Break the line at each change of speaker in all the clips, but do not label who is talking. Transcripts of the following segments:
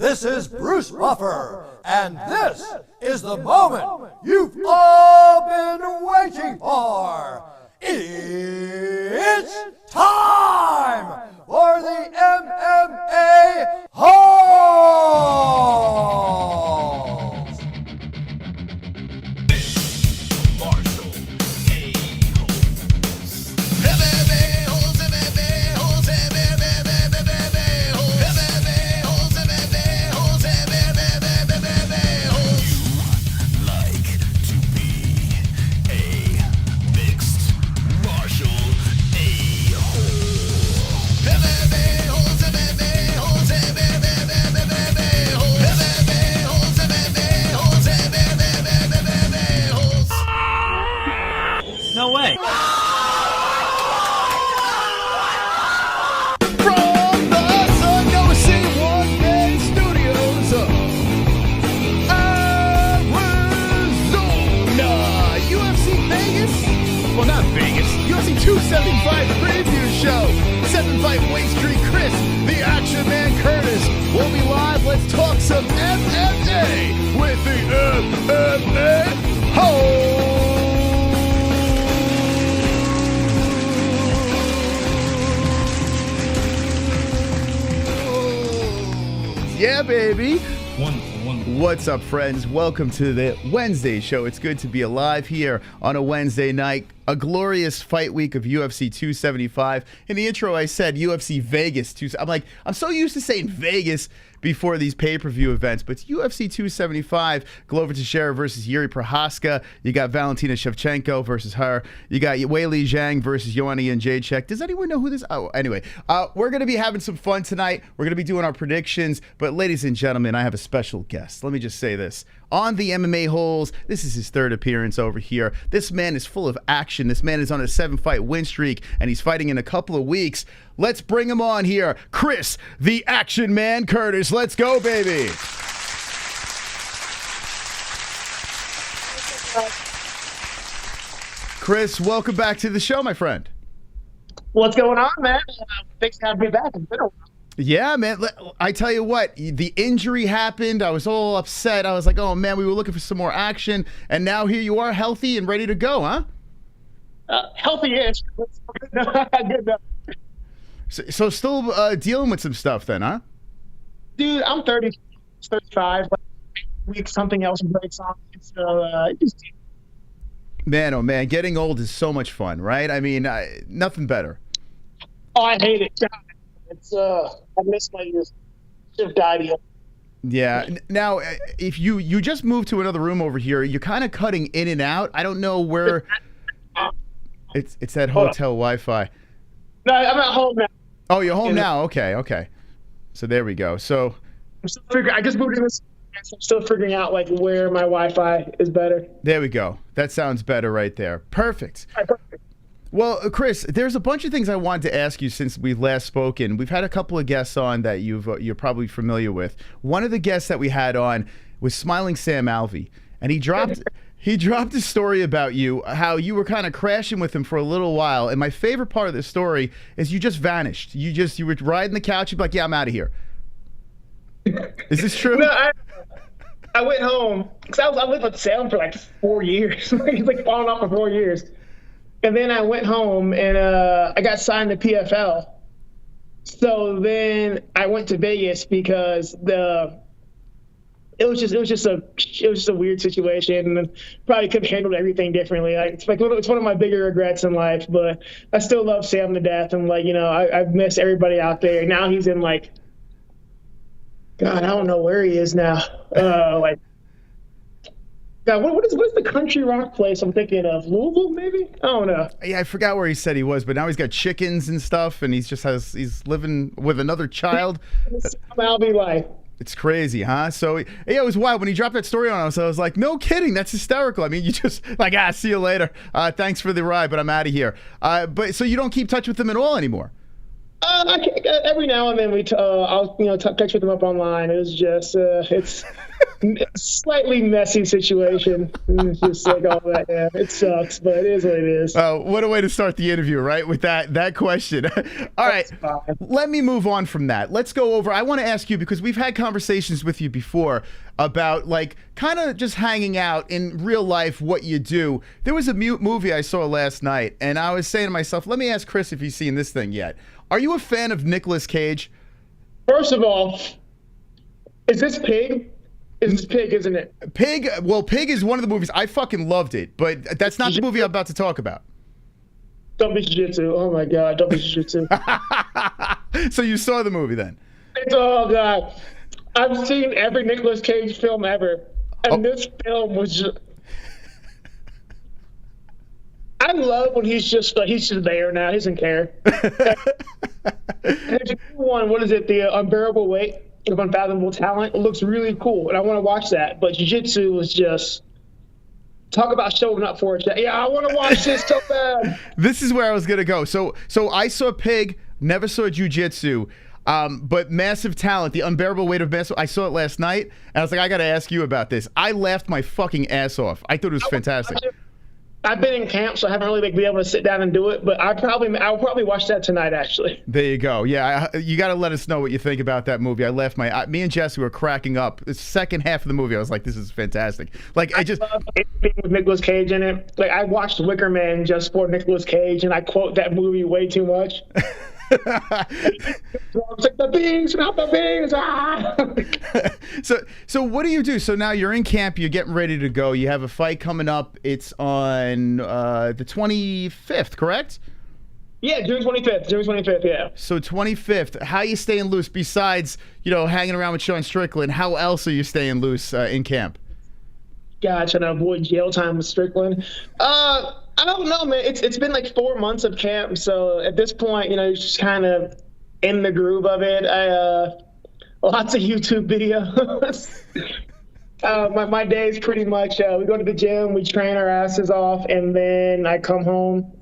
This is Bruce Buffer, and this is the moment you've all been waiting for. It's time for the MMA-Holes!
No way.
From the UFC Studios, Arizona, UFC Vegas, well not Vegas, UFC 275 Preview Show, 7-fight win streak Chris, the Action Man Curtis, will be live. Let's talk some MMA with the MMA-Holes. Yeah, baby.
Wonderful.
What's up, friends? Welcome to the Wednesday show. It's good to be alive here on a Wednesday night. A glorious fight week of UFC 275. In the intro, I said UFC Vegas. I'm so used to saying Vegas before these pay-per-view events, but it's UFC 275, Glover Teixeira versus Jiří Procházka. You got Valentina Shevchenko versus her. You got Weili Zhang versus Joanna Jędrzejczyk. Does anyone know who this? Oh, anyway, we're going to be having some fun tonight. We're going to be doing our predictions, but ladies and gentlemen, I have a special guest. Let me just say this. On the MMA-Holes, this is his third appearance over here. This man is full of action. This man is on a 7-fight win streak, and he's fighting in a couple of weeks. Let's bring him on here. Chris, the Action Man Curtis. Let's go, baby. Chris, welcome back to the show, my friend.
What's going on, man? Thanks for having me back. It's been a while.
Yeah, man. I tell you what, the injury happened. I was all upset. I was like, oh, man, we were looking for some more action. And now here you are, healthy and ready to go, huh?
Healthy-ish. Good enough.
So still dealing with some stuff then, huh?
Dude, I'm 30, 35. Like, week something else breaks on. So,
Man, oh, man, getting old is so much fun, right? I mean, nothing better.
Oh, I hate it. It's I miss my youth. Shift died.
Yeah. Now, if you just moved to another room over here, you're kind of cutting in and out. I don't know where. It's that hotel Wi-Fi.
No, I'm at home now.
Oh, you're home now. Okay. So there we go. So
I'm still figuring. I just moved in this. So I'm still figuring out like where my Wi-Fi is better.
There we go. That sounds better right there. Perfect.
All right, perfect.
Well, Chris, there's a bunch of things I wanted to ask you since we've last spoken. We've had a couple of guests on that you're probably familiar with. One of the guests that we had on was Smiling Sam Alvey, and he dropped a story about you, how you were kind of crashing with him for a little while. And my favorite part of the story is you just vanished. You were riding the couch. You'd be like, yeah, I'm out of here. Is this true?
No, I went home because I lived with Sam for like 4 years. He's like falling off for 4 years. And then I went home and I got signed to PFL. So then I went to Vegas because it was just a weird situation, and probably could have handled everything differently. It's one of my bigger regrets in life, but I still love Sam to death. And I miss everybody out there. Now he's in God, I don't know where he is now. God, what is the country rock place I'm thinking of? Louisville, maybe? I don't know.
Yeah, I forgot where he said he was, but now he's got chickens and stuff, and he's living with another child.
I'll be like,
it's crazy, huh? So yeah, it was wild when he dropped that story on us. I was like, no kidding, that's hysterical. I mean, you just like, see you later. Thanks for the ride, but I'm out of here. But so you don't keep touch with him at all anymore?
Every now and then I'll text with them up online. It was just it's a slightly messy situation. It's just like all that. Yeah, it sucks, but it is what it is.
What a way to start the interview, right? With that question. All right, let me move on from that. Let's go over. I want to ask you, because we've had conversations with you before about like kind of just hanging out in real life, what you do. There was a movie I saw last night, and I was saying to myself, let me ask Chris if he's seen this thing yet. Are you a fan of Nicolas Cage?
First of all, is this Pig? It's Pig, isn't it?
Pig. Well, Pig is one of the movies. I fucking loved it, but that's not the movie I'm about to talk about.
Don't be jiu-jitsu. Oh my God, don't be jiu-jitsu.
So you saw the movie then?
Oh God, I've seen every Nicolas Cage film ever, and this film was just. I love when he's just there now. He doesn't care. There's a new one. What is it? The Unbearable Weight of Unfathomable Talent. It looks really cool, and I want to watch that. But jiu-jitsu was just talk about showing up for it. Yeah, I want to watch this so bad.
This is where I was gonna go. So I saw Pig, never saw jiu-jitsu. But massive talent, the Unbearable Weight of Massive. I saw it last night, and I was like, I got to ask you about this. I laughed my fucking ass off. I thought it was fantastic.
I've been in camp, so I haven't really been able to sit down and do it. But I'll probably watch that tonight, actually.
There you go. Yeah, you got to let us know what you think about that movie. I laughed me and Jesse were cracking up. The second half of the movie, I was like, this is fantastic. Like I love
anything with Nicolas Cage in it. Like I watched Wicker Man just for Nicolas Cage, and I quote that movie way too much. It's like the beans, not the beans. Ah!
So what do you do? So now you're in camp, you're getting ready to go. You have a fight coming up. It's on the 25th, correct?
Yeah, June 25th. June 25th, yeah.
So 25th. How are you staying loose besides, hanging around with Sean Strickland? How else are you staying loose in camp?
God, trying to avoid jail time with Strickland. I don't know, man. It's been like 4 months of camp, so at this point, you're just kind of in the groove of it. Lots of YouTube videos. My day is pretty much we go to the gym, we train our asses off, and then I come home,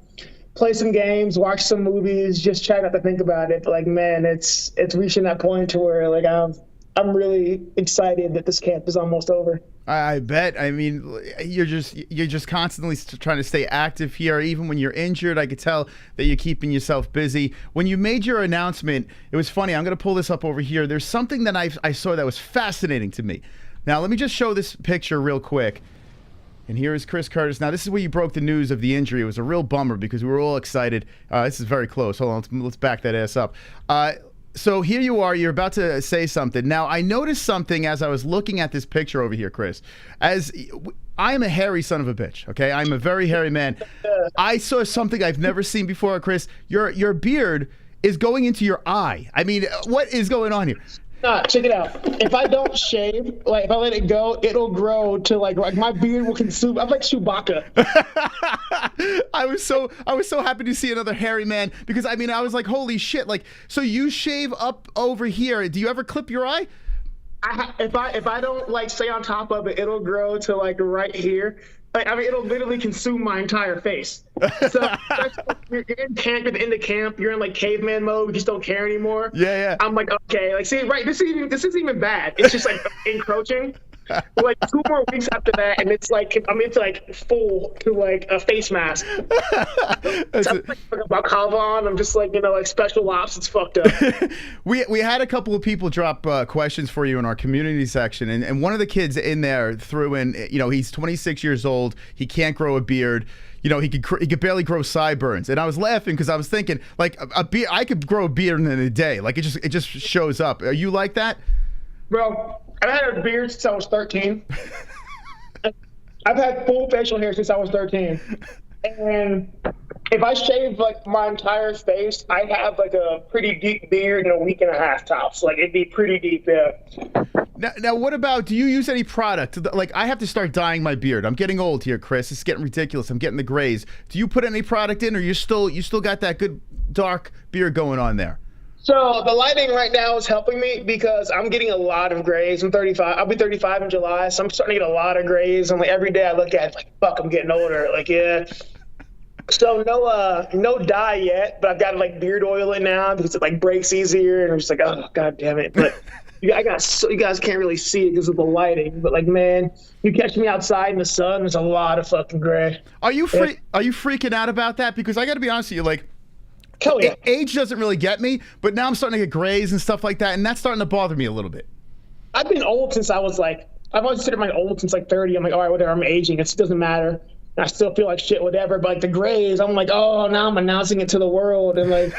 play some games, watch some movies, just try not to think about it. Like, man, it's reaching that point to where like I'm really excited that this camp is almost over.
I bet. I mean, you're just constantly trying to stay active here. Even when you're injured, I could tell that you're keeping yourself busy. When you made your announcement, it was funny. I'm going to pull this up over here. There's something that I saw that was fascinating to me. Now, let me just show this picture real quick. And here is Chris Curtis. Now, this is where you broke the news of the injury. It was a real bummer because we were all excited. This is very close. Hold on. Let's back that ass up. So here you are, you're about to say something. Now, I noticed something as I was looking at this picture over here, Chris. As I am a hairy son of a bitch, okay? I'm a very hairy man. I saw something I've never seen before, Chris. Your beard is going into your eye. I mean, what is going on here?
Nah, check it out. If I don't shave, like if I let it go, it'll grow to like my beard will consume. I'm like Chewbacca.
I was so happy to see another hairy man because I mean I was like, holy shit! Like, so you shave up over here. Do you ever clip your eye?
If I don't like stay on top of it, it'll grow to like right here. Like, I mean, it'll literally consume my entire face. So you're in camp, at the end of camp, you're in like caveman mode, you just don't care anymore.
Yeah.
I'm like, okay, like see, right, this isn't even bad. It's just like encroaching. Like 2 more weeks after that, and it's like I'm into like full to like a face mask. So I'm like about Calvin. I'm just like like special ops. It's fucked up.
We had a couple of people drop questions for you in our community section, and one of the kids in there threw in, he's 26 years old. He can't grow a beard. He could barely grow sideburns, and I was laughing because I was thinking like a beard. I could grow a beard in a day. Like it just shows up. Are you like that?
Bro, I've had a beard since I was 13. I've had full facial hair since I was 13. And if I shave like my entire face, I'd have like a pretty deep beard in a week and a half tops. Like it'd be pretty deep, yeah.
Now what about, do you use any product? Like I have to start dyeing my beard. I'm getting old here, Chris. It's getting ridiculous. I'm getting the grays. Do you put any product in, or you still got that good dark beard going on there?
So the lighting right now is helping me because I'm getting a lot of grays. I'm 35. I'll be 35 in July, so I'm starting to get a lot of grays. And like every day I look at it, like, fuck, I'm getting older. Like, yeah. So no dye yet, but I've got to like beard oil it now because it like breaks easier, and I'm just like, oh god damn it. But you guys can't really see it because of the lighting. But like, man, you catch me outside in the sun, there's a lot of fucking gray.
Are you freaking out about that? Because I got to be honest with you, like,
Yeah.
age doesn't really get me, but now I'm starting to get grays and stuff like that, and that's starting to bother me a little bit.
I've been old since I was like, I've always considered myself old since like 30. I'm like, all right, whatever, I'm aging. It doesn't matter. I still feel like shit, whatever. But like the grays, I'm like, oh, now I'm announcing it to the world. And like,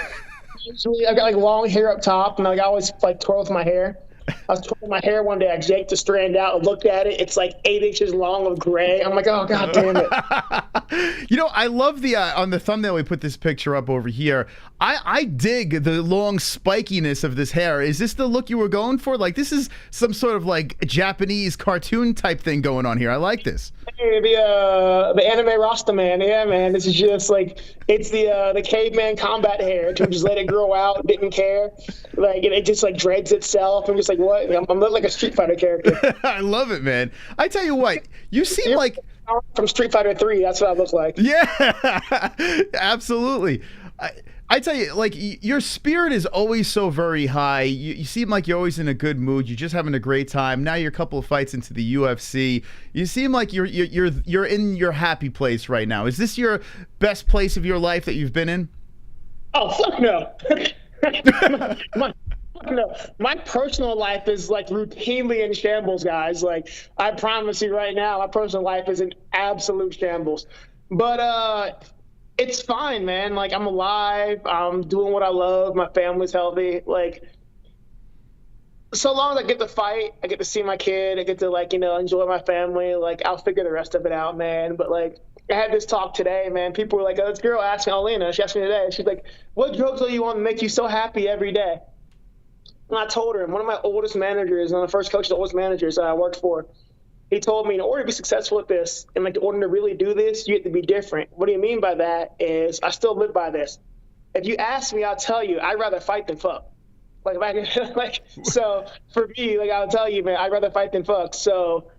usually I got like long hair up top, and like I always like twirl with my hair. I was twirling my hair one day. I yanked the strand out and looked at it. It's like 8 inches long of gray. I'm like, oh god damn it.
You know, I love the on the thumbnail we put this picture up over here. I dig the long spikiness of this hair. Is this the look you were going for? Like, this is some sort of like Japanese cartoon type thing going on here. I like this.
Hey, the anime Rasta man. Yeah, man. This is just like, it's the caveman combat hair. To just let it grow out, didn't care. Like it just like dreads itself. I'm just like, what? I'm like a Street Fighter character.
I love it, man. I tell you what, you seem like
from Street Fighter 3. That's what I look like.
Yeah, absolutely. I tell you, like, your spirit is always so very high. You seem like you're always in a good mood. You're just having a great time. Now you're a couple of fights into the UFC. You seem like you're in your happy place right now. Is this your best place of your life that you've been in?
Oh fuck no. No, my personal life is like routinely in shambles, guys. Like, I promise you right now, my personal life is in absolute shambles. But it's fine, man. Like, I'm alive. I'm doing what I love. My family's healthy. Like, so long as I get to fight, I get to see my kid, I get to, like, you know, enjoy my family. Like, I'll figure the rest of it out, man. But like, I had this talk today, man. People were like, oh, this girl asked me, Alina, she asked me today. She's like, what drugs are you on to make you so happy every day? And I told her, and one of my oldest managers, one of the first coaches, the oldest managers I worked for, he told me, in order to be successful at this, and like in order to really do this, you have to be different. What do you mean by that? Is I still live by this. If you ask me, I'll tell you, I'd rather fight than fuck. Like, if I can, like, so for me, like, I'll tell you, man, I'd rather fight than fuck. So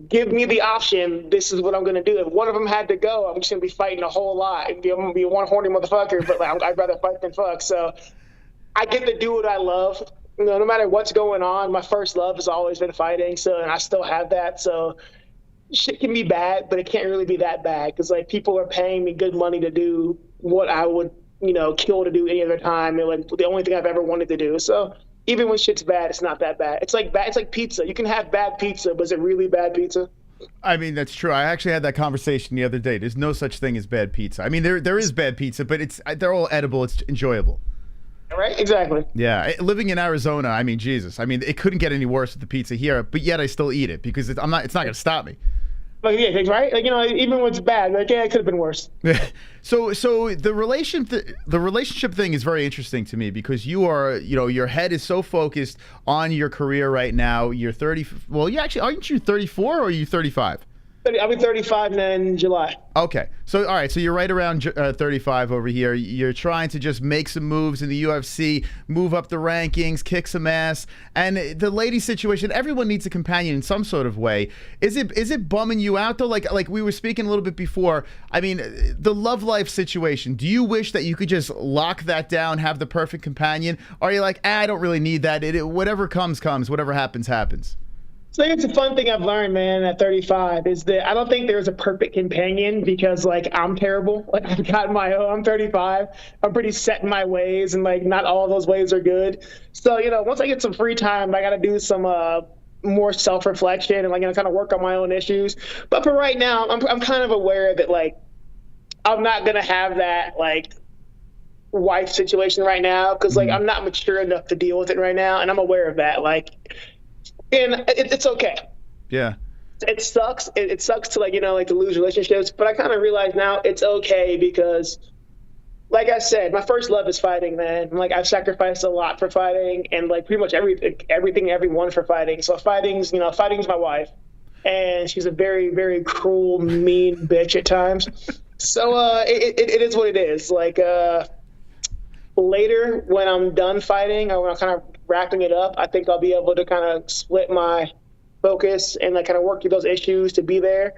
give me the option. This is what I'm gonna do. If one of them had to go, I'm just gonna be fighting a whole lot. I'm gonna be one horny motherfucker, but like, I'd rather fight than fuck. So I get to do what I love. You know, no matter what's going on, my first love has always been fighting. So, and I still have that. So shit can be bad, but it can't really be that bad. Cause like, people are paying me good money to do what I would, you know, kill to do any other time. And like, the only thing I've ever wanted to do. So even when shit's bad, it's not that bad. It's like pizza. You can have bad pizza, but is it really bad pizza?
I mean, that's true. I actually had that conversation the other day. There's no such thing as bad pizza. I mean, there is bad pizza, but they're all edible. It's enjoyable.
Right? Exactly.
Yeah. Living in Arizona, I mean, Jesus. I mean, it couldn't get any worse with the pizza here, but yet I still eat it because it's not going to stop me.
Like, yeah, right? Like, you know, even when it's bad, like, yeah, it could have been worse.
So the relationship thing is very interesting to me because you are, you know, your head is so focused on your career right now. You're 30. Well, you actually, aren't you 34 or are you 35?
I'll be 35 in July.
Okay. So, all right. So you're right around 35 over here. You're trying to just make some moves in the UFC, move up the rankings, kick some ass. And the lady situation, everyone needs a companion in some sort of way. Is it bumming you out, though? Like we were speaking a little bit before. I mean, the love life situation, do you wish that you could just lock that down, have the perfect companion? Or are you like, I don't really need that. Whatever comes, whatever happens, happens?
So I think it's a fun thing I've learned, man, at 35 is that I don't think there's a perfect companion because, like, I'm terrible. Like, I've got my own. I'm 35. I'm pretty set in my ways, and, like, not all those ways are good. So, you know, once I get some free time, I got to do some more self-reflection and, like, you know, kind of work on my own issues. But for right now, I'm kind of aware that, like, I'm not going to have that, like, wife situation right now because, like, I'm not mature enough to deal with it right now, and I'm aware of that. Like, and it's okay. Yeah. It sucks. It sucks to, like, you know, like, to lose relationships. But I kind of realize now it's okay because, like I said, my first love is fighting, man. Like, I've sacrificed a lot for fighting and, like, pretty much everything, everyone for fighting. So fighting's my wife. And she's a very, very cruel, mean bitch at times. So it is what it is. Like, later when I'm done fighting or when I'm kind of wrapping it up, I think I'll be able to kind of split my focus and, like, kind of work through those issues to be there.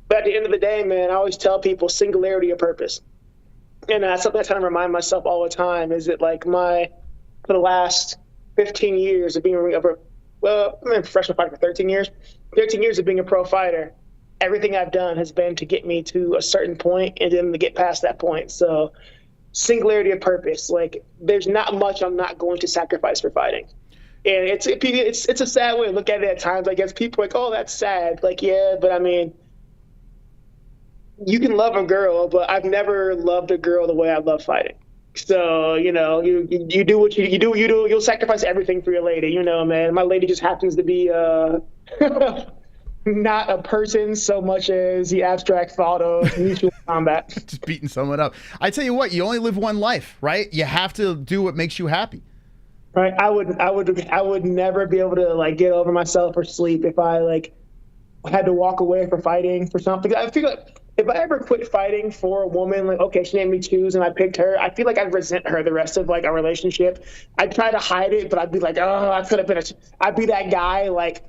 But at the end of the day, man, I always tell people singularity of purpose. And that's something I try to remind myself all the time, is that like for the last 15 years of being I've been a professional fighter for 13 years. 13 years of being a pro fighter, everything I've done has been to get me to a certain point and then to get past that point. So singularity of purpose, like there's not much I'm not going to sacrifice for fighting. And it's a sad way to look at it at times. I guess people are like, oh, that's sad. Like, yeah, but I mean, you can love a girl, but I've never loved a girl the way I love fighting. So, you know, you do what you do, you'll sacrifice everything for your lady, you know, man. My lady just happens to be not a person so much as the abstract thought of mutual combat.
Just beating someone up. I tell you what, you only live one life, right? You have to do what makes you happy.
Right. I would never be able to like get over myself or sleep if I like had to walk away from fighting for something. I feel like if I ever quit fighting for a woman, like, okay, she made me choose and I picked her, I feel like I'd resent her the rest of like our relationship. I'd try to hide it, but I'd be like, oh, I'd be that guy like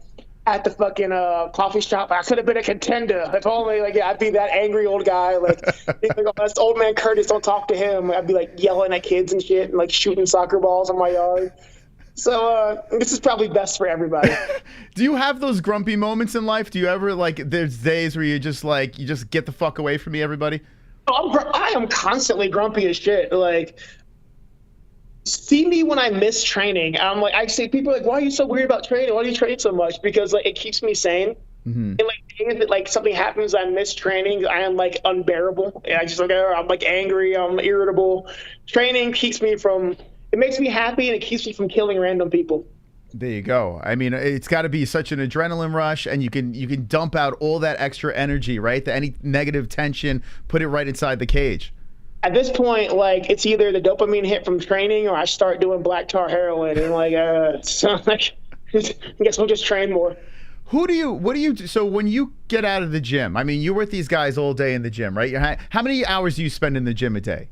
at the fucking coffee shop. I could have been a contender. If only, like, yeah, I'd be that angry old guy. Like, oh, that's old man Curtis, don't talk to him. I'd be like yelling at kids and shit and like shooting soccer balls in my yard. So this is probably best for everybody.
Do you have those grumpy moments in life? Do you ever, like, there's days where you just get the fuck away from me, everybody?
I am constantly grumpy as shit. Like, see me when I miss training. I'm like, I say, people are like, why are you so weird about training? Why do you train so much? Because like it keeps me sane. And like days that like something happens, I miss training, I am like unbearable. And I just like, I'm like angry, I'm irritable. Training keeps me from. It makes me happy and it keeps me from killing random people.
There you go. I mean, it's got to be such an adrenaline rush, and you can dump out all that extra energy, right? Any negative tension, put it right inside the cage.
At this point, like it's either the dopamine hit from training or I start doing black tar heroin, and like, so like, I guess we'll just train more.
What do you do? So when you get out of the gym, I mean, you're with these guys all day in the gym, right? How many hours do you spend in the gym a day?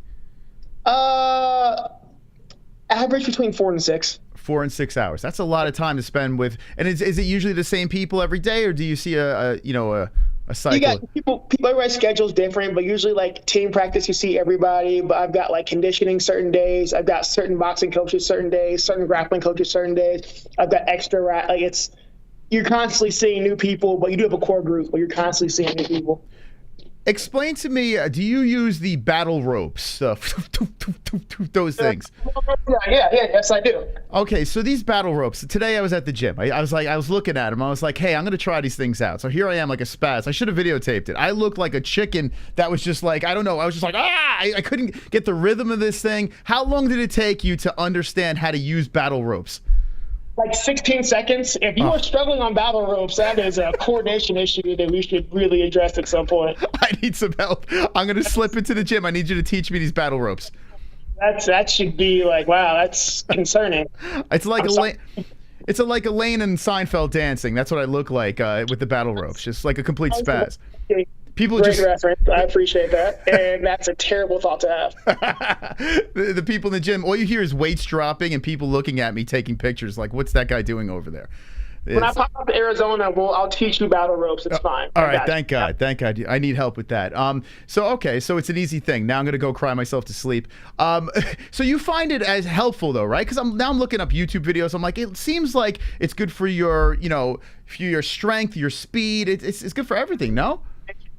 Average between 4 and 6.
4 and 6 hours. That's a lot of time to spend with. And is it usually the same people every day, or do you see a cycle?
You got people. Everybody's schedule's different, but usually like team practice, you see everybody. But I've got like conditioning certain days. I've got certain boxing coaches certain days, certain grappling coaches certain days. I've got extra like you're constantly seeing new people, but you do have a core group, but you're constantly seeing new people.
Explain to me, do you use the battle ropes, those things?
Yeah, yes, I do.
Okay, so these battle ropes, today I was at the gym. I was looking at them. I was like, hey, I'm going to try these things out. So here I am like a spaz. I should have videotaped it. I looked like a chicken that was just like, I don't know. I was just like, I couldn't get the rhythm of this thing. How long did it take you to understand how to use battle ropes?
Like 16 seconds. If you are struggling on battle ropes, that is a coordination issue that we should really address at some point.
I need some help. I'm going to slip into the gym. I need you to teach me these battle ropes.
That should be like, wow, that's concerning.
It's like like Elaine and Seinfeld dancing. That's what I look like with the battle ropes. Just like a complete spaz. People
Great reference. I appreciate that. And that's a terrible thought to have.
The people in the gym, all you hear is weights dropping and people looking at me taking pictures like, what's that guy doing over there?
When I pop up to Arizona, I'll teach you battle ropes. It's fine.
All right, thank God. Thank God. I need help with that. So it's an easy thing. Now I'm going to go cry myself to sleep. So you find it as helpful though, right? Because I'm looking up YouTube videos. I'm like, it seems like it's good for your, for your strength, your speed. It's good for everything, no?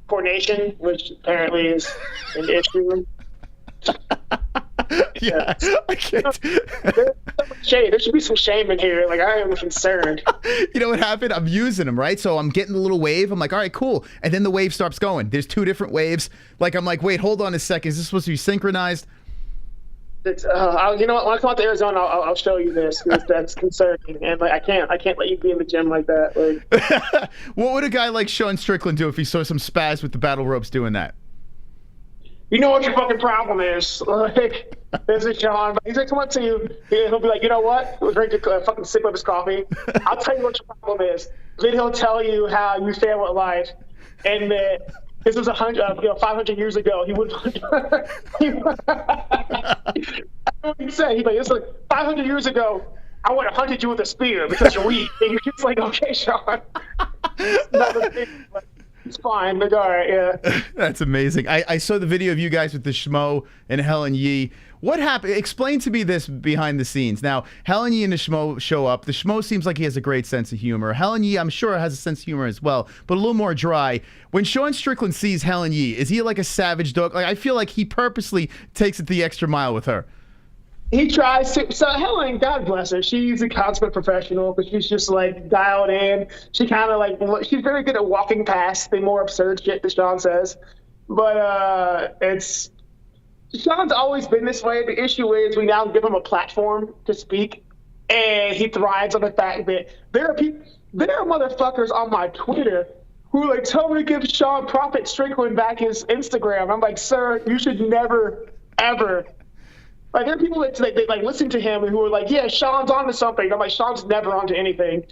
Coordination, which apparently is an issue.
Yeah, I can't.
There's so much shame. There should be some shame in here. Like, I am concerned.
You know what happened? I'm using them, right? So I'm getting the little wave. I'm like, all right, cool. And then the wave stops going. There's 2 different waves. Like, I'm like, wait, hold on a second. Is this supposed to be synchronized?
You know what? When I come out to Arizona, I'll show you this. That's concerning, and like I can't let you be in the gym like that. Like,
what would a guy like Sean Strickland do if he saw some spaz with the battle ropes doing that?
You know what your fucking problem is? Like, this is Sean. He's like, come up to you. He'll be like, you know what? He'll drink a fucking sip of his coffee. I'll tell you what your problem is. Then he'll tell you how you fail at life, and that. This was 500 years ago. He would. What he'd say. He'd be like, "It's like 500 years ago. I would have hunted you with a spear because you're weak." And you're just like, "Okay, Sean." It's fine. Like, all right, yeah.
That's amazing. I saw the video of you guys with the Schmo and Helen Yee. What happened? Explain to me this behind the scenes. Now, Helen Yee and the Schmo show up. The Schmo seems like he has a great sense of humor. Helen Yee, I'm sure, has a sense of humor as well, but a little more dry. When Sean Strickland sees Helen Yee, is he like a savage dog? Like, I feel like he purposely takes it the extra mile with her.
He tries to. So Helen, God bless her, she's a consummate professional, but she's just like dialed in. She kind of like, she's very good at walking past the more absurd shit that Sean says. But Sean's always been this way. The issue is we now give him a platform to speak, and he thrives on the fact that there are motherfuckers on my Twitter who like tell me to give Sean Prophet Strickland back his Instagram. I'm like, sir, you should never, ever. Like, there are people that like listen to him and who are like, yeah, Sean's onto something. I'm like, Sean's never onto anything.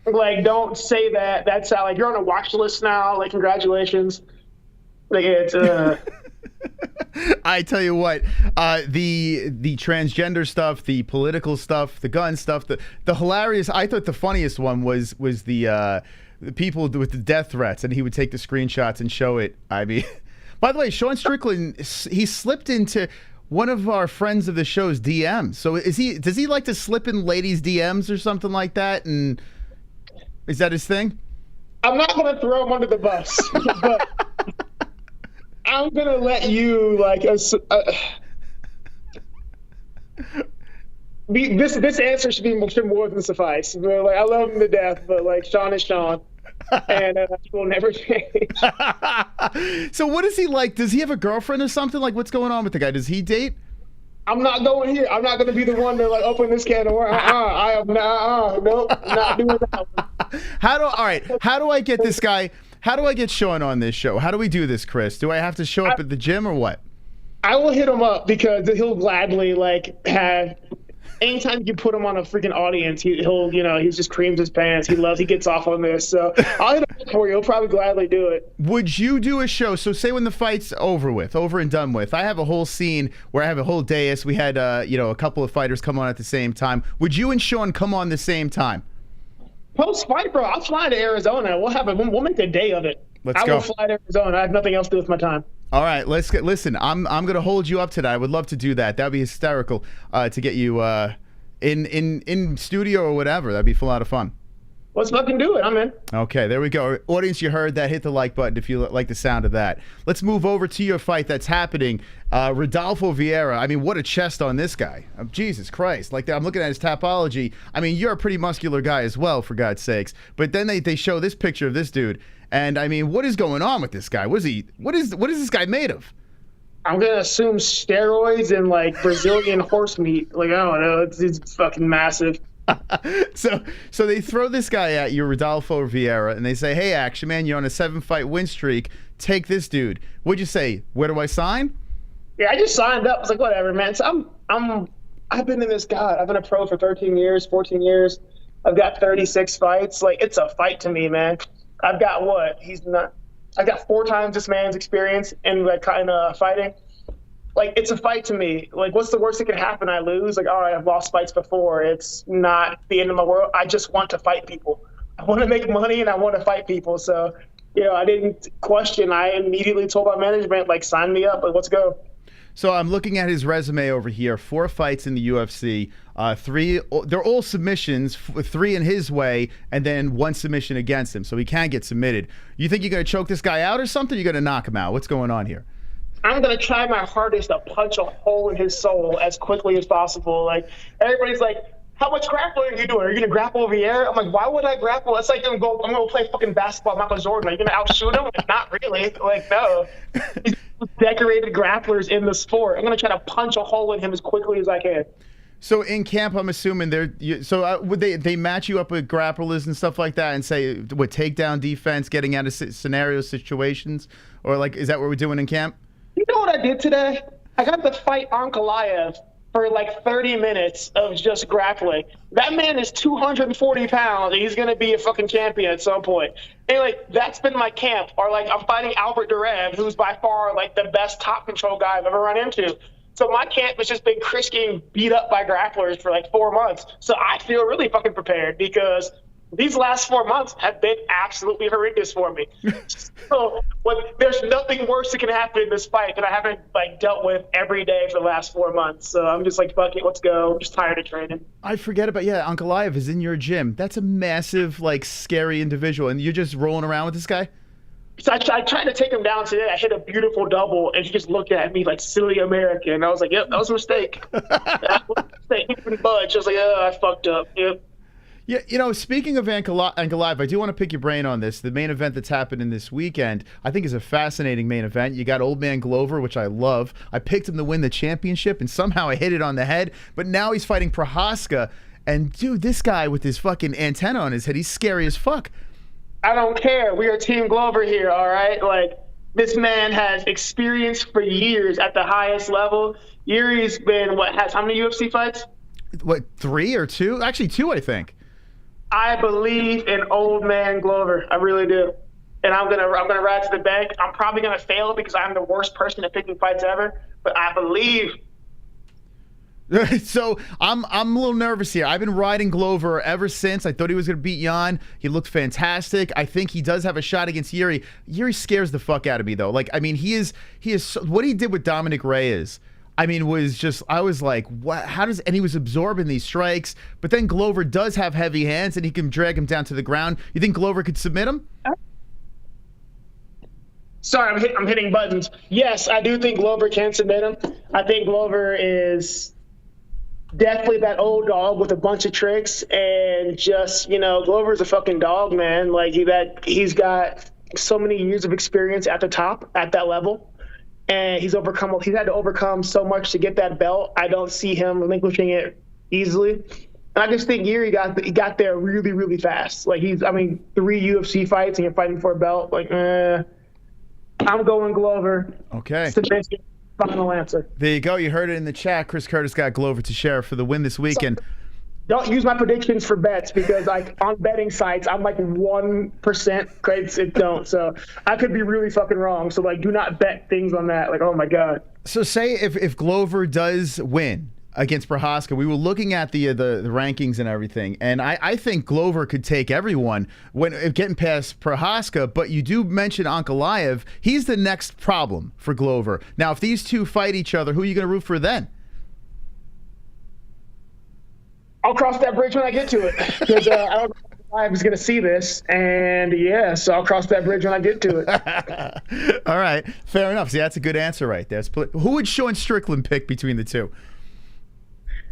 Like, don't say that. That's how, like, you're on a watch list now. Like, congratulations. Like, it's
I tell you what, the transgender stuff, the political stuff, the gun stuff, the hilarious. I thought the funniest one was the people with the death threats, and he would take the screenshots and show it. I mean, by the way, Sean Strickland, he slipped into one of our friends of the show's DMs. So does he like to slip in ladies' DMs or something like that? And is that his thing?
I'm not going to throw him under the bus, but I'm going to let you, like, this answer should more than suffice. But, like, I love him to death, but, like, Sean is Sean. And he will never change.
So what is he like? Does he have a girlfriend or something? Like, what's going on with the guy? Does he date?
I'm not going here. I'm not going to be the one to like open this can of worms. I am not. Nope, not doing that one.
How do I get this guy? How do I get Sean on this show? How do we do this, Chris? Do I have to show up at the gym or what?
I will hit him up because he'll gladly like have. Anytime you put him on a freaking audience, he'll he just creams his pants. He gets off on this. So I'll hit him up for you. He'll probably gladly do it.
Would you do a show? So say when the fight's over and done with, I have a whole scene where I have a whole dais. We had a couple of fighters come on at the same time. Would you and Sean come on the same time?
Post fight, bro. I'll fly to Arizona. We'll make a day of it.
Let's go.
I will fly to Arizona. I have nothing else to do with my time.
All right, listen. I'm gonna hold you up to that. I would love to do that. That'd be hysterical to get you in studio or whatever. That'd be a lot of fun.
Let's fucking do it. I'm in.
Okay, there we go. Audience, you heard that. Hit the like button if you like the sound of that. Let's move over to your fight that's happening. Rodolfo Vieira. I mean, what a chest on this guy. Jesus Christ. Like, I'm looking at his Tapology. I mean, you're a pretty muscular guy as well, for God's sakes. But then they show this picture of this dude. And, I mean, what is going on with this guy? What is this guy made of?
I'm going to assume steroids and, like, Brazilian horse meat. Like, I don't know. It's fucking massive.
So they throw this guy at you, Rodolfo Vieira, and they say, hey, Action Man, you're on a 7-fight win streak. Take this dude. What'd you say? Where do I sign?
Yeah, I just signed up. I was like, whatever, man. So I've been in this, God, I've been a pro for 13 years, 14 years. I've got 36 fights. Like, it's a fight to me, man. I've got I got 4 times this man's experience in that kind of fighting. Like, it's a fight to me. Like, what's the worst that can happen? I lose? Like, all right, I've lost fights before. It's not the end of my world. I just want to fight people. I want to make money and I want to fight people. So, I didn't question. I immediately told my management, like, sign me up. Like, let's go.
So I'm looking at his resume over here. 4 fights in the UFC. 3, they're all submissions. 3 in his way, and then 1 submission against him. So he can get submitted. You think you're going to choke this guy out or something? You're going to knock him out? What's going on here?
I'm going to try my hardest to punch a hole in his soul as quickly as possible. Like, everybody's like, how much grappling are you doing? Are you going to grapple Vieira? I'm like, why would I grapple? It's like I'm going to play fucking basketball, Michael Jordan. Are you going to outshoot him? Like, not really. Like, no. He's decorated grapplers in the sport. I'm going to try to punch a hole in him as quickly as I can.
So in camp, I'm assuming would they match you up with grapplers and stuff like that and say, with takedown defense, getting out of scenario situations? Or, like, is that what we're doing in camp?
You know what I did today? I got to fight Ankalaev for like 30 minutes of just grappling. That man is 240 pounds, and he's going to be a fucking champion at some point. And, like, that's been my camp. Or, like, I'm fighting Albert Durev, who's by far, like, the best top control guy I've ever run into. So my camp has just been Chris getting beat up by grapplers for, like, 4 months. So I feel really fucking prepared because these last 4 months have been absolutely horrendous for me. So there's nothing worse that can happen in this fight that I haven't like dealt with every day for the last 4 months. So I'm just like, fuck it, let's go. I'm just tired of training.
I forget about, Ankalaev is in your gym. That's a massive, like, scary individual, and you're just rolling around with this guy?
So I tried to take him down today. I hit a beautiful double, and he just looked at me like silly American. I was like, yep, that was a mistake. That was a mistake. He couldn't budge. I was like, oh, I fucked up. Yep.
Yeah, speaking of Ankalaev, I do want to pick your brain on this. The main event that's happening this weekend, I think, is a fascinating main event. You got Old Man Glover, which I love. I picked him to win the championship, and somehow I hit it on the head. But now he's fighting Procházka, and dude, this guy with his fucking antenna on his head, he's scary as fuck.
I don't care. We are Team Glover here, all right? Like, this man has experience for years at the highest level. Jiri's been, how many UFC fights?
What, 3 or 2? Actually, 2, I think.
I believe in Old Man Glover. I really do. And I'm gonna ride to the bank. I'm probably gonna fail because I'm the worst person at picking fights ever, but I believe.
So I'm a little nervous here. I've been riding Glover ever since. I thought he was going to beat Jan. He looked fantastic. I think he does have a shot against Jiri. Jiri scares the fuck out of me, though. Like, I mean, he is what he did with Dominic Reyes, I mean, was just, I was like, what? And he was absorbing these strikes. But then Glover does have heavy hands, and he can drag him down to the ground. You think Glover could submit him?
Sorry, I'm hitting buttons. Yes, I do think Glover can submit him. I think Glover is definitely that old dog with a bunch of tricks, and just, Glover's a fucking dog, man. Like, he's got so many years of experience at the top, at that level, and he's had to overcome so much to get that belt. I don't see him relinquishing it easily. And I just think Jiri got there really, really fast. Like, 3 UFC fights and you're fighting for a belt. Like, I'm going Glover.
Okay.
Submission. Final answer.
There you go. You heard it in the chat. Chris Curtis got Glover Teixeira for the win this weekend.
Don't use my predictions for bets because, like, on betting sites, I'm like 1% credits it don't. So I could be really fucking wrong. So, like, do not bet things on that. Like, oh my God.
So say if Glover does win against Procházka, we were looking at the rankings and everything, and I think Glover could take everyone when getting past Procházka, but you do mention Ankalaev. He's the next problem for Glover. Now, if these two fight each other, who are you going to root for then?
I'll cross that bridge when I get to it, because I don't know if Ankalaev is going to see this, and so I'll cross that bridge when I get to
it. All right, fair enough. See, that's a good answer right there. Who would Sean Strickland pick between the two?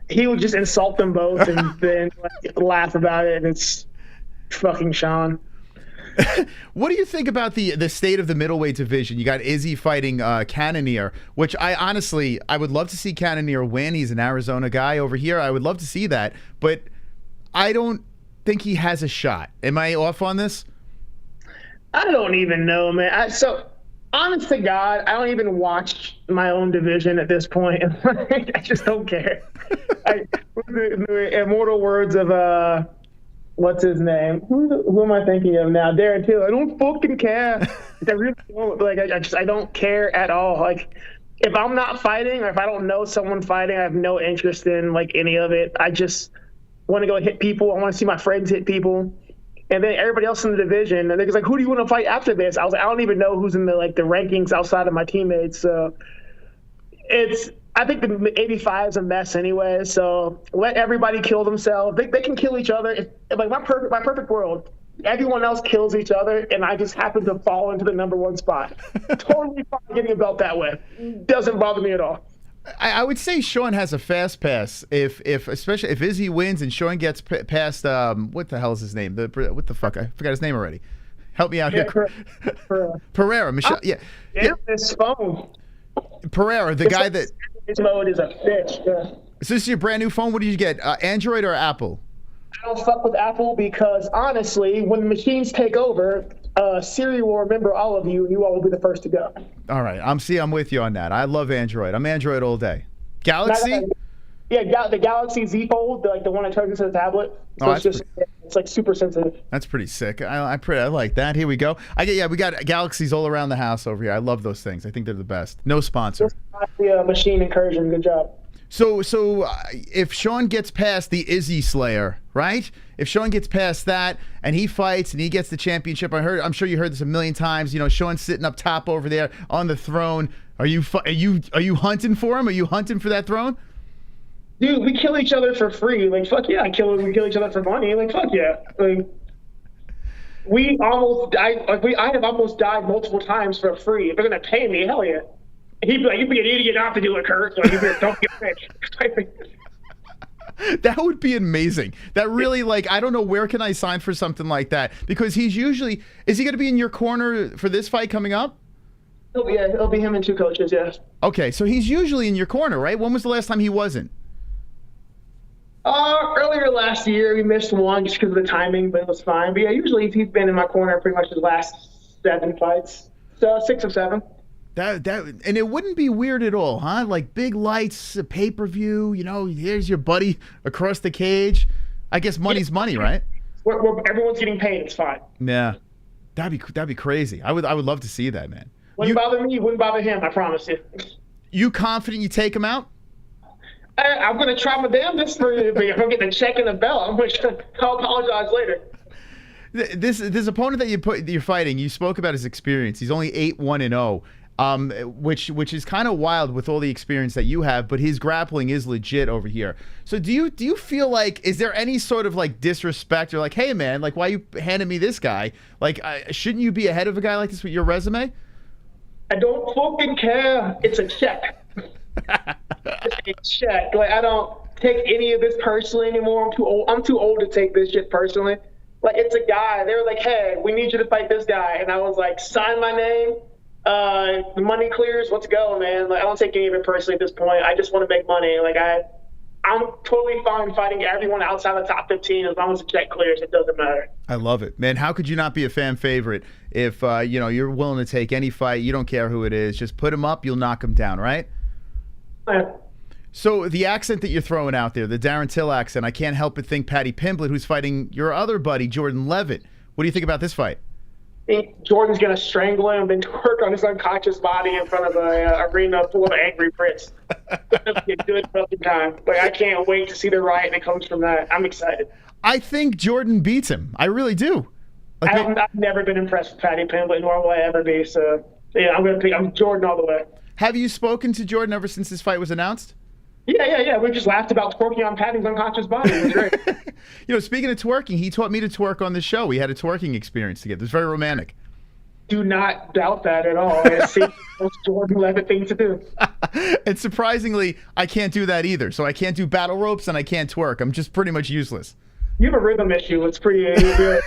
He would just insult them both and then laugh about it, and it's fucking Sean.
What do you think about the state of the middleweight division? You got Izzy fighting Cannonier, which I would love to see Cannonier win. He's an Arizona guy over here. I would love to see that, but I don't think he has a shot. Am I off on this?
I don't even know, man. Honest to God, I don't even watch my own division at this point. I just don't care. The immortal words of what's his name? Who am I thinking of now? Darren Till. I don't fucking care. I really don't. Like, I don't care at all. Like, if I'm not fighting, or if I don't know someone fighting, I have no interest in like any of it. I just want to go hit people. I want to see my friends hit people. And then everybody else in the division, and they're like, "Who do you want to fight after this?" I was like, "I don't even know who's in the rankings outside of my teammates." So I think the 85 is a mess anyway. So let everybody kill themselves. They can kill each other. Like my perfect world, everyone else kills each other, and I just happen to fall into the #1 spot. Totally fine getting a belt that way. Doesn't bother me at all.
I would say Sean has a fast pass especially if Izzy wins and Sean gets past what the hell is his name? What the fuck? I forgot his name already. Help me out here. Pereira. Michelle. Yeah.
This phone.
Pereira, the guy that.
This mode is a bitch. Yeah.
Is this your brand new phone? What did you get? Android or Apple?
I don't fuck with Apple because honestly, when the machines take over, Siri will remember all of you, and you all will be the first to go.
All right, I'm with you on that. I love Android. I'm Android all day. Galaxy?
Yeah, the Galaxy Z Fold, the one that turns into the tablet. So it's like super sensitive.
That's pretty sick. I like that. Here we go. We got Galaxies all around the house over here. I love those things. I think they're the best. No sponsor.
The machine incursion. Good job.
So if Sean gets past the IZZY Slayer, right? If Sean gets past that and he fights and he gets the championship, I'm sure you heard this a million times. You know, Sean's sitting up top over there on the throne. Are you hunting for him? Are you hunting for that throne?
Dude, we kill each other for free. Like, fuck yeah, we kill each other for money. Like, fuck yeah. Like, we almost died. Like, I have almost died multiple times for free. If they're gonna pay me, hell yeah. He'd be like, "You'd be an idiot not to do it, Kurt." Like, he'd be like, "Don't get rich."
That would be amazing. That really, like, I don't know, where can I sign for something like that? Because he's usually, is he going to be in your corner for this fight coming up?
It'll be him and 2 coaches, yeah.
Okay, so he's usually in your corner, right? When was the last time he wasn't?
Earlier last year, we missed one just because of the timing, but it was fine. But yeah, usually he's been in my corner pretty much the last 7 fights. So 6 or 7.
And it wouldn't be weird at all, huh? Like big lights, a pay-per-view, you know, here's your buddy across the cage. I guess money's money, right?
Everyone's getting paid, it's fine.
Yeah. That'd be crazy. I would love to see that, man.
Wouldn't bother me, wouldn't bother him, I promise you.
You confident you take him out?
I'm going to try my damnedest for you. If I'm getting a check in the bell, I'll apologize later.
This opponent that you're fighting, you spoke about his experience. He's only 8-1-0. Which is kind of wild with all the experience that you have, but his grappling is legit over here. So do you feel like, is there any sort of like disrespect or like, hey man, like why you handing me this guy? Like, shouldn't you be ahead of a guy like this with your resume?
I don't fucking care. It's a check. It's a check. Like, I don't take any of this personally anymore. I'm too old to take this shit personally. Like, it's a guy. They were like, hey, we need you to fight this guy. And I was like, sign my name. The money clears, let's go, man. Like, I don't take any of it personally at this point. I just want to make money. Like, I'm totally fine fighting everyone outside the top 15 as long as the check clears. It doesn't matter. I
love it, man. How could you not be a fan favorite if you're willing to take any fight? You don't care who it is. Just put him up, you'll knock him down, right?
Yeah.
So the accent that you're throwing out there, the Darren Till accent, I can't help but think Paddy Pimblett, who's fighting your other buddy Jordan Levitt. What do you think about this fight?
I think Jordan's going to strangle him and twerk on his unconscious body in front of an arena full of angry Brits. It'll be a good fucking time. Like, I can't wait to see the riot that comes from that. I'm excited.
I think Jordan beats him. I really do. Like,
I've never been impressed with Paddy Pimblett, nor will I ever be. So, yeah, I'm Jordan all the way.
Have you spoken to Jordan ever since this fight was announced?
Yeah. We just laughed about twerking on Paddy's unconscious body. It was great.
Speaking of twerking, he taught me to twerk on the show. We had a twerking experience together. It was very romantic.
Do not doubt that at all. It's the most Jordan Levitt thing to do.
And surprisingly, I can't do that either. So I can't do battle ropes and I can't twerk. I'm just pretty much useless.
You have a rhythm issue. It's pretty good.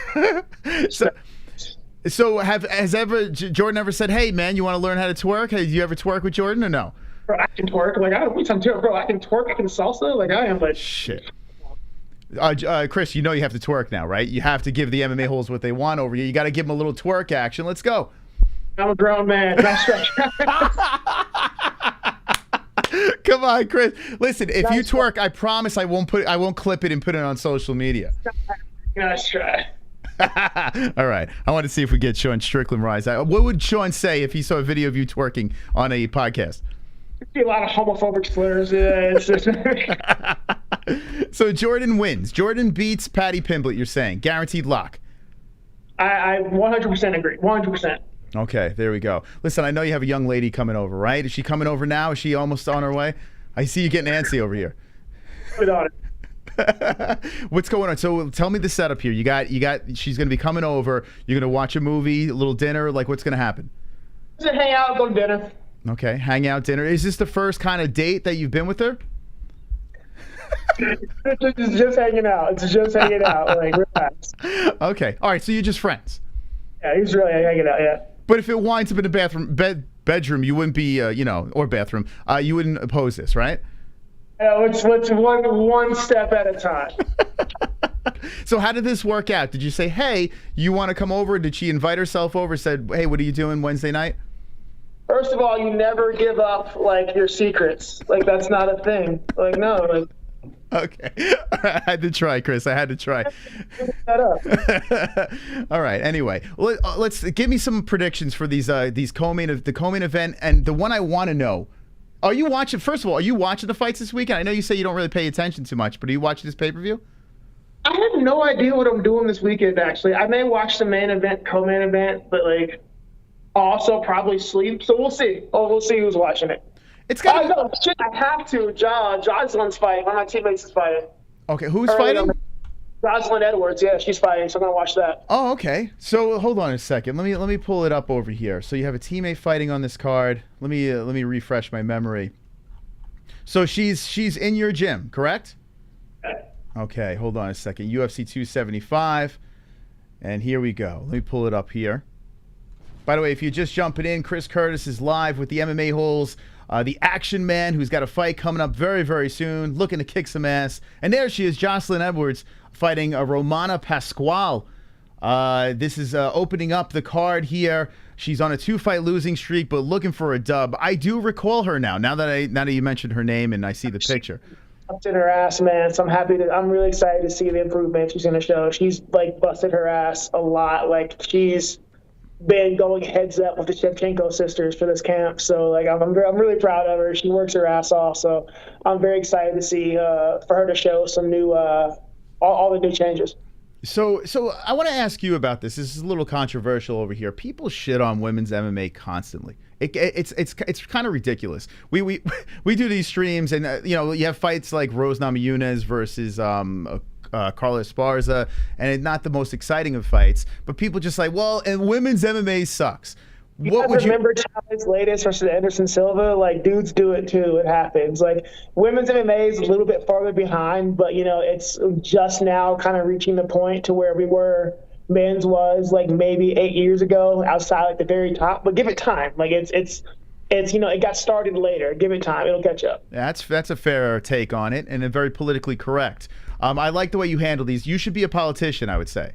So has Jordan ever said, hey, man, you want to learn how to twerk? Hey, do you ever twerk with Jordan or no?
Bro, I can twerk. Like, I can twerk. I can salsa. Like, I am like.
Shit. Chris, you know you have to twerk now, right? You have to give the MMA holes what they want over here. You got to give them a little twerk action. Let's go.
I'm a grown man. That's right.
Come on, Chris. Listen, if you twerk, I promise I won't clip it and put it on social media.
Nice try.
All right. I want to see if we get Sean Strickland rise. What would Sean say if he saw a video of you twerking on a podcast?
See a lot of homophobic slurs. Yeah,
So Jordan wins. Jordan beats Paddy Pimblett, you're saying. Guaranteed lock.
I 100% agree. 100%.
Okay, there we go. Listen, I know you have a young lady coming over, right? Is she coming over now? Is she almost on her way? I see you getting antsy over here.
Put on it.
What's going on? So tell me the setup here. You got. She's going to be coming over. You're going to watch a movie, a little dinner. Like, what's going to happen?
Just hang out, go to dinner.
Okay, hang out, dinner. Is this the first kind of date that you've been with her?
It's just hanging out. It's just hanging out. Like, relax.
Okay. All right. So you're just friends.
Yeah, he's really hanging out. Yeah.
But if it winds up in a bedroom, you wouldn't be, or bathroom, you wouldn't oppose this, right?
It's one step at a time.
So how did this work out? Did you say, hey, you want to come over? Did she invite herself over? Said, hey, what are you doing Wednesday night?
First of all, you never give up, like, your secrets. Like, that's not a thing. Like, no. Like.
Okay. I had to try, Chris. I had to try. All right. Anyway, let's give me some predictions for the co-main event, and the one I want to know. Are you watching? First of all, are you watching the fights this weekend? I know you say you don't really pay attention too much, but are you watching this pay-per-view?
I have no idea what I'm doing this weekend, actually. I may watch the main event, co-main event, but, like, also probably sleep. So we'll see. We'll see who's watching it.
It's got.
No, shit, I have to. Jocelyn's fighting. One of my teammates is fighting.
Okay, who's fighting?
Jocelyn Edwards. Yeah, she's fighting, so I'm gonna watch that.
Oh, okay. So hold on a second. Let me pull it up over here. So you have a teammate fighting on this card. Let me refresh my memory. So she's in your gym, correct? Okay, hold on a second. UFC 275, and here we go. Let me pull it up here. By the way, if you're just jumping in, Chris Curtis is live with the MMA-Holes. The action man who's got a fight coming up very, very soon, looking to kick some ass. And there she is, Jocelyn Edwards, fighting Romana Pasquale. This is opening up the card here. She's on a 2-fight losing streak, but looking for a dub. I do recall her now that you mentioned her name and I see the picture.
Busted her ass, man. So I'm really excited to see the improvement she's going to show. She's, like, busted her ass a lot. Like, she's been going heads up with the Shevchenko sisters for this camp. So, like, I'm really proud of her. She works her ass off. So I'm very excited to see for her to show some new all the new changes.
So I want to ask you about this. This is a little controversial over here. People shit on women's MMA constantly. It's kind of ridiculous. We do these streams, and you have fights like Rose Namajunas versus Carla Esparza, and it's not the most exciting of fights. But people just like, well, and women's MMA sucks.
What would you remember? Chavez latest versus Anderson Silva? Like, dudes do it too. It happens. Like, women's MMA is a little bit farther behind, but it's just now kind of reaching the point to where we were. Men's was like maybe 8 years ago, outside like the very top. But give it time. Like it's it got started later. Give it time. It'll catch up.
That's a fair take on it, and a very politically correct. I like the way you handle these. You should be a politician, I would say.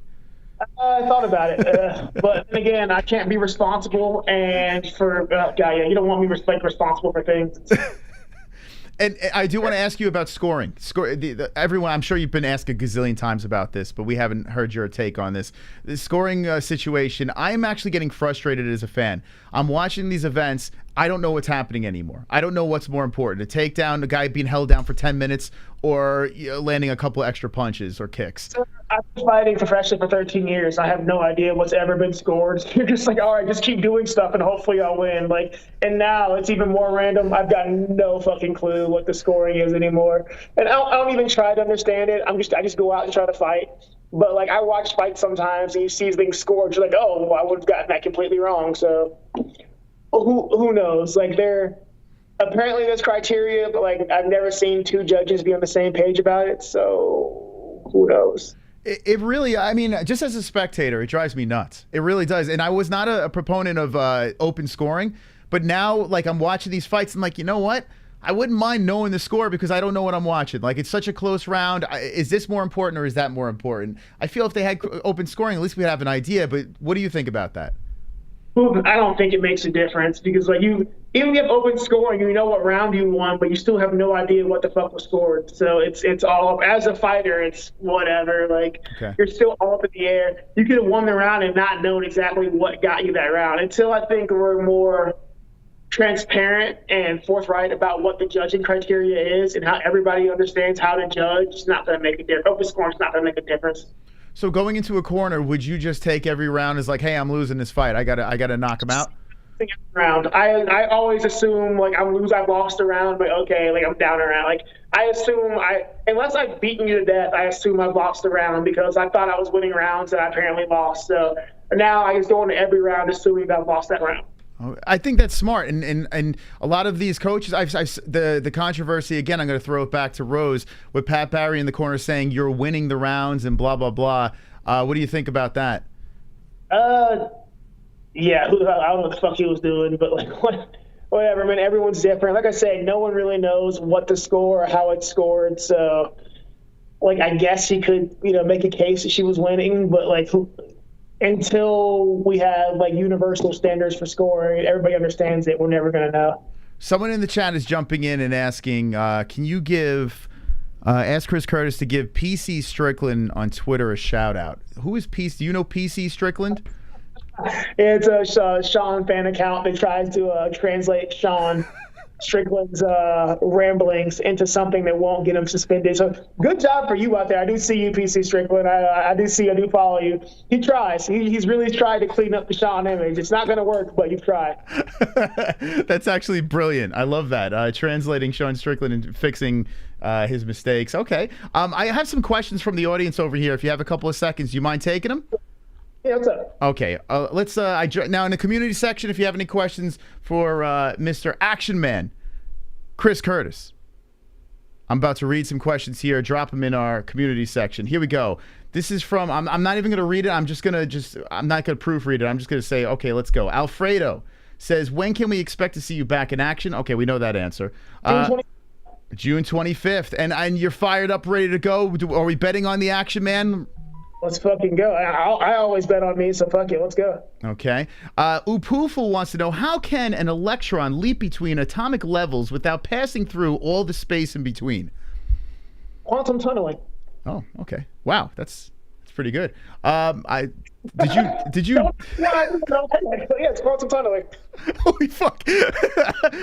I thought about it, but again, I can't be responsible, and you don't want me responsible for things.
And I do want to ask you about scoring. Everyone, I'm sure you've been asked a gazillion times about this, but we haven't heard your take on this. The scoring situation, I'm actually getting frustrated as a fan. I'm watching these events. I don't know what's happening anymore. I don't know what's more important, a takedown, a guy being held down for 10 minutes, or landing a couple extra punches or kicks.
I've been fighting professionally for 13 years. I have no idea what's ever been scored. You're just like, all right, just keep doing stuff and hopefully I'll win. And now it's even more random. I've got no fucking clue what the scoring is anymore. And I don't even try to understand it. I just go out and try to fight. But I watch fights sometimes and you see things scored. You're like, oh, well, I would have gotten that completely wrong. So who knows? Apparently there's criteria, but I've never seen two judges be on the same page about it. So who knows?
It really, I mean, just as a spectator, it drives me nuts. It really does. And I was not a proponent of open scoring, but now I'm watching these fights and you know what? I wouldn't mind knowing the score because I don't know what I'm watching. It's such a close round. Is this more important or is that more important? I feel if they had open scoring, at least we'd have an idea. But what do you think about that?
I don't think it makes a difference because even if you have open scoring, you know what round you won, but you still have no idea what the fuck was scored. So it's all, as a fighter, it's whatever.
Okay.
You're still all up in the air. You could have won the round and not known exactly what got you that round until I think we're more transparent and forthright about what the judging criteria is and how everybody understands how to judge. It's not going to make a difference. Open scoring is not going to make a difference.
So going into a corner, would you just take every round as hey, I'm losing this fight. I gotta knock him out?
Round. I always assume I've lost a round, but okay, I'm down a round. I assume unless I've beaten you to death, I assume I've lost a round because I thought I was winning rounds and I apparently lost. So now I just go into every round assuming that I've lost that round.
I think that's smart, and a lot of these coaches, the controversy again. I'm going to throw it back to Rose with Pat Barry in the corner saying you're winning the rounds and blah blah blah. What do you think about that?
Yeah, I don't know what the fuck he was doing, but whatever. Man, everyone's different. Like I said, no one really knows what to score or how it's scored. So, I guess he could make a case that she was winning, but until we have universal standards for scoring, everybody understands it. We're never going to know.
Someone in the chat is jumping in and asking, can you ask Chris Curtis to give PC Strickland on Twitter a shout out? Who is PC? Do you know PC Strickland?
It's a Sean fan account that tries to translate Sean. Strickland's ramblings into something that won't get him suspended. So good job for you out there. I do see you, PC Strickland. I do follow you. He tries. He's really tried to clean up the Sean image. It's not going to work, but you've tried.
That's actually brilliant. I love that. Translating Sean Strickland and fixing his mistakes. Okay. I have some questions from the audience over here. If you have a couple of seconds, do you mind taking them?
Yeah, what's up?
Okay, let's. Now in the community section, if you have any questions for Mr. Action Man, Chris Curtis, I'm about to read some questions here. Drop them in our community section. Here we go. This is from. I'm not even going to read it. I'm not going to proofread it. I'm just going to say, okay, let's go. Alfredo says, when can we expect to see you back in action? Okay, we know that answer. June 25th, and you're fired up, ready to go. Are we betting on the Action Man?
Let's fucking go. I always bet on me, so fuck it. Let's go.
Okay. Upuful wants to know, how can an electron leap between atomic levels without passing through all the space in between?
Quantum tunneling.
Oh, okay. Wow, that's pretty good. Did you?
Yeah, it's quantum tunneling.
Holy fuck!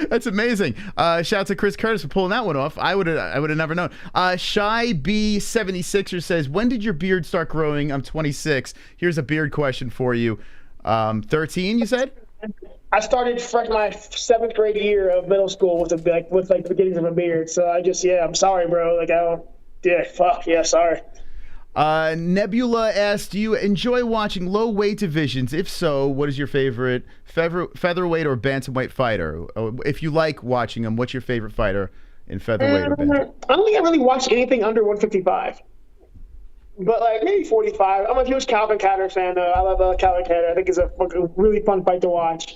That's amazing. Shout out to Chris Curtis for pulling that one off. I would have never known. Shy B76er says, when did your beard start growing? I'm 26. Here's a beard question for you. 13, you said?
I started my 7th grade year of middle school with the beginnings of a beard. So I'm sorry, bro. Sorry.
Nebula asks, do you enjoy watching low weight divisions? If so, what is your favorite featherweight or bantamweight fighter? If you like watching them, what's your favorite fighter in featherweight or bantamweight?
I don't think I really watch anything under 155. But maybe 45. I'm a huge Calvin Kattar fan, though. I love Calvin Kattar. I think it's a really fun fight to watch.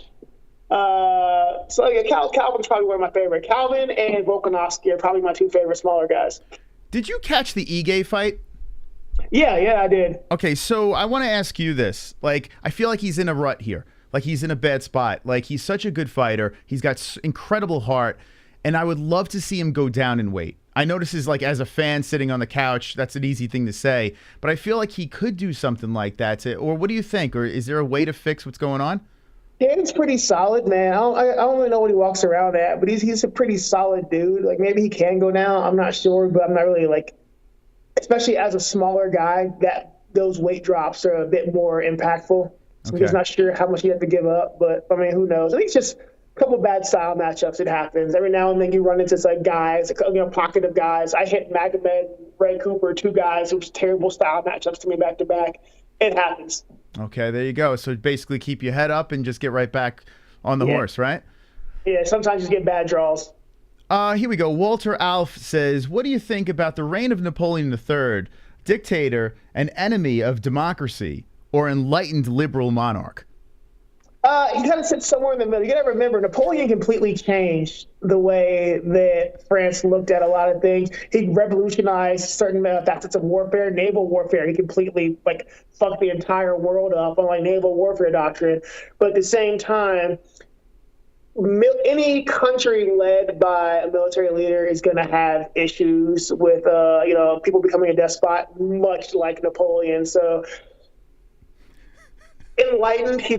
Calvin's probably one of my favorite. Calvin and Volkanovski are probably my 2 favorite smaller guys.
Did you catch the Ige fight?
Yeah, I did.
Okay, so I want to ask you this. I feel like he's in a rut here. He's in a bad spot. He's such a good fighter. He's got incredible heart, and I would love to see him go down in weight. I know this is as a fan sitting on the couch, that's an easy thing to say, but I feel like he could do something like that. Or what do you think? Or is there a way to fix what's going on?
Yeah, it's pretty solid, man. I don't really know what he walks around at, but he's a pretty solid dude. Maybe he can go down. I'm not sure, but I'm not really especially as a smaller guy, that those weight drops are a bit more impactful. So I'm just not sure how much you have to give up, but who knows? I think it's just a couple bad style matchups. It happens every now and then. You run into guys, pocket of guys. I hit Magomed, Ray Cooper, 2 guys. It was terrible style matchups to me back to back. It happens.
Okay, there you go. So basically, keep your head up and just get right back on the horse, right?
Yeah, sometimes you get bad draws.
Here we go. Walter Alf says, what do you think about the reign of Napoleon III, dictator, an enemy of democracy, or enlightened liberal monarch?
He kind of sits somewhere in the middle. You got to remember, Napoleon completely changed the way that France looked at a lot of things. He revolutionized certain facets of warfare, naval warfare. He completely fucked the entire world up on naval warfare doctrine. But at the same time, any country led by a military leader is going to have issues with, people becoming a despot, much like Napoleon. So enlightened, he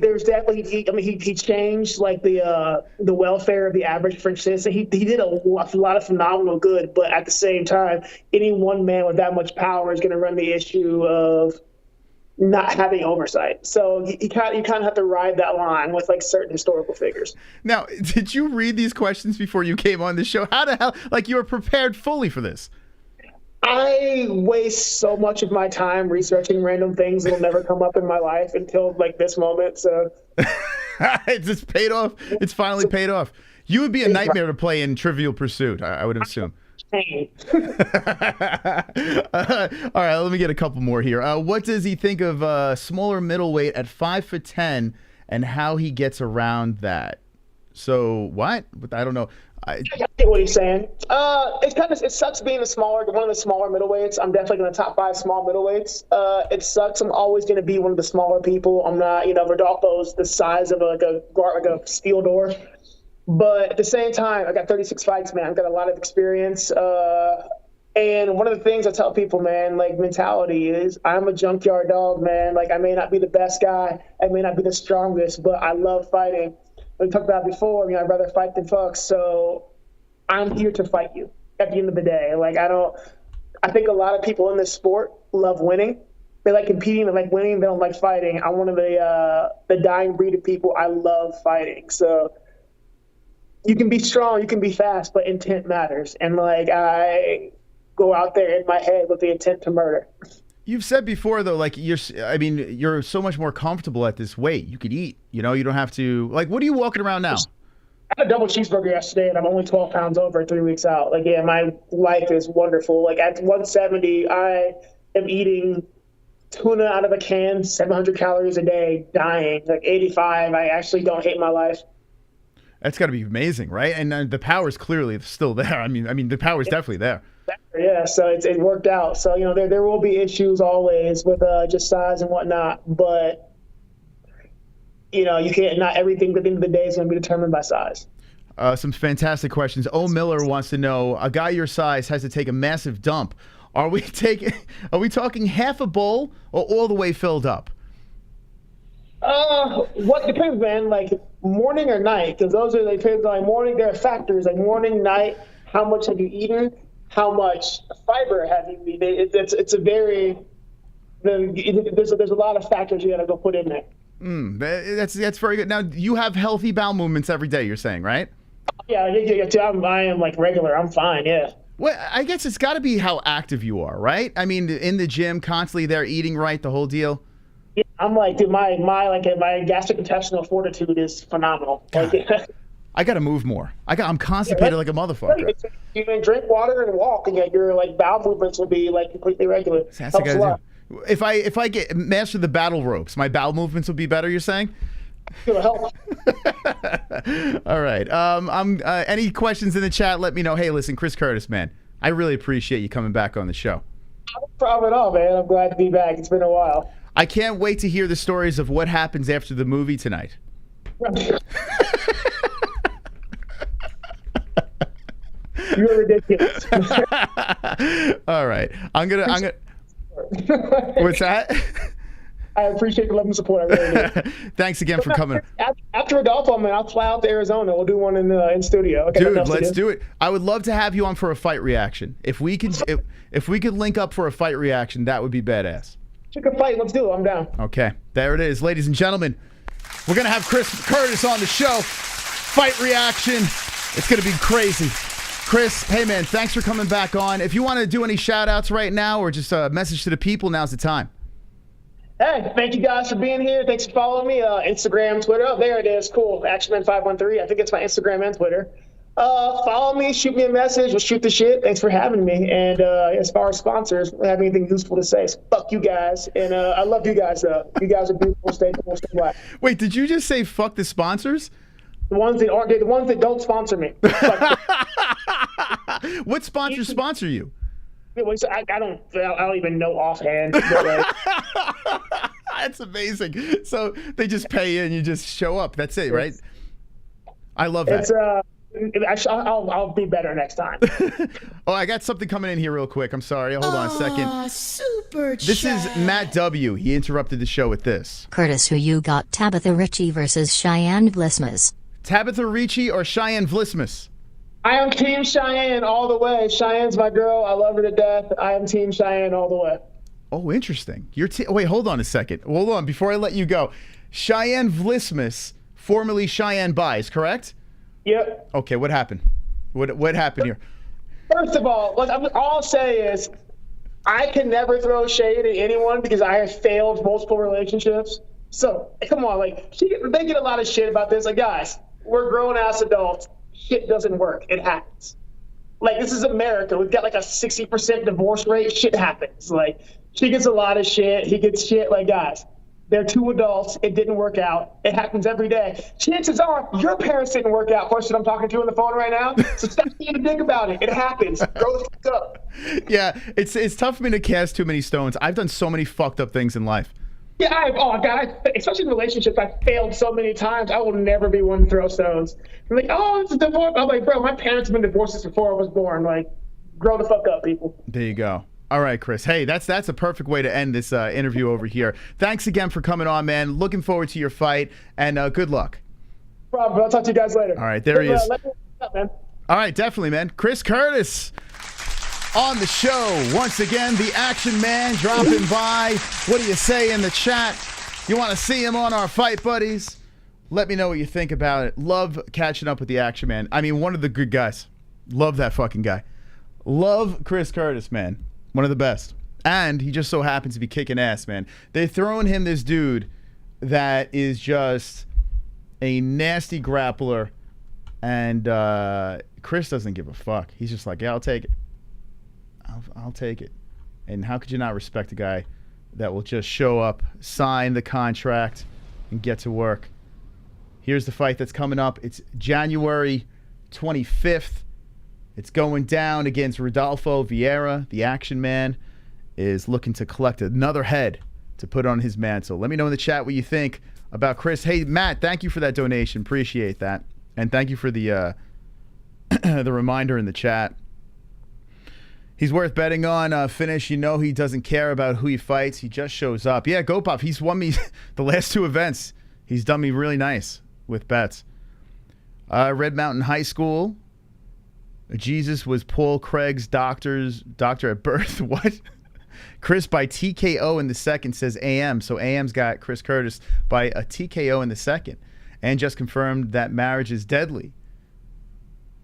changed the welfare of the average French citizen. He did a lot of phenomenal good, but at the same time, any one man with that much power is going to run the issue of not having oversight. So you kind of have to ride that line with certain historical figures.
Now, did you read these questions before you came on the show? How the hell, you were prepared fully for this?
I waste so much of my time researching random things that'll never come up in my life until this moment. So
it's just paid off. It's finally paid off. You would be a nightmare to play in Trivial Pursuit, I would assume. All right, let me get a couple more here. What does he think of smaller middleweight at 5'10" and how he gets around that? So what? I don't know.
I get what he's saying. It sucks being one of the smaller middleweights. I'm definitely going to top 5 small middleweights. It sucks. I'm always going to be one of the smaller people. I'm not, Rodolfo's the size of a steel door. But at the same time, I got 36 fights, man. I've got a lot of experience. And one of the things I tell people, man, mentality is I'm a junkyard dog, man. I may not be the best guy. I may not be the strongest, but I love fighting. we talked about before, I'd rather fight than fuck. So I'm here to fight you at the end of the day. Like, I think a lot of people in this sport love winning. They like competing, they like winning, they don't like fighting. I'm one of the dying breed of people. I love fighting. So you can be strong, you can be fast, but intent matters. And like, I go out there in my head with the intent to murder.
You've said before though, like you're so much more comfortable at this weight. You could eat, you know, you don't have to, like, what are you walking around now?
I had a double cheeseburger yesterday and I'm only 12 pounds over 3 weeks out. Like, yeah, my life is wonderful. Like at 170, I am eating tuna out of a can, 700 calories a day, dying. Like 85, I actually don't hate my life.
That's got to be amazing, right? And the power's clearly still there. I mean, the power's definitely there.
Yeah, so it worked out. So, you know, there will be issues always with just size and whatnot, but, you know, you can't, not everything at the end of the day is going to be determined by size.
Some fantastic questions. O. Miller wants to know, a guy your size has to take a massive dump. Are we talking half a bowl or all the way filled up?
What depends, man, like morning or night, because those are, like, morning, there are factors like morning, night, how much have you eaten, how much fiber have you eaten. It's a very, there's a lot of factors you got to go put in there.
That's very good. Now, you have healthy bowel movements every day, you're saying, right?
Yeah, I am like regular. I'm fine, yeah.
Well, I guess it's got to be how active you are, right? I mean, in the gym, constantly there, eating right, the whole deal.
Yeah, I'm like, dude, my gastrointestinal fortitude is phenomenal. Like,
I got to move more. I'm constipated like a motherfucker.
You can drink water and walk, and yet your like bowel movements will be like completely regular.
That's what I gotta do. If I get master the battle ropes, my bowel movements will be better. You're saying?
It'll help.
All right. Any questions in the chat? Let me know. Hey, listen, Chris Curtis, man, I really appreciate you coming back on the show.
No problem at all, man. I'm glad to be back. It's been a while.
I can't wait to hear the stories of what happens after the movie tonight.
You're ridiculous.
All right. I'm gonna. What's that?
I appreciate the love and support. I really do.
Thanks again for coming.
After Adolfo, man, I'll fly out to Arizona. We'll do one in studio. Okay,
dude, let's do it. I would love to have you on for a fight reaction. If we could link up for a fight reaction, that would be badass.
Pick a fight. Let's do it. I'm down.
Okay, there it is, ladies and gentlemen. We're gonna have Chris Curtis on the show. Fight reaction. It's gonna be crazy. Chris, hey man, thanks for coming back on. If you want to do any shout outs right now or just a message to the people, now's the time.
Hey, thank you guys for being here. Thanks for following me. Instagram, Twitter. Oh, there it is. Cool. ActionMan513. I think it's my Instagram and Twitter. Follow me, shoot me a message. We'll shoot the shit. Thanks for having me. And as far as sponsors, I have anything useful to say. So fuck you guys. And I love you guys, though. You guys are beautiful. Stay cool. Stay black.
Wait, did you just say fuck the sponsors?
The ones that aren't, the ones that don't sponsor me.
What sponsors sponsor you?
I don't even know offhand.
That's amazing. So they just pay you and you just show up. That's it, right? I love that.
I'll be better next time.
Oh, I got something coming in here real quick. I'm sorry. Hold on a second.
Super chat.
This is Matt W. He interrupted the show with this.
Curtis, who you got, Tabitha Ricci versus Cheyenne Vlismas?
Tabitha Ricci or Cheyenne Vlismas?
I am Team Cheyenne all the way. Cheyenne's my girl. I love her to death. I am Team Cheyenne all the way.
Oh, interesting. Wait, hold on a second. Hold on before I let you go. Cheyenne Vlismas, formerly Cheyenne Buys, correct?
Yep.
Okay, what happened? What happened here?
First of all, all I'll say is I can never throw shade at anyone because I have failed multiple relationships. So, come on, like, they get a lot of shit about this. Like, guys, we're grown-ass adults. Shit doesn't work. It happens. Like, this is America. We've got like a 60% divorce rate. Shit happens. Like, she gets a lot of shit. He gets shit. Like, guys, they're two adults. It didn't work out. It happens every day. Chances are your parents didn't work out. Person I'm talking to on the phone right now. So stop being a dick about it. It happens. Grow the fuck up.
Yeah, it's tough for me to cast too many stones. I've done so many fucked up things in life.
Yeah, especially in relationships, I failed so many times. I will never be one to throw stones. I'm like, oh, it's a divorce. I'm like, bro, my parents have been divorced since before I was born. Like, grow the fuck up, people.
There you go. All right, Chris. Hey, that's a perfect way to end this interview over here. Thanks again for coming on, man. Looking forward to your fight, and good luck.
problem, bro. I'll talk to you guys later.
All right, there he is.
Let me know, man.
All right, definitely, man. Chris Curtis on the show. Once again, the Action Man dropping by. What do you say in the chat? You want to see him on our Fight Buddies? Let me know what you think about it. Love catching up with the Action Man. I mean, one of the good guys. Love that fucking guy. Love Chris Curtis, man. One of the best. And he just so happens to be kicking ass, man. They're throwing him this dude that is just a nasty grappler. And Chris doesn't give a fuck. He's just like, yeah, I'll take it. I'll take it. And how could you not respect a guy that will just show up, sign the contract, and get to work? Here's the fight that's coming up. It's January 25th. It's going down against Rodolfo Vieira. The Action Man is looking to collect another head to put on his mantle. Let me know in the chat what you think about Chris. Hey, Matt, thank you for that donation. Appreciate that. And thank you for the the reminder in the chat. He's worth betting on. Finish. You know he doesn't care about who he fights. He just shows up. Yeah, Gopop, he's won me the last 2 events. He's done me really nice with bets. Red Mountain High School. Jesus was Paul Craig's doctor at birth. What? Chris by TKO in the second, says AM. So AM's got Chris Curtis by a TKO in the second. And just confirmed that marriage is deadly.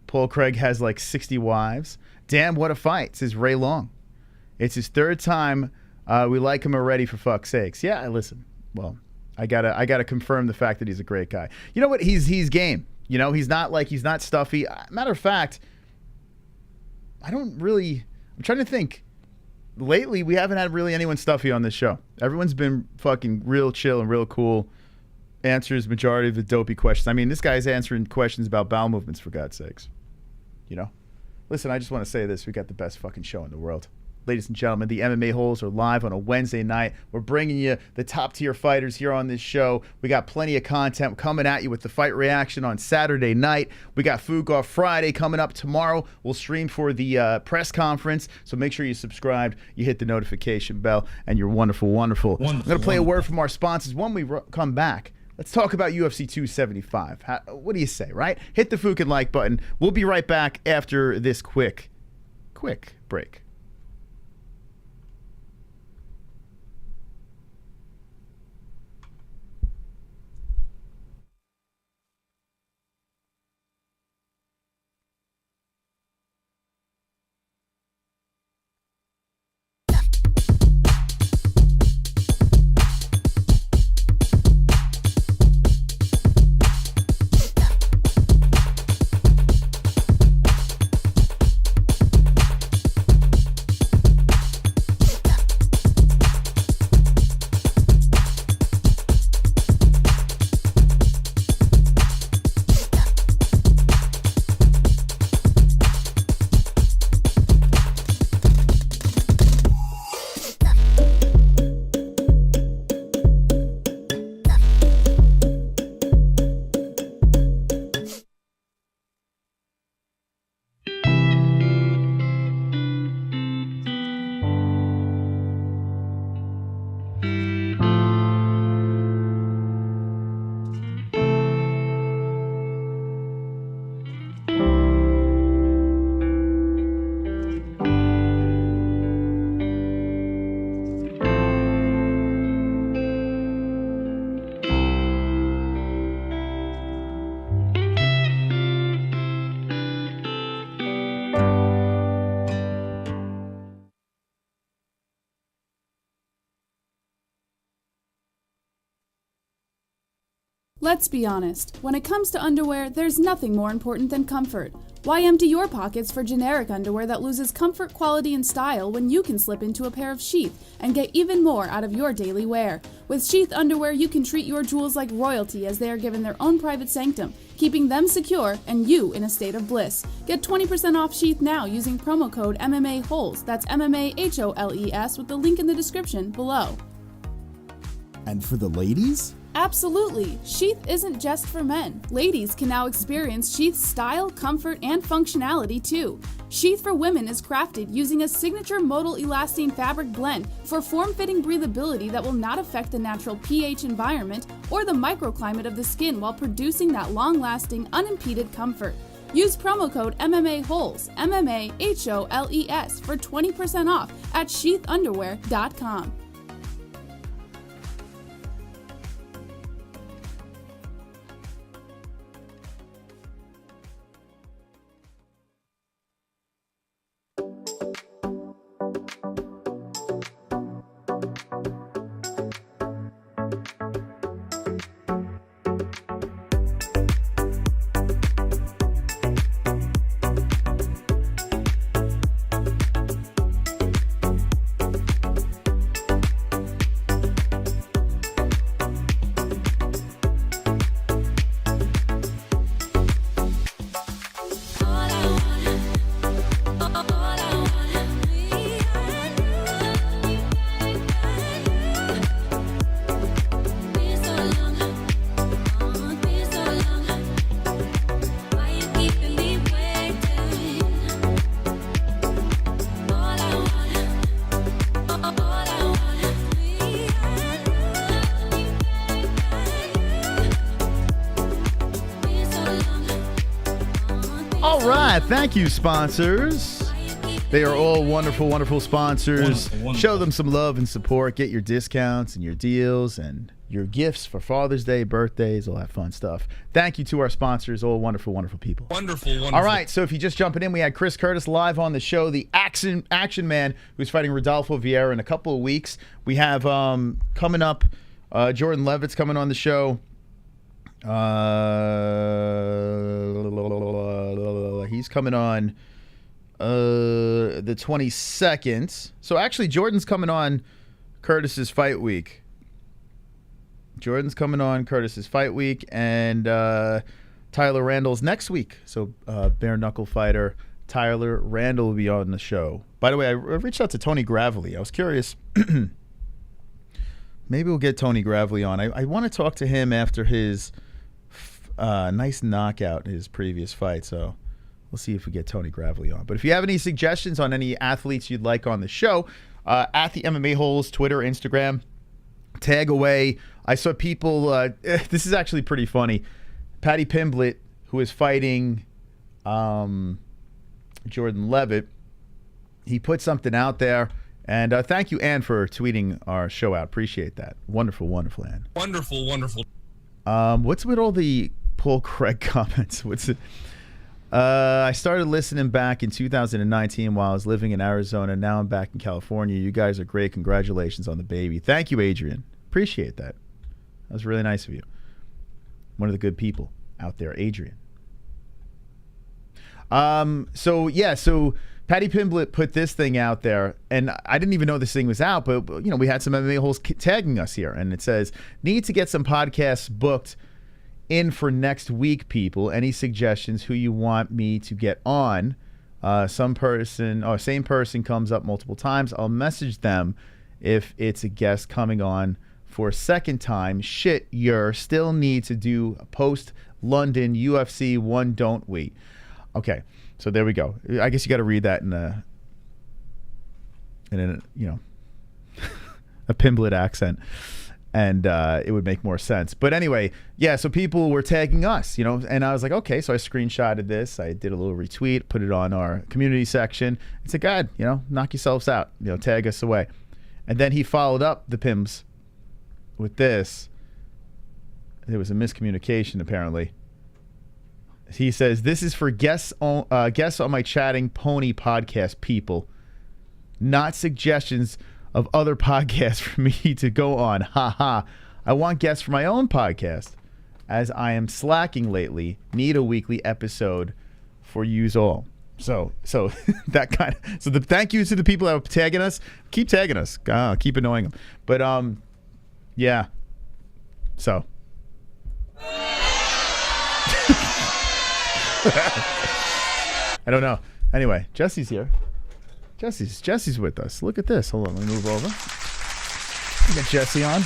Paul Craig has like 60 wives. Damn, what a fight, says Ray Long. It's his 3rd time. We like him already, for fuck's sakes. Yeah, listen. Well, I gotta confirm the fact that he's a great guy. You know what? He's game. You know, he's not stuffy. Matter of fact, I'm trying to think. Lately, we haven't had really anyone stuffy on this show. Everyone's been fucking real chill and real cool. Answers majority of the dopey questions. I mean, this guy's answering questions about bowel movements, for God's sakes. You know? Listen, I just want to say this. We got the best fucking show in the world. Ladies and gentlemen, the MMA-Holes are live on a Wednesday night. We're bringing you the top-tier fighters here on this show. We got plenty of content coming at you with the fight reaction on Saturday night. We got Food Golf Friday coming up tomorrow. We'll stream for the press conference, so make sure you subscribe, you hit the notification bell, and you're wonderful, wonderful. I'm going to play a word from our sponsors when we come back. Let's talk about UFC 275. What do you say, right? Hit the fucking like button. We'll be right back after this quick break.
Let's be honest, when it comes to underwear, there's nothing more important than comfort. Why empty your pockets for generic underwear that loses comfort, quality, and style when you can slip into a pair of Sheath and get even more out of your daily wear? With Sheath underwear, you can treat your jewels like royalty as they are given their own private sanctum, keeping them secure and you in a state of bliss. Get 20% off Sheath now using promo code MMA-Holes. That's MMA-HOLES with the link in the description below.
And for the ladies?
Absolutely! Sheath isn't just for men. Ladies can now experience Sheath's style, comfort, and functionality too. Sheath for women is crafted using a signature modal elastane fabric blend for form-fitting breathability that will not affect the natural pH environment or the microclimate of the skin while producing that long-lasting, unimpeded comfort. Use promo code MMA-Holes, MMA-HOLES, for 20% off at sheathunderwear.com.
All right, thank you, sponsors. They are all wonderful, wonderful sponsors.
Wonderful.
Show them some love and support. Get your discounts and your deals and your gifts for Father's Day, birthdays, all that fun stuff. Thank you to our sponsors, all wonderful, wonderful people.
Wonderful.
All right, so if you're just jumping in, we had Chris Curtis live on the show, the action man who's fighting Rodolfo Vieira in a couple of weeks. We have coming up, Jordan Levitt's coming on the show. He's coming on the 22nd. So actually, Jordan's coming on Curtis's fight week. And Tyler Randall's next week. So bare knuckle fighter Tyler Randall will be on the show. By the way, I reached out to Tony Gravely. I was curious. Maybe we'll get Tony Gravely on. I want to talk to him after his nice knockout in his previous fight. So we'll see if we get Tony Gravely on. But if you have any suggestions on any athletes you'd like on the show, at the MMA-Holes, Twitter, Instagram, tag away. I saw people, this is actually pretty funny. Paddy Pimblett, who is fighting Jordan Levitt, he put something out there. And thank you, Ann, for tweeting our show out. Appreciate that. Wonderful, wonderful, Ann.
Wonderful.
What's with all the Paul Craig comments? What's it? I started listening back in 2019 while I was living in Arizona. Now I'm back in California. You guys are great. Congratulations on the baby. Thank you, Adrian. Appreciate that. That was really nice of you. One of the good people out there, Adrian. So Paddy Pimblett put this thing out there, and I didn't even know this thing was out, but we had some MMA holes tagging us here, and it says, need to get some podcasts booked in for next week, people. Any suggestions who you want me to get on? Same person comes up multiple times. I'll message them if it's a guest coming on for a second time. Shit, you still need to do a post-London UFC one, don't we? Okay. So there we go. I guess you got to read that in a a Pimblett accent, and it would make more sense. But anyway, yeah. So people were tagging us, and I was like, okay. So I screenshotted this. I did a little retweet, put it on our community section. I said, God, knock yourselves out. Tag us away. And then he followed up the Pims with this. There was a miscommunication apparently. He says, this is for guests on my Chatting Pony podcast, people. Not suggestions of other podcasts for me to go on. Ha ha. I want guests for my own podcast, as I am slacking lately. Need a weekly episode for yous all. So that kind of. So the thank you to the people that are tagging us. Keep tagging us. Keep annoying them. But yeah. So. I don't know. Anyway, Jesse's here. Jesse's with us. Look at this. Hold on, let me move over. Get Jesse on.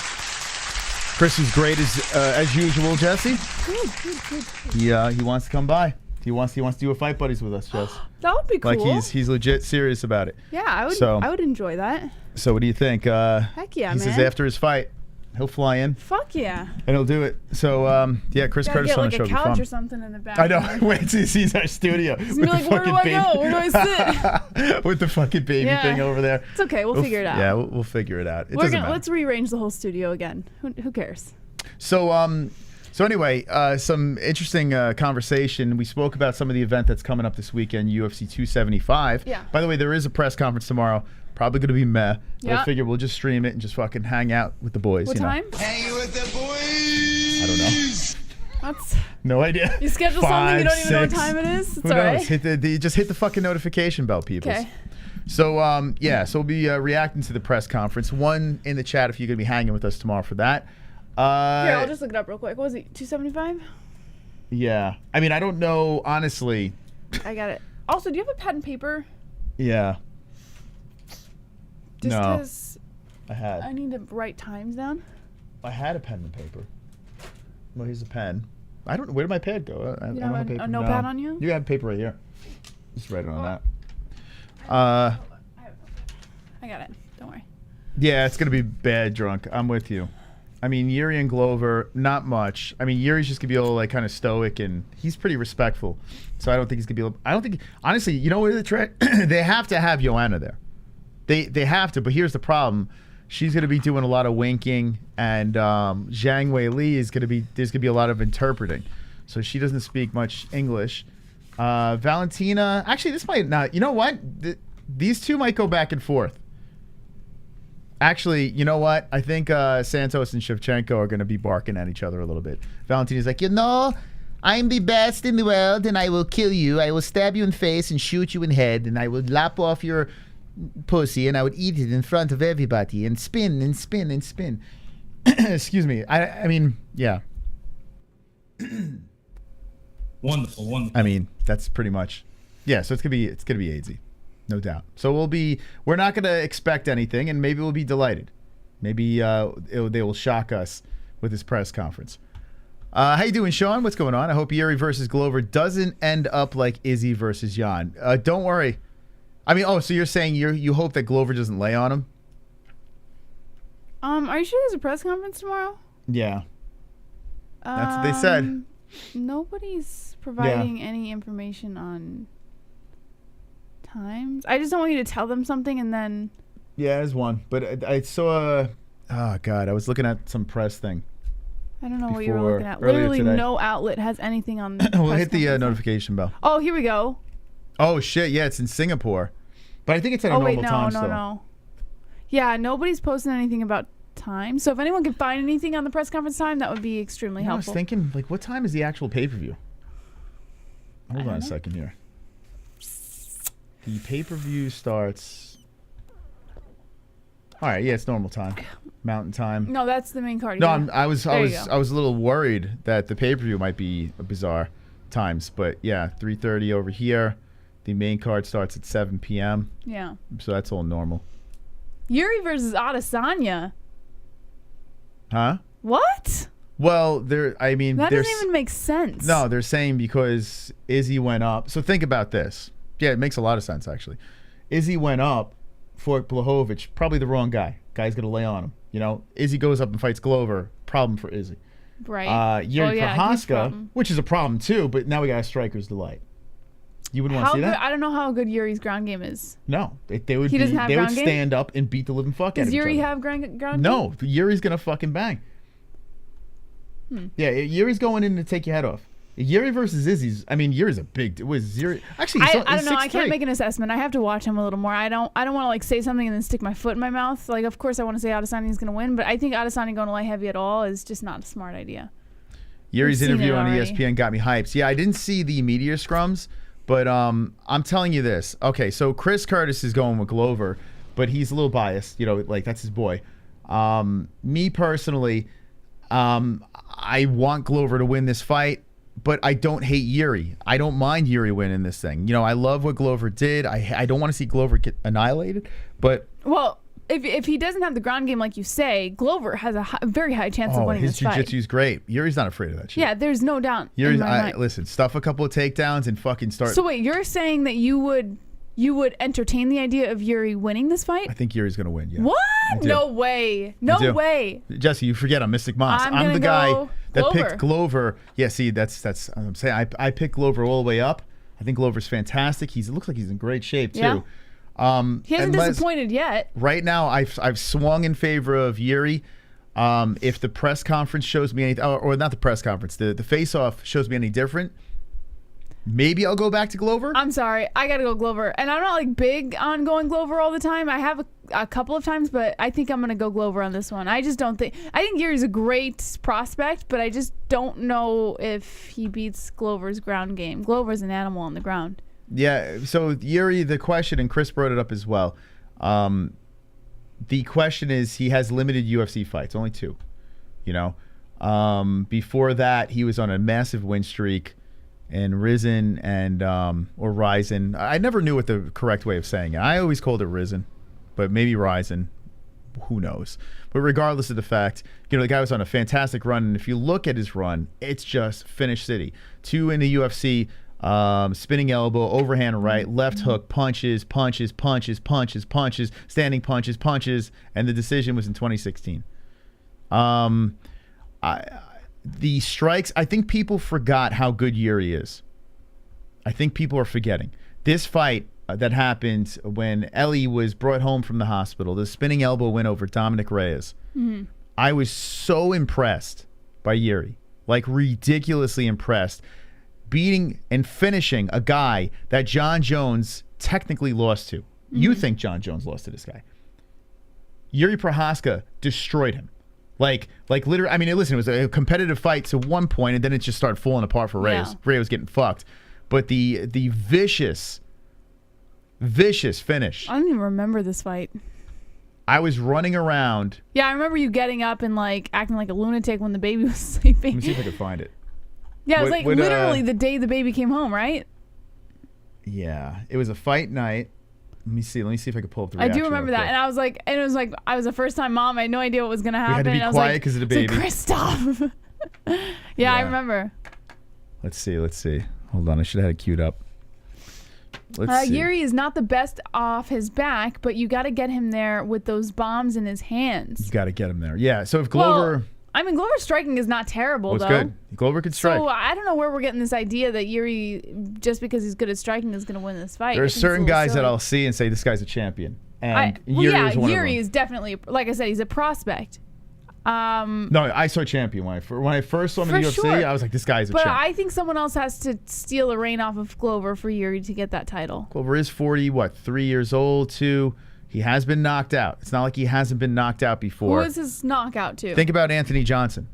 Chris is great as usual, Jesse.
Good.
He wants to come by. He wants to do a fight buddies with us, Jess.
That would be cool.
Like he's legit serious about it.
Yeah, I would enjoy that.
So what do you think?
Heck yeah,
he
man.
says after his fight, he'll fly in.
Fuck yeah.
And he'll do it. So yeah, Chris Curtis on the show.
Get like a couch or something in the back.
I know. Wait till he sees our studio.
He's gonna be like, where do I go? Where do I sit?
With the fucking baby thing over there.
It's okay. We'll figure it out.
Yeah, we'll figure it out. Let's
rearrange the whole studio again. Who cares?
So anyway, some interesting conversation. We spoke about some of the event that's coming up this weekend, UFC 275.
Yeah.
By the way, there is a press conference tomorrow. Probably going to be meh. But
Yeah.
I figure we'll just stream it and just fucking hang out with the boys.
What time?
Hanging with the boys.
I don't know.
That's
No idea.
You schedule something, you don't even know what time it is? It's
Who
all
knows?
right.
Just hit the fucking notification bell, people.
Okay.
So, so we'll be reacting to the press conference. One in the chat if you're going to be hanging with us tomorrow for that.
Here, I'll just look it up real quick. What was it, 275?
Yeah. I mean, I don't know, honestly.
I got it. Also, do you have a pen and paper?
Yeah.
Just
No.
because
I
I need to write times down.
had a pen and paper. Well, here's a pen. I don't know. Where did my pad go? I
You
don't
have
have
a
paper.
notepad
No.
on you?
You have paper right here. Just write it on that.
I got it. Don't worry.
Yeah, it's going to be bad drunk. I'm with you. I mean, Jiri and Glover, not much. I mean, Yuri's just going to be all like kind of stoic, and he's pretty respectful. So I don't think he's going to be able, I don't think, honestly, you know what the trick? They have to have Joanna there. They have to, but here's the problem. She's going to be doing a lot of winking, and Zhang Weili is going to be, there's going to be a lot of interpreting. So she doesn't speak much English. Valentina, actually, this might not, you know what? These two might go back and forth. Actually, you know what? I think Santos and Shevchenko are going to be barking at each other a little bit. Valentina's like, I'm the best in the world, and I will kill you. I will stab you in the face and shoot you in the head, and I will lop off your pussy, and I would eat it in front of everybody, and spin and spin and spin. Excuse me. I mean, yeah.
Wonderful.
I mean, that's pretty much. Yeah, so it's gonna be AZ. No doubt. So we're not going to expect anything, and maybe we'll be delighted. Maybe they will shock us with this press conference. How you doing, Sean? What's going on? I hope Jiri versus Glover doesn't end up like Izzy versus Jan. Don't worry. I mean, so you're saying you hope that Glover doesn't lay on him?
Are you sure there's a press conference tomorrow?
Yeah. That's what they said.
Nobody's providing any information on times. I just don't want you to tell them something and then.
Yeah, there's one, but I saw. Oh God, I was looking at some press thing.
I don't know what you were looking at.
Earlier
Literally,
today.
No outlet has anything on.
We'll hit the notification bell.
Oh, here we go.
Oh shit! Yeah, it's in Singapore, but I think it's at a normal time still.
No. Yeah, nobody's posting anything about time. So if anyone can find anything on the press conference time, that would be extremely helpful.
I was thinking, like, what time is the actual pay-per-view? Hold on a second here. The pay-per-view starts. All right, yeah, it's normal time, Mountain Time.
No, that's the main card.
No,
yeah.
I was a little worried that the pay-per-view might be a bizarre times, but yeah, 3:30 over here. The main card starts at 7 p.m.
Yeah.
So that's all normal.
Jiri versus Adesanya.
Huh?
What?
Well, that doesn't
even make sense.
No, they're saying because Izzy went up. So think about this. Yeah, it makes a lot of sense, actually. Izzy went up for Blachowicz, probably the wrong guy. Guy's going to lay on him. Izzy goes up and fights Glover, problem for Izzy.
Right.
Jiří Procházka, which is a problem too, but now we got a striker's delight. You wouldn't want to see that?
I don't know how good Yuri's ground game is.
No. They would
He doesn't have ground game?
stand up and beat the living fuck out of
Does
each other.
Jiri have ground game?
No. Yuri's going to fucking bang. Yeah, Yuri's going in to take your head off. Jiri versus Izzy's. I mean, Yuri's a big. Was Jiri actually?
I don't know. I can't make an assessment. I have to watch him a little more. I don't want to like say something and then stick my foot in my mouth. Like, of course, I want to say Adesanya's going to win, but I think Adesanya going to lay heavy at all is just not a smart idea.
Yuri's interview on ESPN got me hyped. Yeah, I didn't see the media scrums, but I'm telling you this. Okay, so Chris Curtis is going with Glover, but he's a little biased. Like that's his boy. Me personally, I want Glover to win this fight. But I don't hate Jiri. I don't mind Jiri winning this thing. I love what Glover did. I don't want to see Glover get annihilated. But
if he doesn't have the ground game like you say, Glover has a very high chance of winning
his
this fight.
jiu-jitsu's great. Yuri's not afraid of that shit.
Yeah, there's no doubt. in my mind.
Listen, stuff a couple of takedowns and fucking start.
So wait, you're saying that you would entertain the idea of Jiri winning this fight?
I think Yuri's gonna win. Yeah.
What?
I do.
No way. No way.
Jesse, you forget I'm Mystic Moss. I'm the guy that picked Glover. Yeah, see, that's I'm saying I picked Glover all the way up. I think Glover's fantastic. It looks like he's in great shape too.
Yeah. He hasn't disappointed yet.
Right now, I've swung in favor of Jiri. If the press conference shows me anything, or not the press conference, the face-off shows me any different, maybe I'll go back to Glover.
I'm sorry, I gotta go Glover, and I'm not like big on going Glover all the time. I have a couple of times, but I think I'm gonna go Glover on this one. I just don't think. I think Jiri's a great prospect, but I just don't know if he beats Glover's ground game. Glover's an animal on the ground.
Yeah, so Jiri, the question, and Chris brought it up as well. The question is, he has limited UFC fights, only 2. You know, before that, he was on a massive win streak, and risen and or risen. I never knew what the correct way of saying it. I always called it risen, but maybe risen. Who knows? But regardless of the fact, you know, the guy was on a fantastic run, and if you look at his run, it's just finish city. 2 in the UFC. Spinning elbow, overhand right, left hook, punches, punches, punches, punches, punches, standing punches, punches, and the decision was in 2016. The strikes, I think people forgot how good Jiri is. I think people are forgetting. This fight that happened when Ellie was brought home from the hospital, the spinning elbow win over Dominic Reyes. Mm-hmm. I was so impressed by Jiri, like ridiculously impressed. Beating and finishing a guy that John Jones technically lost to. Mm-hmm. You think John Jones lost to this guy. Jiří Procházka destroyed him. Like literally, I mean, listen, it was a competitive fight to one point, and then it just started falling apart for Reyes.
Yeah.
Reyes was getting fucked. But the vicious finish.
I don't even remember this fight.
I was running around.
Yeah, I remember you getting up and like acting like a lunatic when the baby was sleeping.
Let me see if I can find it.
Yeah, it was like literally the day the baby came home, right?
Yeah, it was a fight night. Let me see if I can pull up the reaction.
I do remember that, and I was like, it was a first time mom. I had no idea what was gonna happen.
We had to be quiet because of the baby.
Like, Christoph. yeah, I remember.
Let's see. Hold on, I should have had it queued up. Let's see.
Jiri is not the best off his back, but you got to get him there with those bombs in his hands.
You got to get him there. Yeah. So if Glover.
Well, I mean, Glover's striking is not terrible, though.
It's good. Glover could strike.
So I don't know where we're getting this idea that Jiri, just because he's good at striking, is going to win this fight.
There are certain guys that I'll see and say, this guy's a champion. And Jiri is one of them.
Jiri is definitely, like I said, he's a prospect.
No, I saw champion. When I first saw him in the UFC, I was like, this guy's a champion.
But I think someone else has to steal the reign off of Glover for Jiri to get that title.
Glover is 3 years old, too. He has been knocked out. It's not like he hasn't been knocked out before.
Who is his knockout to?
Think about Anthony Johnson.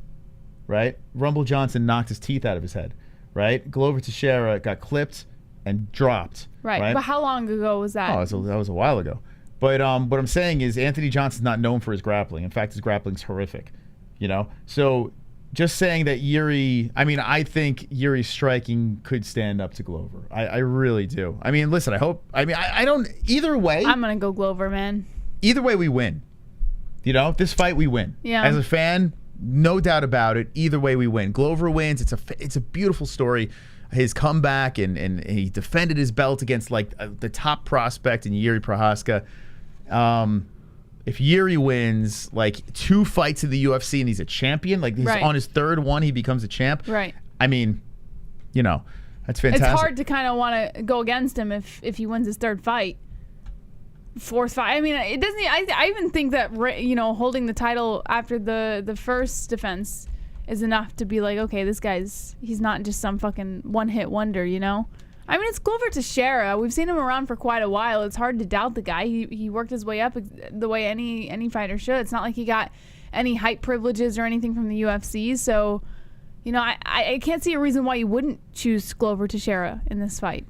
Right? Rumble Johnson knocked his teeth out of his head, right? Glover Teixeira got clipped and dropped.
Right. But how long ago was that?
Oh, that was a while ago. But what I'm saying is Anthony Johnson's not known for his grappling. In fact, his grappling's horrific. You know? So just saying that Jiri, I mean, I think Jiri's striking could stand up to Glover. I really do. I mean, listen, I don't, either way.
I'm going to go Glover, man.
Either way, we win. You know? This fight, we win.
Yeah.
As a fan, no doubt about it. Either way, we win. Glover wins. It's a beautiful story. His comeback and he defended his belt against like the top prospect in Jiří Procházka. If Jiri wins like 2 fights in the UFC and he's a champion, like he's on his 3rd one, he becomes a champ.
Right.
I mean, you know, that's fantastic.
It's hard to kind of want to go against him if he wins his 3rd fight. 4th fight. I mean, it doesn't. I even think that holding the title after the first defense is enough to be like, okay, he's not just some fucking one-hit wonder, you know. I mean, it's Glover Teixeira. We've seen him around for quite a while. It's hard to doubt the guy. He worked his way up the way any fighter should. It's not like he got any hype privileges or anything from the UFC. So, you know, I can't see a reason why you wouldn't choose Glover Teixeira in this fight.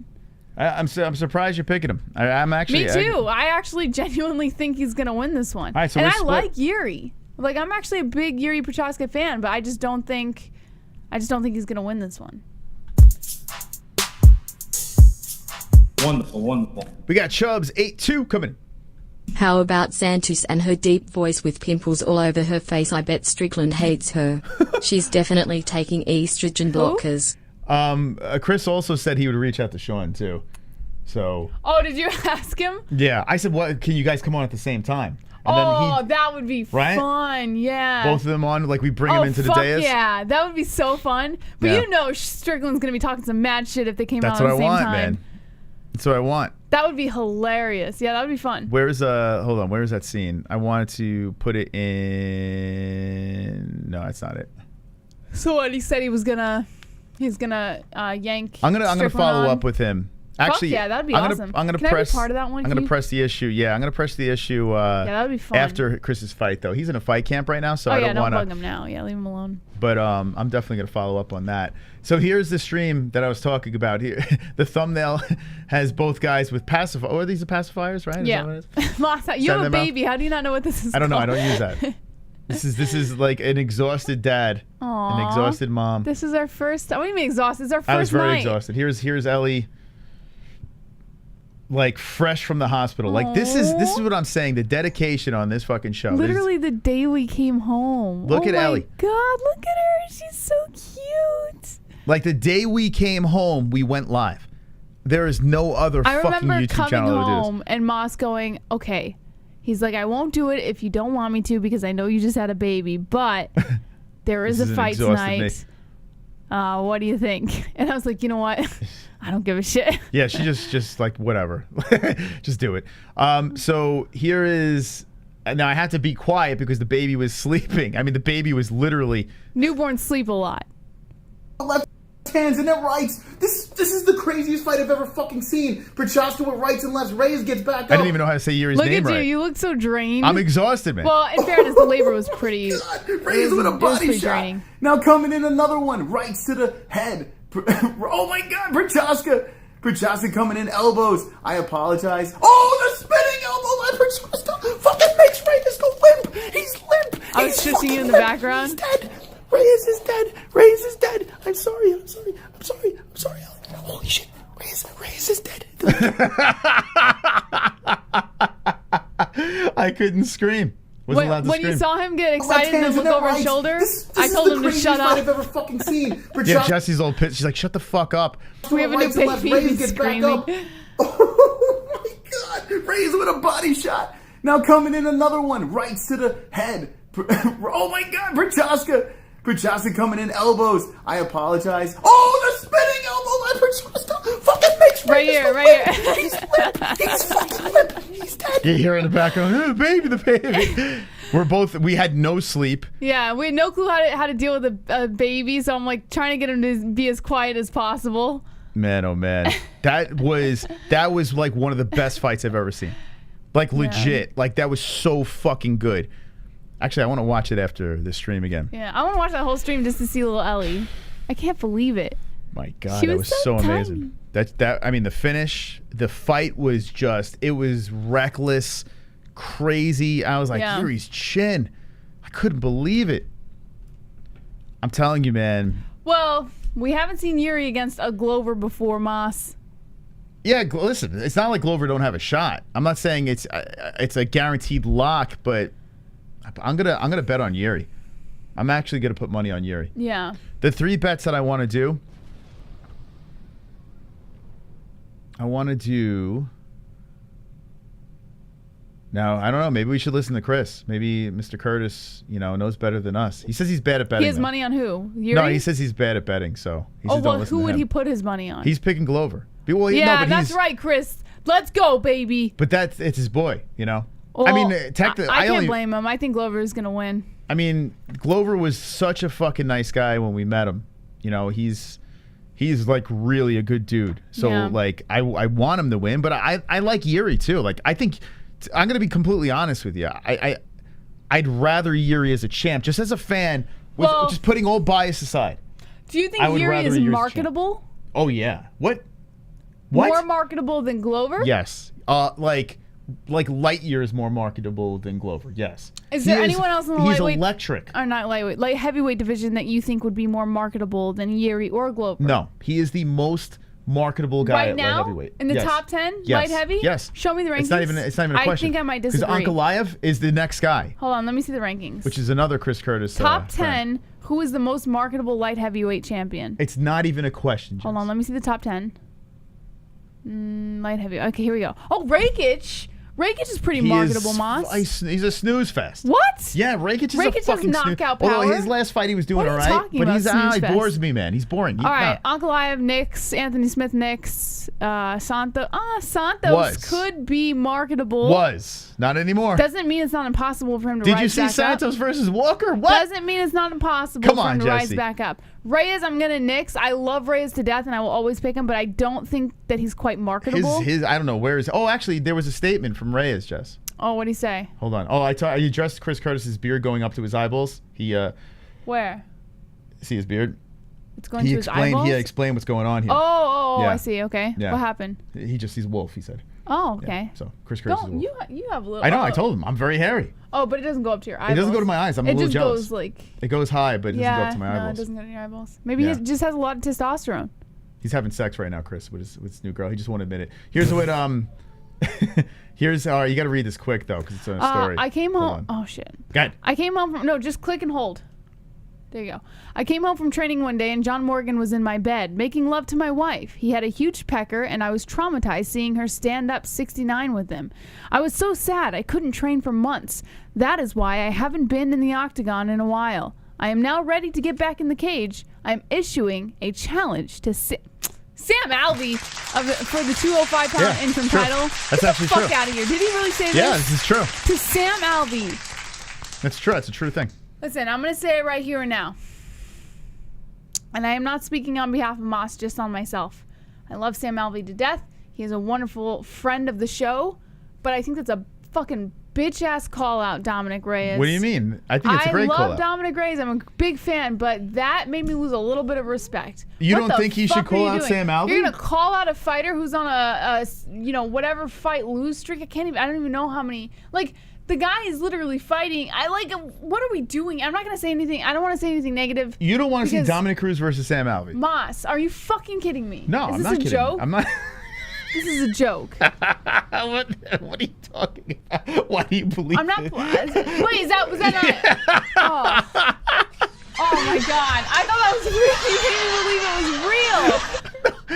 I'm surprised you're picking him. I'm actually.
Me too. I actually genuinely think he's gonna win this one.
All right, so
and
we're
I
split.
like Jiri. Like, I'm actually a big Jiří Procházka fan, but I just don't think he's gonna win this one.
Wonderful.
We got Chubbs 8-2 coming.
How about Santos and her deep voice with pimples all over her face? I bet Strickland hates her. She's definitely taking estrogen blockers.
Chris also said he would reach out to Sean too. So.
Oh, did you ask him?
Yeah, I said, "What? Can you guys come on at the same time?"
And that would be fun. Yeah.
Both of them on, like we bring them into the DIAZ.
Yeah, that would be so fun. But you know, Strickland's gonna be talking some mad shit if they came out at the same time.
That's what I want, man. That's what I want.
That would be hilarious. Yeah, that would be fun.
Where's hold on, where's that scene? I wanted to put it in. No, that's not it.
So what he said he's gonna yank.
I'm gonna follow up with him. Actually,
yeah, that'd be awesome.
I'm gonna
Can
press.
I be part of that one?
I'm gonna press the issue. Yeah, I'm gonna press the issue.
Yeah, that'd be fun.
After Chris's fight, though, he's in a fight camp right now, so I don't want to.
Don't bug him now. Yeah, leave him alone.
But I'm definitely gonna follow up on that. So here's the stream that I was talking about. Here, the thumbnail has both guys with pacifiers. Oh, are these the pacifiers, right?
Yeah. You have a baby. How do you not know what this is?
I don't know. I don't use that. This is like an exhausted dad, an exhausted mom.
This is our first. What do you mean exhausted? It's our first night.
I was very exhausted. Here's Ellie. Like fresh from the hospital. Like this is what I'm saying. The dedication on this fucking show.
Literally the day we came home.
Look at Ellie.
Oh my God, look at her. She's so cute.
Like the day we came home, we went live. There is no other fucking YouTube channel that would do this. I remember coming home
and Moss going, okay. He's like, I won't do it if you don't want me to because I know you just had a baby, but there is a fight tonight. What do you think? And I was like, you know what? I don't give a shit.
Yeah, she just like, whatever. Just do it. So here is, now I had to be quiet because the baby was sleeping. I mean, the baby was literally.
Newborns sleep a lot.
Left hands and then rights. This is the craziest fight I've ever fucking seen. Procházka with rights and lefts. Reyes gets back up.
I didn't even know how to say Yuri's name right.
Look at you. You look so drained.
I'm exhausted, man.
Well, in fairness, the labor was pretty.
Reyes with a body shot.
Draining.
Now coming in another one. Rights to the head. Oh my God, Procházka. Procházka coming in elbows. I apologize. Oh, the spinning elbow by Procházka. Fucking makes Reyes go limp. He's limp.
I was just seeing you in the background.
He's dead. Reyes is dead. Reyes is dead. I'm sorry. Holy shit. Reyes is dead.
I couldn't scream. Wasn't allowed to
when
scream.
You saw him get excited and look over his shoulder, I told him to shut up.
I've ever fucking seen.
Yeah, Jesse's all pissed. She's like, shut the fuck up.
We have a new baby. He's screaming.
Oh my God. Reyes with a body shot. Now coming in another one. Rights to the head. Oh my God, Procházka. Procházka coming in elbows. I apologize. Oh, the spinning elbow by Procházka. Fucking makes
right here.
He's limp. He's fucking limp. He's dead.
You hear in the background, oh, the baby. We had no sleep.
Yeah, we had no clue how to deal with a baby, so I'm like trying to get him to be as quiet as possible.
Man, oh man. That was like one of the best fights I've ever seen. Like legit. Yeah. Like that was so fucking good. Actually, I want to watch it after the stream again.
Yeah, I want to watch that whole stream just to see little Ellie. I can't believe it.
My God, that was so amazing. I mean, the finish, the fight was just, it was reckless, crazy. I was like, Yuri's chin. I couldn't believe it. I'm telling you, man.
Well, we haven't seen Jiri against a Glover before, Moss.
Yeah, listen, it's not like Glover don't have a shot. I'm not saying it's a guaranteed lock, but I'm gonna bet on Jiri. I'm actually gonna put money on Jiri.
Yeah.
The 3 bets that I want to do. Now, I don't know. Maybe we should listen to Chris. Maybe Mr. Curtis, knows better than us. He says he's bad at betting.
He has money on who? Jiri?
No, he says he's bad at betting. So he says don't listen
who
to
would
him.
he put his money on?
He's picking Glover. Well,
that's right, Chris. Let's go, baby.
But it's his boy,
Well,
I mean,
I can't blame him. I think Glover is gonna win.
I mean, Glover was such a fucking nice guy when we met him. He's like really a good dude. So like I want him to win, but I like Jiri too. Like I think I'm gonna be completely honest with you. I'd rather Jiri as a champ, just as a fan, just putting all bias aside.
Do you think Jiri is marketable?
Oh yeah. What?
More marketable than Glover?
Yes. Like light years more marketable than Glover. Yes.
Is there anyone else in the lightweight?
He's electric.
Or not lightweight, like heavyweight division that you think would be more marketable than Jiri or Glover?
No, he is the most marketable guy
right
at
now,
light heavyweight.
in the top 10,
Yes.
light heavy?
Yes.
Show me the rankings.
It's not even a question.
I think I might disagree.
Because Ankalaev is the next guy.
Hold on, let me see the rankings.
Which is another Chris Curtis.
Top 10,
friend.
who is the most marketable light heavyweight champion?
It's not even a question, Jess.
Hold on, let me see the top 10. Light heavy. Okay, here we go. Oh, Rakic. Rakic is pretty marketable, Moss.
He's a snooze fest.
What?
Yeah, Rakic is a
Rakic
fucking
has
snooze.
knockout power.
Although his last fight he was doing
What are
all
you
right,
talking
but
about,
he
snooze
bores
fest?
me, man. He's boring.
All right, Ankalaev, Nix, Anthony Smith, Nix, Santos. Santos
Was.
could be marketable.
Was. Not anymore.
Doesn't mean it's not impossible for him to
Did
rise
you see
back
Santos
up.
versus Walker? What?
Doesn't mean it's not impossible
Come
for
on,
him to rise
Jesse.
back up. Reyes, I'm going to nix. I love Reyes to death, and I will always pick him, but I don't think that he's quite marketable.
His I don't know, where is... Oh, actually, there was a statement from Reyes, Jess.
Oh, what'd he say?
Hold on. Oh, I addressed Chris Curtis's beard going up to his eyeballs. He,
Where?
see his beard?
It's going to his eyeballs?
He explained what's going on here.
Oh,
Yeah.
I see. Okay.
Yeah.
What happened?
He's a wolf, he said.
Oh,
Yeah,
okay.
so Chris Curtis is a
Don't
wolf.
you have a little...
I know,
oh.
I told him. I'm very hairy.
Oh, but it doesn't go up to your
It
eyeballs.
doesn't go to my eyes. I'm a little jealous.
It just goes like...
It goes high, but it doesn't go up to my
no,
eyeballs.
it doesn't go to your eyeballs. Maybe
Yeah.
he just has a lot of testosterone.
He's having sex right now, Chris, with his new girl. He just won't admit it. Here's what here's you got to read this quick though, because it's a story.
I came
Hold
home.
on.
Oh shit.
Go ahead.
I came home from... No, just click and hold. There you go. I came home from training one day and John Morgan was in my bed making love to my wife. He had a huge pecker and I was traumatized seeing her stand up 69 with him. I was so sad I couldn't train for months. That is why I haven't been in the octagon in a while. I am now ready to get back in the cage. I am issuing a challenge to Sam Alvey for the 205-pound interim
true.
title.
That's actually true.
Get the fuck out of here. Did he really say this?
Yeah, this is true.
To Sam Alvey.
That's true. It's a true thing.
Listen, I'm going to say it right here and now. And I am not speaking on behalf of Moss, just on myself. I love Sam Alvey to death. He is a wonderful friend of the show. But I think that's a fucking bitch-ass call-out, Dominic Reyes.
What do you mean? I think it's a great call-out.
I love Dominic Reyes. I'm a big fan, but that made me lose a little bit of respect.
You
What
don't
the
think he
fuck
should
are
call
you
out
doing?
Sam Alvey?
You're going to call out a fighter who's on a whatever fight lose streak? I don't even know how many. Like... The guy is literally fighting. What are we doing? I'm not going to say anything. I don't want to say anything negative.
You don't want to see Dominic Cruz versus Sam Alvey?
Moss, are you fucking kidding me?
No, I'm not kidding.
Is this a joke?
I'm not.
This is a joke.
What are you talking about? Why do you believe
I'm not.
it?
Wait, was that not? Oh my God! I thought that was real. You can't even believe it was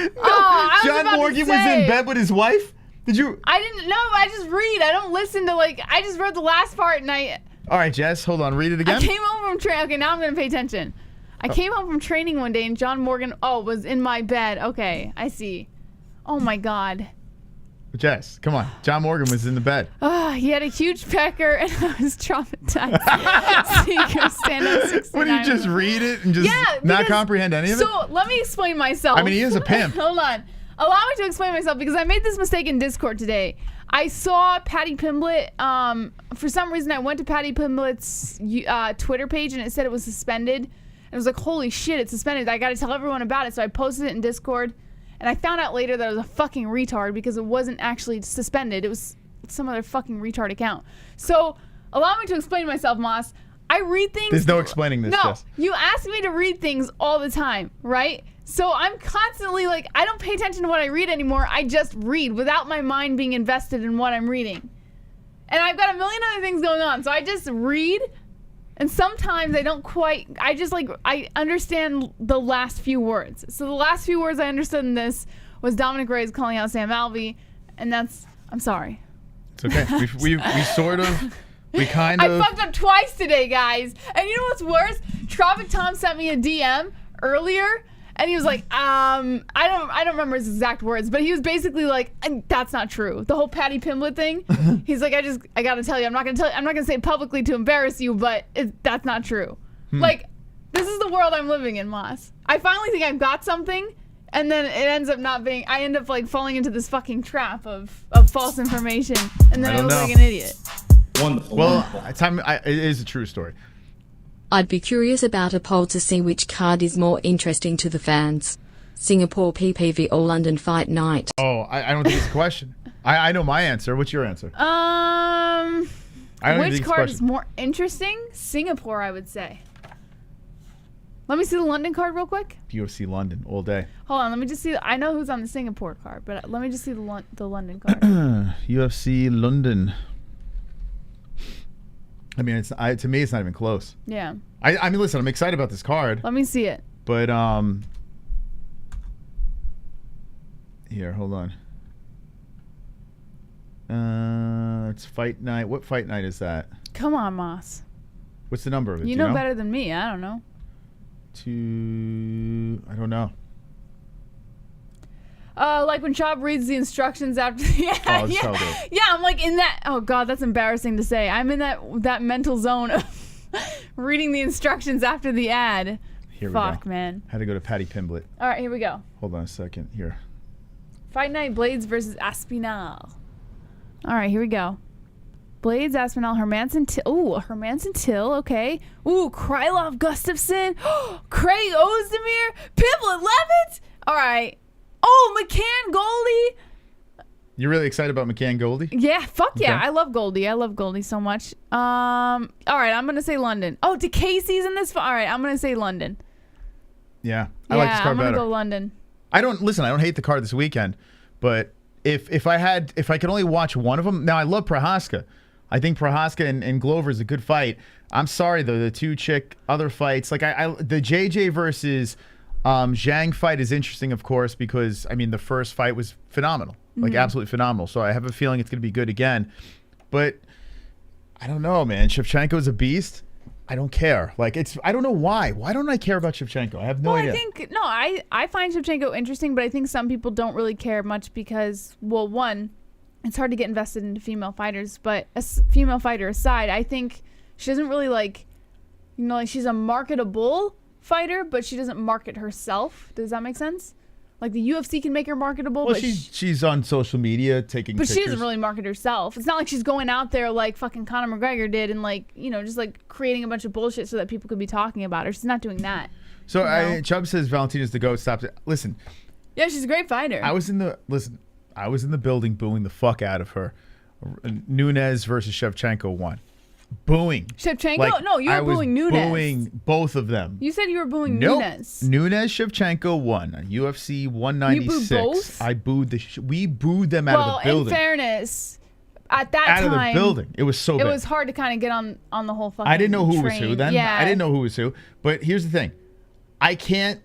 real.
No,
I was
John
about to
Morgan was
say.
in bed with his wife? Did you?
I didn't know. I just read. I don't listen to I just read the last part and I.
All right, Jess, hold on. Read it again.
I came home from training. Okay, now I'm gonna pay attention. I came home from training one day and John Morgan was in my bed. Okay, I see. Oh my God.
Jess, come on. John Morgan was in the bed.
He had a huge pecker and I was traumatized. Seeing him stand up 69.
What do you just read it and just not comprehend any of it?
So let me explain myself.
I mean, he is a pimp.
Hold on. Allow me to explain myself because I made this mistake in Discord today. I saw Patty Pimblett. For some reason, I went to Patty Pimblett's Twitter page and it said it was suspended. And I was like, holy shit, it's suspended. I got to tell everyone about it. So I posted it in Discord. And I found out later that it was a fucking retard because it wasn't actually suspended. It was some other fucking retard account. So allow me to explain myself, Moss. I read things.
There's no explaining this,
No,
Jess.
you ask me to read things all the time, right? So I'm constantly I don't pay attention to what I read anymore. I just read without my mind being invested in what I'm reading. And I've got a million other things going on. So I just read. And sometimes I don't quite, I understand the last few words. So the last few words I understood in this was Dominic Reyes calling out Sam Alvey. And I'm sorry.
It's okay. we kind of.
I fucked up twice today, guys. And you know what's worse? Tropic Tom sent me a DM earlier. And he was like, I don't remember his exact words, but he was basically like, that's not true. The whole Patty Pimblett thing. He's like, I gotta tell you, I'm not gonna say it publicly to embarrass you, but that's not true. This is the world I'm living in, Moss. I finally think I've got something, and then it ends up not being. I end up falling into this fucking trap of false information, and then I look like an idiot.
Wonderful.
Well, it is a true story.
I'd be curious about a poll to see which card is more interesting to the fans. Singapore PPV or London Fight Night?
Oh, I don't think it's a question. I know my answer. What's your answer?
Which
think it's a
card is
question.
more interesting? Singapore, I would say. Let me see the London card real quick.
UFC London all day.
Hold on, let me just see. I know who's on the Singapore card, but let me just see the London card.
UFC London. I mean, to me, it's not even close.
Yeah.
I mean, listen, I'm excited about this card.
Let me see it.
But here, hold on. It's fight night. What fight night is that?
Come on, Moss.
What's the number of it?
You know better than me. I don't know.
I don't know.
Like when Chop reads the instructions after. Yeah, yeah. I'm like in that. Oh God, that's embarrassing to say. I'm in that mental zone of reading the instructions after the ad.
Here we
Fuck,
go.
man.
Had to go to Patty Pimblett.
All right, here we go.
Hold on a second. Here.
Fight Night Blades versus Aspinall. All right, here we go. Blades, Aspinall, Hermanson Till. Ooh, Hermanson Till, okay. Ooh, Krylov Gustafsson. Craig Ozdemir. Pimblett Levitt. All right. Oh, McCann Goldie.
You're really excited about McCann Goldie?
Yeah, fuck yeah.
Okay.
I love Goldie. I love Goldie so much. All right, I'm going to say London. Oh, DeCasey's in this. All right, I'm going to say London.
Yeah, I like this card better.
I'm going to go London.
I don't hate the card this weekend, but if I could only watch one of them, now I love Procházka. I think Procházka and Glover is a good fight. I'm sorry though, the two other fights, like the JJ versus Zhang fight is interesting, of course, because I mean the first fight was phenomenal, like absolutely phenomenal. So I have a feeling it's going to be good again, but I don't know, man. Shevchenko is a beast. I don't care. Like I don't know why. Why don't I care about Shevchenko? I have no idea.
I find Shevchenko interesting, but I think some people don't really care much because, well, one, it's hard to get invested into female fighters, but a female fighter aside, I think she doesn't really like she's a marketable fighter, but she doesn't market herself. Does that make sense? Like the UFC can make her marketable,
well,
but
she's on social media taking pictures.
But she doesn't really market herself. It's not like she's going out there like fucking Conor McGregor did and just like creating a bunch of bullshit so that people could be talking about her. She's not doing that.
So Chubb says Valentina's the GOAT. Stop it. Listen.
Yeah, she's a great fighter.
I was in the building booing the fuck out of her. Nunez versus Shevchenko won. Booing.
Shevchenko? No, you were booing Nunez.
Booing both of them.
You said you were booing Nunez.
Nunez Shevchenko won on UFC 196.
You booed both?
I booed we booed them out of the building.
Well, in fairness, at that time,
out of the building, it was so bad.
It was hard to kind of get on the whole fucking
I didn't know who
train.
was who then.
Yeah.
I didn't know who was who. But here's the thing. I can't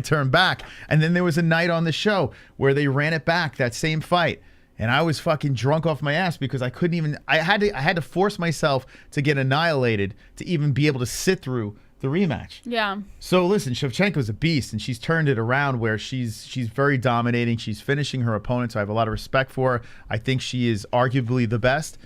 turn back. And then there was a night on the show where they ran it back, that same fight. And I was fucking drunk off my ass because I couldn't even. I had to force myself to get annihilated to even be able to sit through the rematch.
Yeah.
So listen, Shevchenko's a beast, and she's turned it around where she's very dominating. She's finishing her opponents. I have a lot of respect for her. I think she is arguably the best.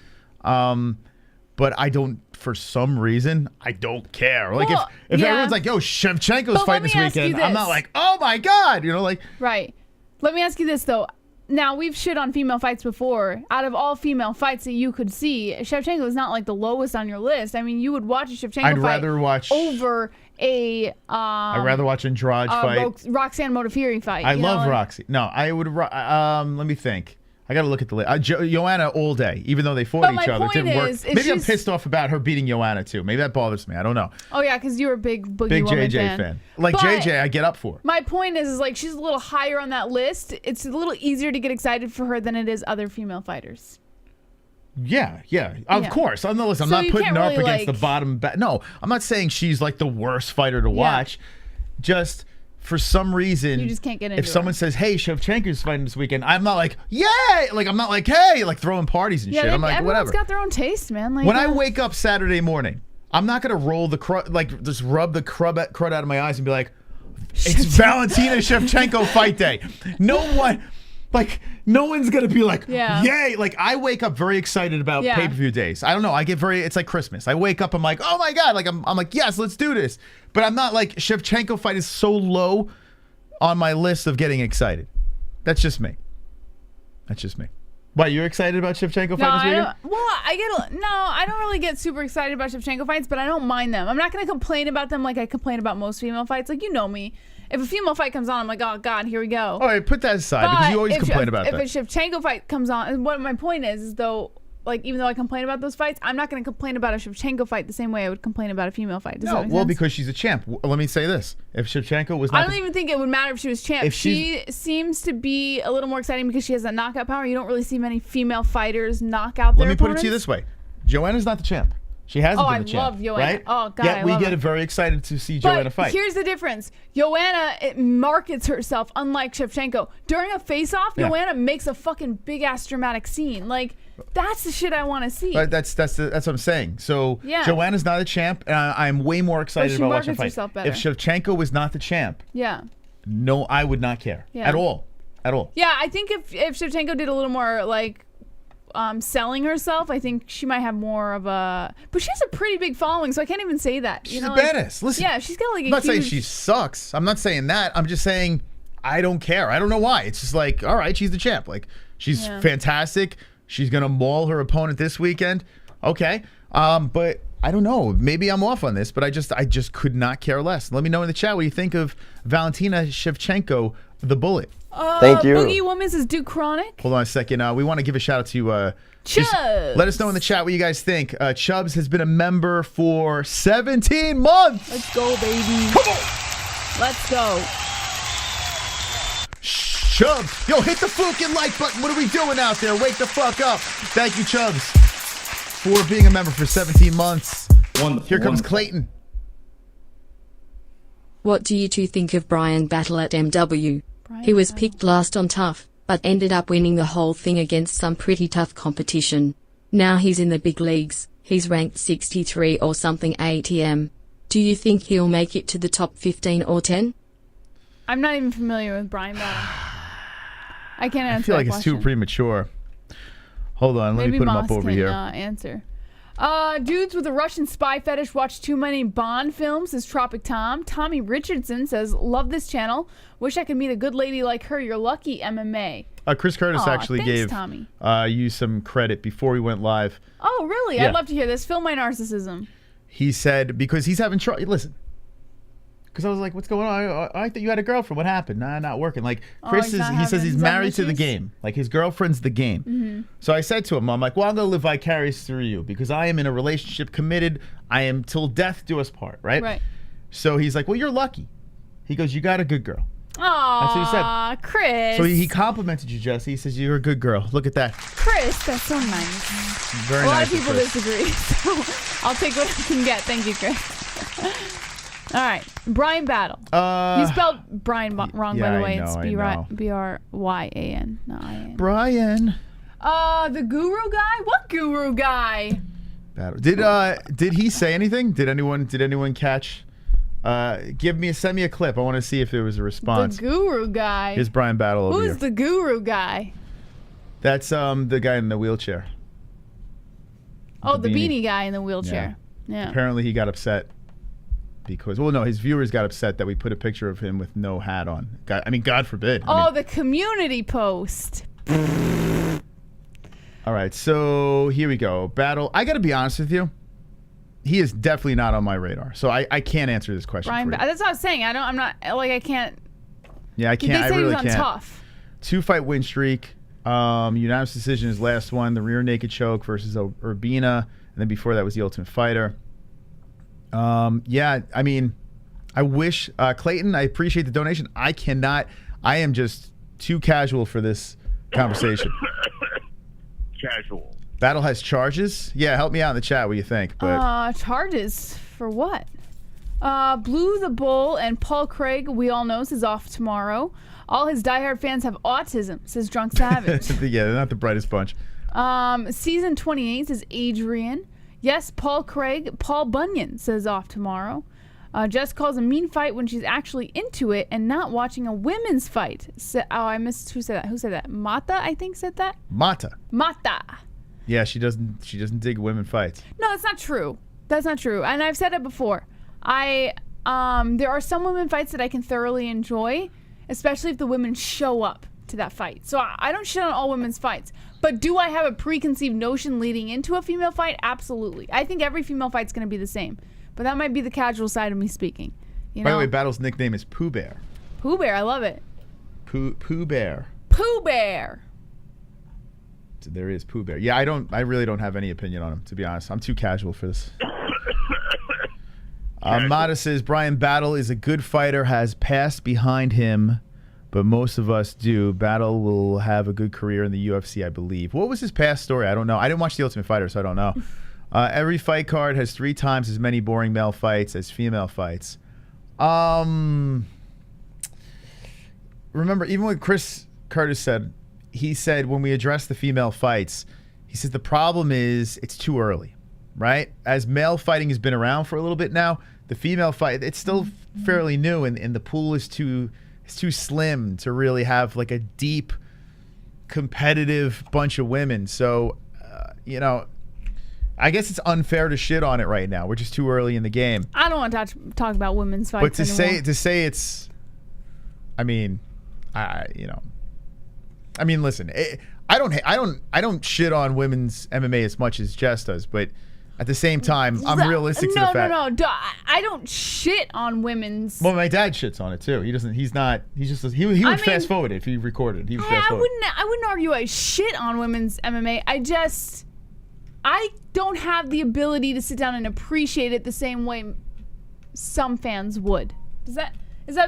But I don't, for some reason, I don't care. Like if everyone's like, "Yo, Shevchenko's fighting this weekend," I'm not like, "Oh my god," like.
Right. Let me ask you this though. Now, we've shit on female fights before. Out of all female fights that you could see, Shevchenko is not like the lowest on your list. I mean, you would watch a Shevchenko fight
rather watch
over a
I'd rather watch Andrade fight.
Roxanne Modafferi fight.
I love Roxy. No, I would let me think. I got to look at the list. Joanna all day, even though they fought each other. It didn't work. Maybe I'm pissed off about her beating Joanna too. Maybe that bothers me. I don't know.
Oh yeah, because you're a big Boogie Woman
JJ fan. Like JJ, I get up for.
My point is like she's a little higher on that list. It's a little easier to get excited for her than it is other female fighters.
Yeah, of course. I'm not putting her up against the bottom. No, I'm not saying she's like the worst fighter to watch. Just. For some reason,
you just can't get into
if someone says, "Hey, Shevchenko's fighting this weekend," I'm not like, "Yay!" Like I'm not like, "Hey!" Like throwing parties and shit. I'm like, whatever.
Everyone's got their own taste, man. Like
when I wake up Saturday morning, I'm not gonna roll the just rub the crud out of my eyes and be like, "It's Valentina Shevchenko fight day." No one's gonna be like, "Yay!" Like I wake up very excited about pay-per-view days. I don't know. I get it's like Christmas. I wake up, I'm like, "Oh my god!" Like I'm like, "Yes, let's do this." But I'm not like Shevchenko fight is so low on my list of getting excited. That's just me. Why, you're excited about Shevchenko fight this weekend?
I don't really get super excited about Shevchenko fights, but I don't mind them. I'm not going to complain about them like I complain about most female fights. Like, you know me. If a female fight comes on, I'm like, oh, God, here we go.
All right, put that aside because you always complain about that.
If a Shevchenko fight comes on, and what my point is though, like, even though I complain about those fights, I'm not going to complain about a Shevchenko fight the same way I would complain about a female fight. Does that make sense?
Because she's a champ. Let me say this: if Shevchenko was, not
I don't even think it would matter if she was champ. She seems to be a little more exciting because she has that knockout power. You don't really see many female fighters knock out their opponents.
Let me put it to you this way: Joanna's not the champ. She hasn't been the champ.
I love Joanna.
Right?
Oh, God,
Yet
I
we
love
get
her.
very excited to see Joanna fight.
Here's the difference. Joanna markets herself unlike Shevchenko. During a face-off, Joanna makes a fucking big-ass dramatic scene. Like, that's the shit I want to see.
But that's what I'm saying. So Joanna's not a champ, and I'm way more excited about watching her fight. If Shevchenko was not the champ, no, I would not care at all. At all.
Yeah, I think if Shevchenko did a little more, like, selling herself, I think she might have more of a... But she has a pretty big following, so I can't even say that.
She's a badass. Listen,
yeah, she's got like a
I'm not saying she sucks. I'm not saying that. I'm just saying I don't care. I don't know why. It's just like, all right, she's the champ. Like, she's fantastic. She's going to maul her opponent this weekend. Okay. But I don't know. Maybe I'm off on this, but I just could not care less. Let me know in the chat what you think of Valentina Shevchenko, the Bullet.
Thank you.
Boogie Woman says Duke Chronic.
Hold on a second. We want to give a shout out to
Chubbs.
Let us know in the chat what you guys think. Chubbs has been a member for 17 months.
Let's go, baby.
Come on.
Let's go.
Chubbs. Yo, hit the fucking like button. What are we doing out there? Wake the fuck up. Thank you, Chubbs, for being a member for 17 months.
Wonderful.
Here comes Clayton.
What do you two think of Brian Battle at MW? He was picked last on Tough, but ended up winning the whole thing against some pretty tough competition. Now he's in the big leagues. He's ranked 63 or something ATM. Do you think he'll make it to the top 15 or 10?
I'm not even familiar with Brian Battle. I can't answer.
I feel like
that
it's too
question.
premature. Hold on, let me put him up over here.
Answer. Dudes with a Russian spy fetish watch too many Bond films, says Tropic Tom. Tommy Richardson says, love this channel. Wish I could meet a good lady like her. You're lucky, MMA.
Chris Curtis actually gave
Tommy.
You some credit before we went live.
Oh, really?
Yeah.
I'd love to hear this. Fill my narcissism.
He said, because he's having trouble. Listen. Because I was like, what's going on? I thought you had a girlfriend. What happened? Nah, not working. Like, Chris he says he's married to the game. Like, his girlfriend's the game.
Mm-hmm.
So I said to him, I'm like, well, I'm going to live vicarious through you because I am in a relationship committed. I am till death do us part, right?
Right.
So he's like, well, you're lucky. He goes, you got a good girl.
Aww,
that's what he said.
Chris.
So he complimented you, Jesse. He says, you're a good girl. Look at that.
Chris, that's so nice.
Very
a lot
nice
of people disagree, so I'll take what I can get. Thank you, Chris. All right, Brian Battle. You spelled Brian wrong, by the way. It's B-R-Y-A-N, not I-N.
Brian.
The Guru guy? What Guru guy?
Battle. Did he say anything? Did anyone catch? Send me a clip. I want to see if there was a response.
The Guru guy.
Here's Brian Battle over here.
Who's the Guru guy?
That's the guy in the wheelchair.
Oh, the beanie guy in the wheelchair. Yeah.
Apparently he got upset because, well, no, his viewers got upset that we put a picture of him with no hat on. God forbid.
The community post.
All right, so here we go. Battle. I got to be honest with you. He is definitely not on my radar, so I can't answer this question.
Brian, that's what I was saying. I can't.
Yeah, I can't.
They said
I really
he was on
can't.
Tough.
2-fight win streak. Unanimous decision his last one. The rear naked choke versus Urbina, and then before that was the Ultimate Fighter. Yeah, I mean, I wish Clayton. I appreciate the donation. I cannot. I am just too casual for this conversation.
Casual.
Battle has charges. Yeah, help me out in the chat. What do you think? But
charges for what? Blue the Bull and Paul Craig, we all know, is off tomorrow. All his diehard fans have autism, says Drunk Savage.
Yeah, they're not the brightest bunch.
Season 28 is Adrian. Yes, Paul Craig. Paul Bunyan says off tomorrow. Jess calls a mean fight when she's actually into it and not watching a women's fight. I missed who said that. Who said that? Mata, I think, said that.
Mata.
Yeah,
she doesn't dig women fights.
No, that's not true. That's not true. And I've said it before. There are some women fights that I can thoroughly enjoy, especially if the women show up to that fight. So I don't shit on all women's fights. But do I have a preconceived notion leading into a female fight? Absolutely. I think every female fight's going to be the same. But that might be the casual side of me speaking.
By the way, Battle's nickname is Pooh Bear.
Pooh Bear, I love it.
Pooh Bear.
Pooh Bear.
There is Pooh Bear. Yeah, I really don't have any opinion on him, to be honest. I'm too casual for this. Mata says Brian Battle is a good fighter, has passed behind him, but most of us do. Battle will have a good career in the UFC, I believe. What was his past story? I don't know. I didn't watch The Ultimate Fighter, so I don't know. Every fight card has 3 times as many boring male fights as female fights. Remember, even what Chris Curtis said, he said when we address the female fights, he says the problem is it's too early, right? As male fighting has been around for a little bit now, the female fight, it's still fairly new, and the pool is too slim to really have like a deep, competitive bunch of women. So, you know, I guess it's unfair to shit on it right now. We're just too early in the game.
I don't want to talk about women's fights.
But to
anymore.
say it's, I mean, listen, I don't shit on women's MMA as much as Jess does, but at the same time, I'm realistic to the fact.
No. I don't shit on women's.
Well, my dad shits on it too. He doesn't. He would fast forward it if he recorded. He would fast forward.
I wouldn't argue I shit on women's MMA. I don't have the ability to sit down and appreciate it the same way some fans would. Does that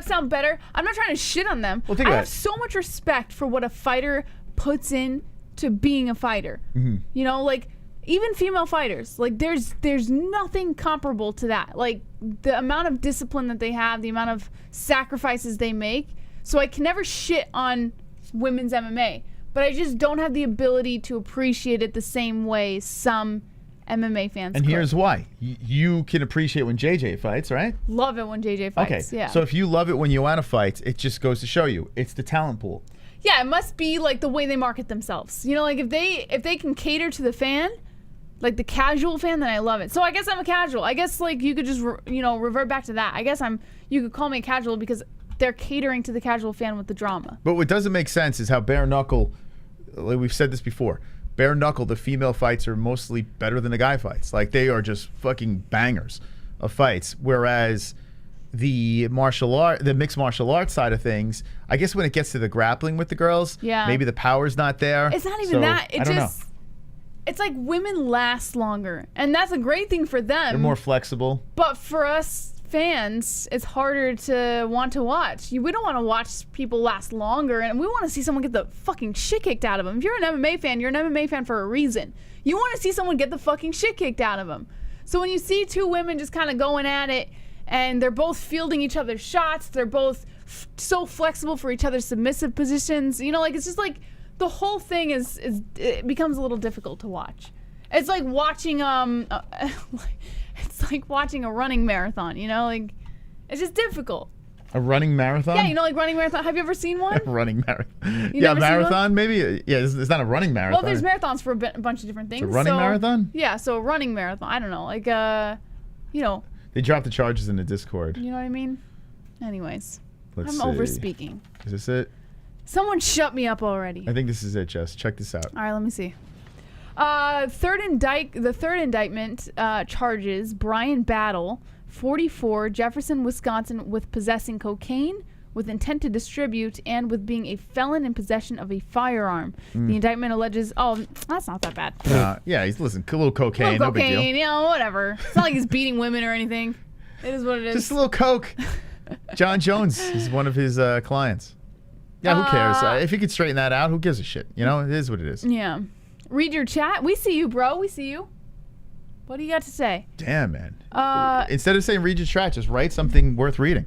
sound better? I'm not trying to shit on them.
Well,
I have so much respect for what a fighter puts in to being a fighter.
Mm-hmm.
You know, like even female fighters, like there's nothing comparable to that. Like the amount of discipline that they have, the amount of sacrifices they make. So I can never shit on women's MMA, but I just don't have the ability to appreciate it the same way some MMA fans
And
could.
Here's why. You can appreciate when JJ fights, right?
Love it when JJ fights,
okay.
Yeah.
So if you love it when Joanna fights, it just goes to show you. It's the talent pool.
Yeah, it must be like the way they market themselves. You know, like if they can cater to the fan, like the casual fan, then I love it. So I guess I'm a casual. I guess like you could just revert back to that. I guess you could call me a casual because they're catering to the casual fan with the drama.
But what doesn't make sense is how bare knuckle, like we've said this before, bare knuckle, the female fights are mostly better than the guy fights. Like they are just fucking bangers of fights. Whereas the mixed martial arts side of things, I guess when it gets to the grappling with the girls, maybe the power's not there.
It's not even that.
I don't know.
It's like women last longer, and that's a great thing for them.
They're more flexible.
But for us fans, it's harder to want to watch. We don't want to watch people last longer, and we want to see someone get the fucking shit kicked out of them. If you're an MMA fan, you're an MMA fan for a reason. You want to see someone get the fucking shit kicked out of them. So when you see two women just kind of going at it, and they're both fielding each other's shots, they're both so flexible for each other's submissive positions, you know, like it's just like the whole thing it becomes a little difficult to watch. It's like watching it's like watching a running marathon, you know, like it's just difficult.
A running marathon?
Yeah, you know, like running marathon. Have you ever seen one?
Running marathon.
You
Yeah,
never seen
marathon maybe. Yeah, it's not a running marathon.
Well, there's marathons for a bunch of different things.
It's a running marathon?
Yeah, so a running marathon. I don't know, like you know.
They dropped the charges in the Discord.
You know what I mean? Anyways,
Let's
I'm
see.
overspeaking.
Is this it?
Someone shut me up already.
I think this is it, Jess. Check this out.
All right, let me see. The third indictment charges Brian Battle, 44, Jefferson, Wisconsin, with possessing cocaine, with intent to distribute, and with being a felon in possession of a firearm. The indictment alleges... Oh, that's not that bad.
Yeah, a little cocaine, no big deal.
You know, whatever. It's not like he's beating women or anything. It is what it is.
Just a little coke. John Jones is one of his clients. Yeah, who cares? If you could straighten that out, who gives a shit? You know, it is what it is.
Yeah. Read your chat. We see you, bro. We see you. What do you got to say?
Damn, man. Instead of saying read your chat, just write something worth reading.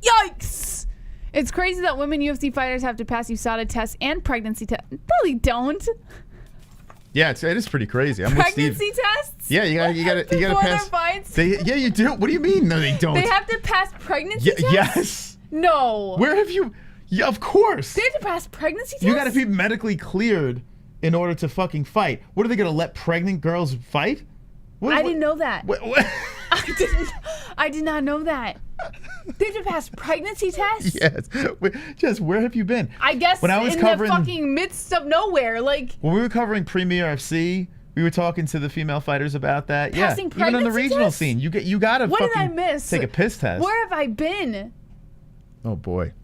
Yikes! It's crazy that women UFC fighters have to pass USADA tests and pregnancy tests. No, they don't.
Yeah, it is pretty crazy. I'm
Pregnancy
with Steve.
tests?
Yeah, you got to pass.
Their fights?
Yeah, you do. What do you mean? No, they don't.
They have to pass pregnancy tests?
Yes.
No.
Where have you? Yeah, of course.
They have to pass pregnancy tests?
You got to be medically cleared in order to fucking fight. What are they going to let pregnant girls fight?
I didn't know that.
What?
I did not know that. They have to pass pregnancy tests?
Yes. Jess, where have you been?
I guess
when I was
in
covering,
the fucking midst of nowhere. Like
when we were covering Premier FC, we were talking to the female fighters about that.
Passing
even on the
pregnancy
regional
tests?
scene, you got to
what
fucking
did I miss?
take a piss test.
Where have I been?
Oh boy.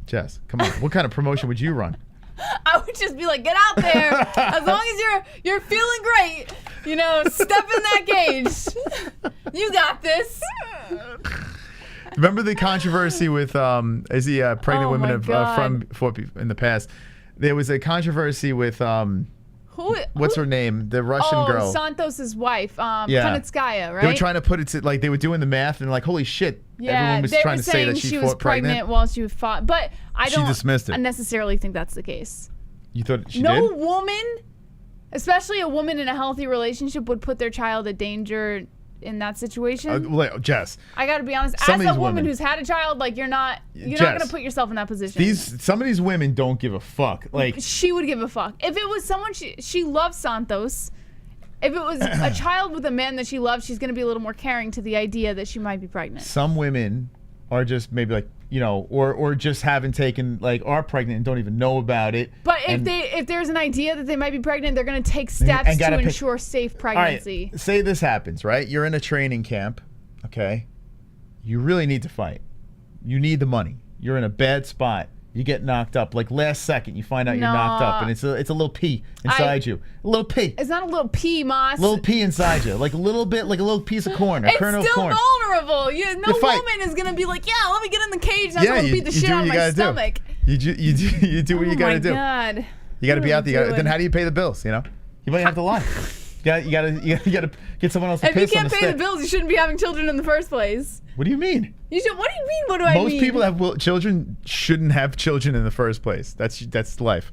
Jess, come on. What kind of promotion would you run?
I would just be like, get out there. As long as you're feeling great, you know, step in that cage. You got this.
Remember the controversy with pregnant women from in the past? There was a controversy with what's her name? The Russian girl.
Santos's wife, Kunitskaya, right?
They were trying to put it to, like, they were doing the math and like, holy shit.
Yeah,
everyone was trying to say that
she was pregnant while she fought, but I don't
dismissed it.
necessarily think that's the case.
You thought she did?
No woman, especially a woman in a healthy relationship, would put their child at danger in that situation.
Jess,
I got to be honest. As a woman who's had a child, like, you're not going to put yourself in that position.
Some of these women don't give a fuck. Like,
she would give a fuck if it was someone she loves. Santos. If it was a child with a man that she loves, she's going to be a little more caring to the idea that she might be pregnant.
Some women are just maybe like, you know, or just haven't taken, like, are pregnant and don't even know about it.
But if there's an idea that they might be pregnant, they're going to take steps to ensure safe pregnancy.
All right, say this happens, right? You're in a training camp, okay? You really need to fight. You need the money. You're in a bad spot. You get knocked up. Like, last second, you find out you're knocked up, and it's a little pee inside you. A little pee.
It's not a little pee, Moss.
A little pee inside you. Like a little bit, like a little piece of corn, a kernel of corn.
It's still vulnerable. No woman is going to be like, yeah, let me get in the cage. I'm going to beat the shit out of my stomach.
You do what you got to do.
Oh, my God.
You got to be out there. Then how do you pay the bills, you know? You might have to lie. You gotta get someone else to piss on the stick.
If you can't pay the bills, you shouldn't be having children in the first place.
What do you mean?
What do you mean? What do I mean?
Most people have children shouldn't have children in the first place. That's life.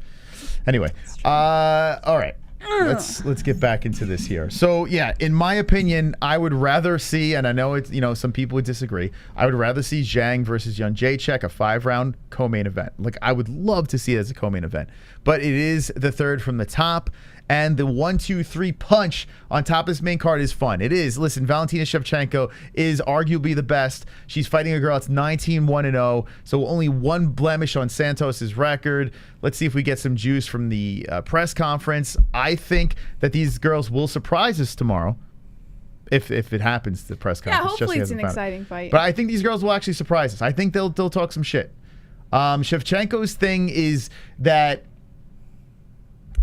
Anyway, all right. Let's get back into this here. So yeah, in my opinion, I would rather see, and I know it's, you know, some people would disagree. I would rather see Zhang versus Jędrzejczyk, a 5-round co-main event. Like, I would love to see it as a co-main event, but it is the third from the top. And the 1, 2, 3 punch on top of this main card is fun. It is. Listen, Valentina Shevchenko is arguably the best. She's fighting a girl that's 19-1-0, so only one blemish on Santos's record. Let's see if we get some juice from the press conference. I think that these girls will surprise us tomorrow, if it happens, the press conference.
Yeah, hopefully it's an exciting fight.
But I think these girls will actually surprise us. I think they'll talk some shit. Shevchenko's thing is that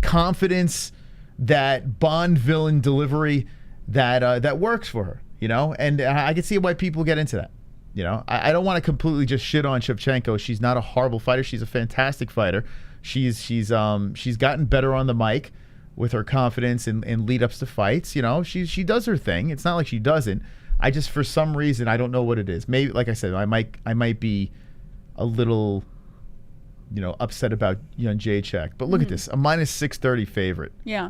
confidence, that Bond villain delivery that works for her, you know, and I can see why people get into that. You know, I don't want to completely just shit on Shevchenko. She's not a horrible fighter. She's a fantastic fighter. She's gotten better on the mic with her confidence and lead ups to fights. You know, she does her thing. It's not like she doesn't. I just, for some reason, I don't know what it is. Maybe, like I said, I might be a little, you know, upset about Jędrzejczyk. But look at this, a minus 630 favorite.
Yeah.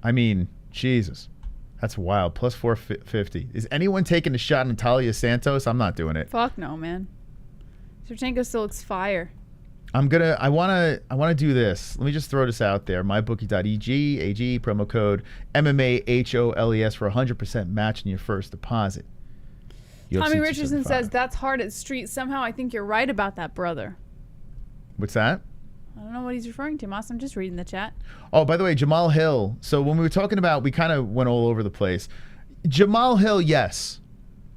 I mean, Jesus. That's wild. Plus 450. Is anyone taking a shot on Taila Santos? I'm not doing it.
Fuck no, man. Shevchenko still looks fire.
I wanna do this. Let me just throw this out there. MyBookie.ag, promo code MMA-HOLES for 100% match in your first deposit.
Tommy Richardson says that's hard at street. Somehow I think you're right about that, brother.
What's that?
I don't know what he's referring to, Moss. I'm just reading the chat.
Oh, by the way, Jamal Hill. So when we were talking about, we kind of went all over the place. Jamal Hill, yes.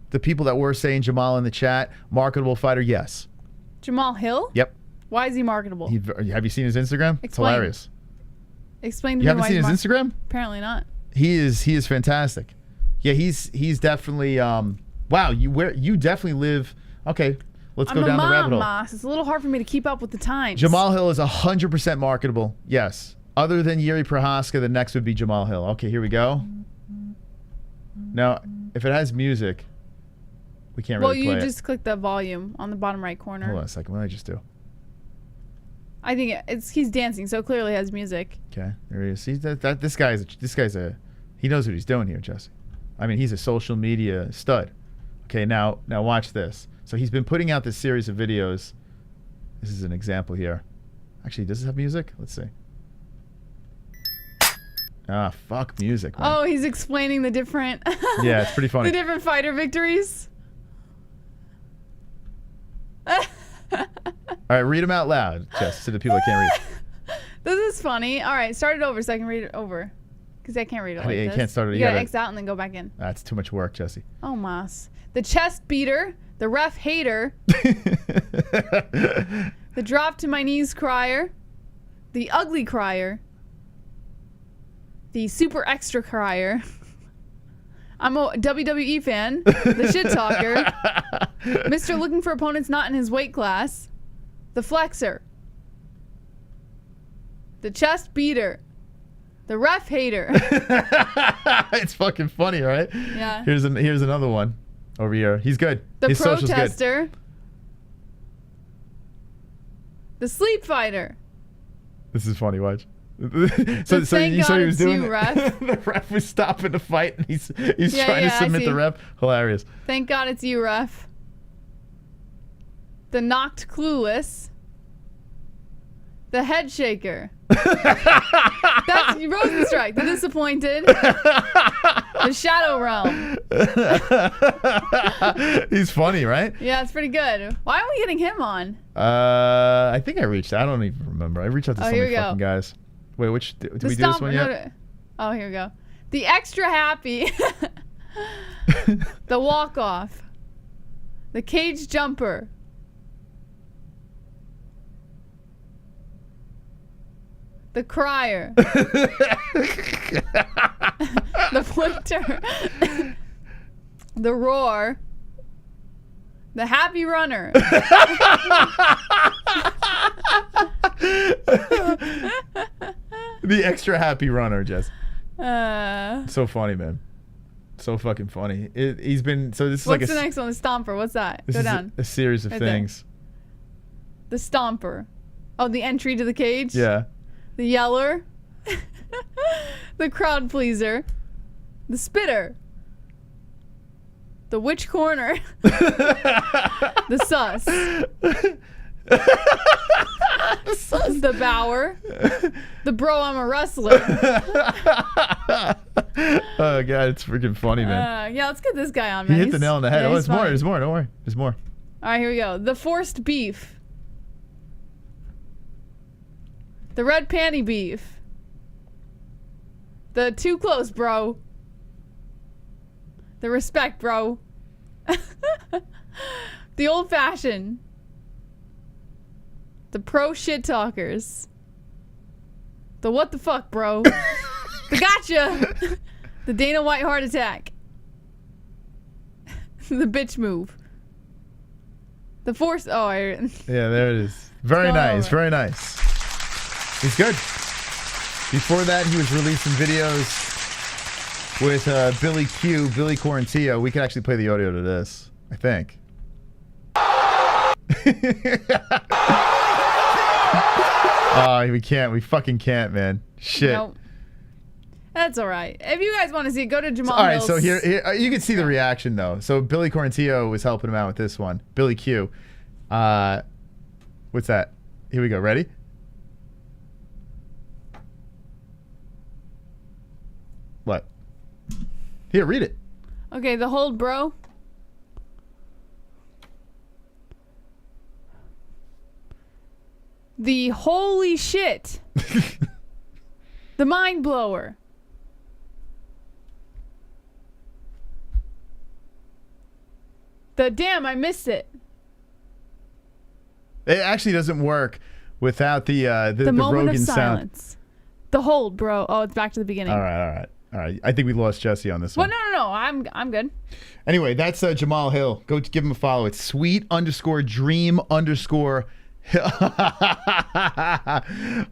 The people that were saying Jamal in the chat, marketable fighter, yes.
Jamal Hill?
Yep.
Why is he marketable?
Have you seen his Instagram?
Explain.
It's hilarious.
Explain to me.
You haven't seen his Instagram?
Apparently not.
He is fantastic. Yeah, he's definitely. Wow, you definitely live. Okay. Let's go down the rabbit hole.
Moss. It's a little hard for me to keep up with the times.
Jamal Hill is 100% marketable. Yes. Other than Jiří Procházka, the next would be Jamal Hill. Okay, here we go. Now, if it has music, we can't really play it.
Well, you just click the volume on the bottom right corner.
Hold on a second. What did I just do?
I think he's dancing, so it clearly has music.
Okay, there he is. See, this guy's he knows what he's doing here, Jesse. I mean, he's a social media stud. Okay, now watch this. So he's been putting out this series of videos. This is an example here. Actually, does it have music? Let's see. Ah, fuck music, man.
Oh, he's explaining the different...
Yeah, it's pretty funny.
The different fighter victories.
All right, read them out loud, Jess, to the people that can't read.
This is funny. All right, start it over so I can read it over. Because I can't read it like this.
You can't start it.
You gotta X out and then go back in.
That's too much work, Jesse.
Oh, Moss. The chest beater. The ref hater. The drop to my knees crier. the ugly crier, the super extra crier. I'm a WWE fan, the shit talker, Mr. looking for opponents not in his weight class, the flexer, the chest beater, the ref hater.
It's fucking funny, right?
Yeah.
Here's another one over here. He's good.
The
His social's
protester,
good.
the sleep fighter.
This is funny. Watch.
So
you saw he was doing
you, ref.
The ref was stopping the fight, and he's
Yeah,
trying to
I
submit
see.
the ref. Hilarious.
Thank God it's you, ref. The knocked clueless. The head shaker. That's Rosenstrike. The disappointed. The shadow realm.
He's funny, right?
Yeah, it's pretty good. Why aren't we getting him on?
I think I reached. I don't even remember. I reached out to so
here
many
we go.
fucking guys. Wait, which did
The
we do this one yet?
Oh, here we go. The extra happy. The walk off. The cage jumper. The crier. The pointer. The roar. The happy runner.
The extra happy runner, Jess.
Uh,
So funny, man. So fucking funny. He's been so. This is
what's
like
the next one? The stomper. What's that?
This
Go
is
down.
a series of
Right there.
things.
The stomper. Oh, the entry to the cage.
Yeah.
The yeller. The crowd pleaser. The spitter. The witch corner. The sus. The bower. The bro, I'm a wrestler.
Oh god, it's freaking funny, man.
Yeah, let's get this guy on,
He
man.
hit the nail on the head.
Yeah,
Oh,
he's
there's more.
funny.
There's more. Don't worry. There's more.
All right, here we go. The forced beef. The red panty beef. The too close, bro. The respect, bro. The old fashioned. The pro shit talkers. The what the fuck, bro. The gotcha. The Dana White heart attack. The bitch move. The force. Oh,
Yeah, there it is. Very
go
nice.
over.
Very nice. He's good. Before that, he was releasing videos with Billy Quarantillo. We could actually play the audio to this, I think. Oh, we can't. We fucking can't, man. Shit.
Nope. That's all right. If you guys want to see it, go to Jamal
All right,
Hill's.
so here you can see the reaction though. So Billy Quarantillo was helping him out with this one. Billy Q. What's that? Here we go. Ready? What? Here, read it.
Okay, the hold, bro. The holy shit. The mind blower. The damn, I missed it.
It actually doesn't work without the
Moment
Rogan
of
sound.
silence. The hold, bro. Oh, it's back to the beginning.
All right. I think we lost Jesse on this
Well,
one.
no. I'm good.
Anyway, that's Jamal Hill. Go give him a follow. It's sweet_dream_.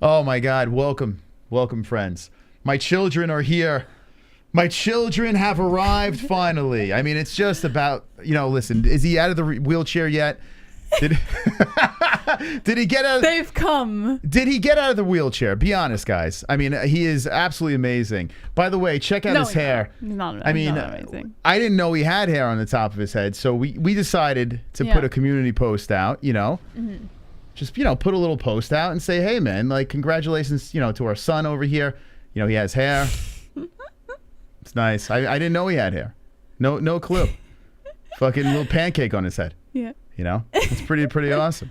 Oh my God! Welcome, friends. My children are here. My children have arrived finally. I mean, it's just about, listen, is he out of the wheelchair yet? Did he get out?
They've come.
Did he get out of the wheelchair? Be honest, guys. I mean, he is absolutely amazing. By the way, check out his hair.
He's not
I mean,
amazing.
I didn't know he had hair on the top of his head, so we decided to put a community post out. Just put a little post out and say, hey man, like congratulations, to our son over here. He has hair. It's nice. I didn't know he had hair. No clue. Fucking little pancake on his head.
Yeah.
It's pretty awesome.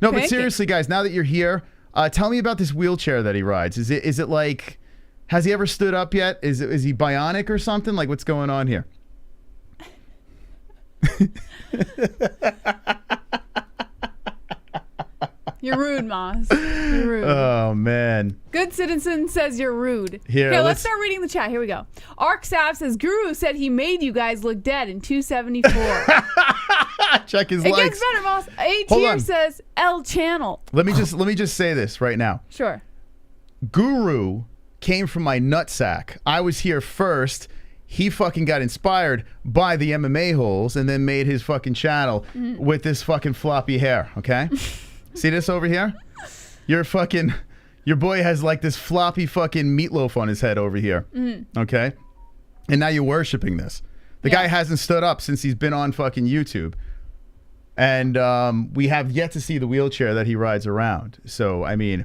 No, but seriously, guys, now that you're here, tell me about this wheelchair that he rides. Is it like, has he ever stood up yet? Is he bionic or something? Like, what's going on here?
You're rude, Moss. You're rude.
Oh, man.
Good Citizen says you're rude.
Here,
okay, let's start reading the chat. Here we go. Ark Sav says, Guru said he made you guys look dead in 274.
Check his
it
likes.
gets better, Moss. A tier says L channel.
Let me just say this right now.
Sure.
Guru came from my nutsack. I was here first. He fucking got inspired by the MMA-Holes and then made his fucking channel with this fucking floppy hair, okay? See this over here? Your boy has like this floppy fucking meatloaf on his head over here, okay? And now you're worshiping this. The guy hasn't stood up since he's been on fucking YouTube. And we have yet to see the wheelchair that he rides around. So, I mean,